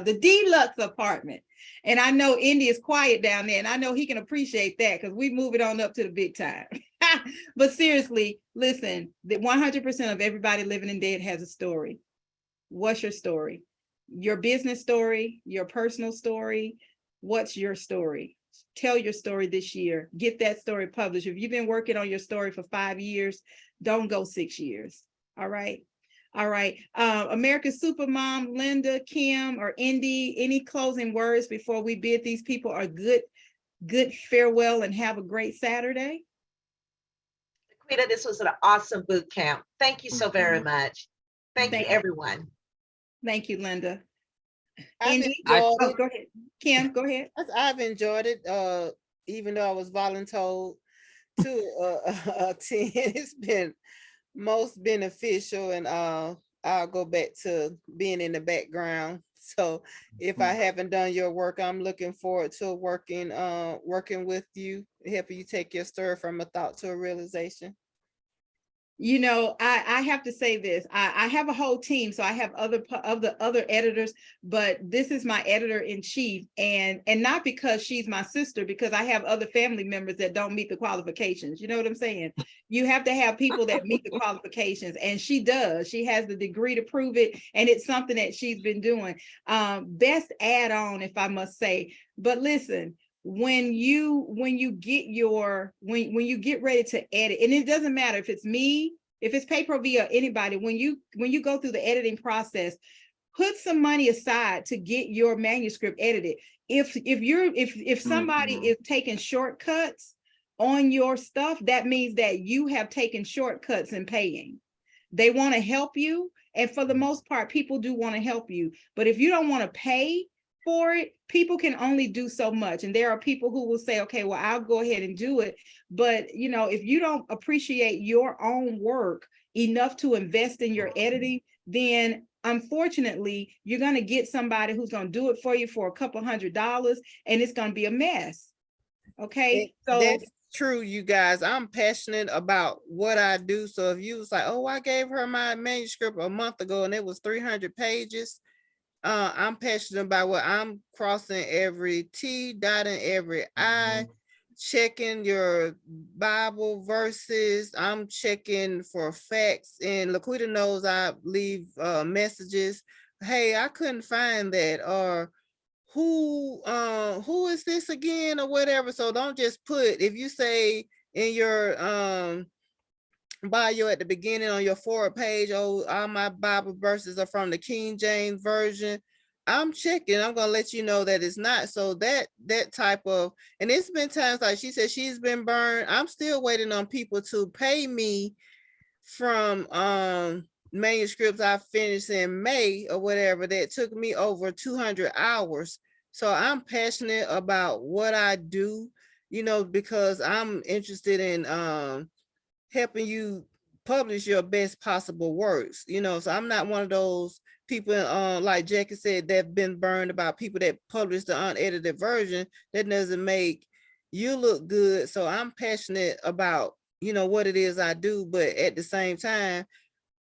the deluxe apartment. And I know Indy is quiet down there, and I know he can appreciate that, because we move it on up to the big time. But seriously, listen, the 100% of everybody living in dead has a story. What's your story? Your business story, your personal story. What's your story? Tell your story this year. Get that story published. If you've been working on your story for 5 years, don't go 6 years. All right. America's Supermom, Linda, Kim, or Indy, any closing words before we bid these people a good farewell and have a great Saturday? Laquita, this was an awesome boot camp. Thank you so very much. Thank you, everyone. Thank you, Linda. I've Indy? enjoyed it. Go ahead. Kim, go ahead. I've enjoyed it, even though I was voluntold to attend. It's been most beneficial, and I'll go back to being in the background. So if I haven't done your work, I'm looking forward to working with you, helping you take your story from a thought to a realization. I have to say this. I have a whole team, so I have other editors, but this is my editor in chief, and not because she's my sister, because I have other family members that don't meet the qualifications. You know what I'm saying? You have to have people that meet the qualifications, and she does. She has the degree to prove it, and it's something that she's been doing. Best add on, if I must say. But listen, when you get ready to edit, and it doesn't matter if it's me, if it's Pay Pro V or anybody, when you go through the editing process, put some money aside to get your manuscript edited. If somebody is taking shortcuts on your stuff, that means that you have taken shortcuts in paying. They want to help you, and for the most part, people do want to help you. But if you don't want to pay for it, people can only do so much. And there are people who will say, okay, well, I'll go ahead and do it. But you know, if you don't appreciate your own work enough to invest in your editing, then unfortunately, you're going to get somebody who's going to do it for you for a couple $100, and it's going to be a mess. Okay, so that's true, you guys. I'm passionate about what I do. So if you was like, oh, I gave her my manuscript a month ago and it was 300 pages, I'm passionate about what I'm crossing every T, dotting every I, checking your Bible verses. I'm checking for facts, and Laquita knows I leave messages. Hey, I couldn't find that, or who is this again, or whatever. So don't just put, if you say in your bio at the beginning on your forward page, oh, all my Bible verses are from the King James Version, I'm checking. I'm gonna let you know that it's not. So that type of, and it's been times like she said she's been burned. I'm still waiting on people to pay me from manuscripts I finished in May or whatever that took me over 200 hours. So I'm passionate about what I do, you know, because I'm interested in helping you publish your best possible works, you know. So I'm not one of those people, like Jackie said, that have been burned about people that publish the unedited version. That doesn't make you look good. So I'm passionate about, you know, what it is I do, but at the same time,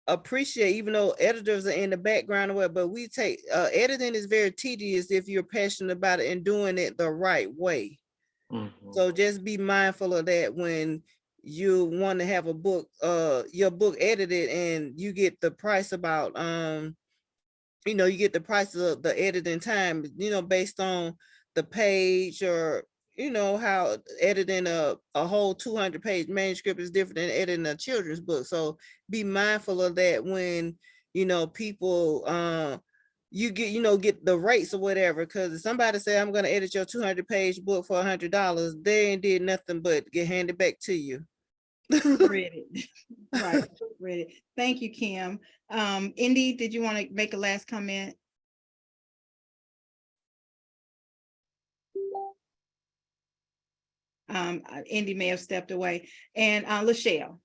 appreciate, even though editors are in the background, but we take editing is very tedious if you're passionate about it and doing it the right way. So just be mindful of that when you want to have a book, your book edited, and you get the price about, you know, you get the price of the editing time, you know, based on the page, or, you know, how editing a whole 200-page manuscript is different than editing a children's book. So be mindful of that when, you know, people, you get, you know, get the rates or whatever, because if somebody say, I'm going to edit your 200-page book for $100, they ain't did nothing but get handed back to you. proofread it. Right, proofread it. Thank you, Kim. Indy, did you want to make a last comment? Indy may have stepped away. And Lachelle.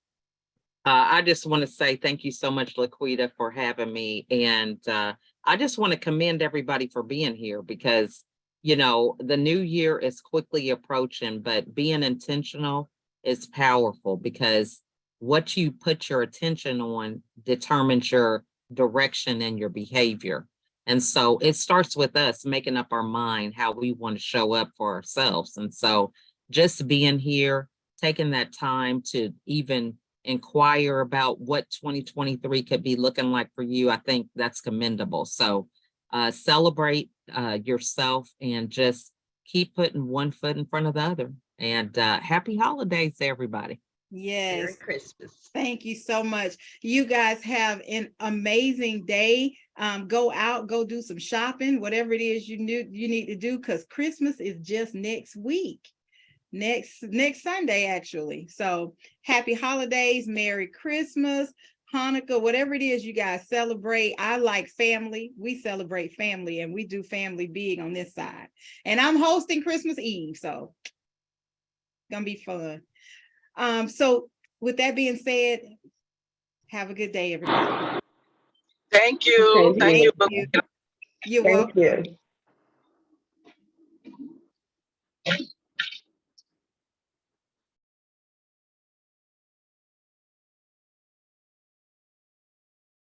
I just want to say thank you so much, Laquita, for having me. And I just want to commend everybody for being here, because, you know, the new year is quickly approaching, but being intentional is powerful, because what you put your attention on determines your direction and your behavior. And so it starts with us making up our mind how we want to show up for ourselves. And so just being here, taking that time to even inquire about what 2023 could be looking like for you, I think that's commendable. So celebrate yourself and just keep putting one foot in front of the other. And happy holidays to everybody. Yes. Merry Christmas. Thank you so much. You guys have an amazing day. Go out, go do some shopping, whatever it is you need to do, because Christmas is just next week. Next Sunday, actually. So happy holidays, Merry Christmas, Hanukkah, whatever it is you guys celebrate. I like family. We celebrate family, and we do family big on this side. And I'm hosting Christmas Eve, so it's gonna be fun. So with that being said, have a good day, everybody. Thank you. Thank Thank you. You're welcome. you.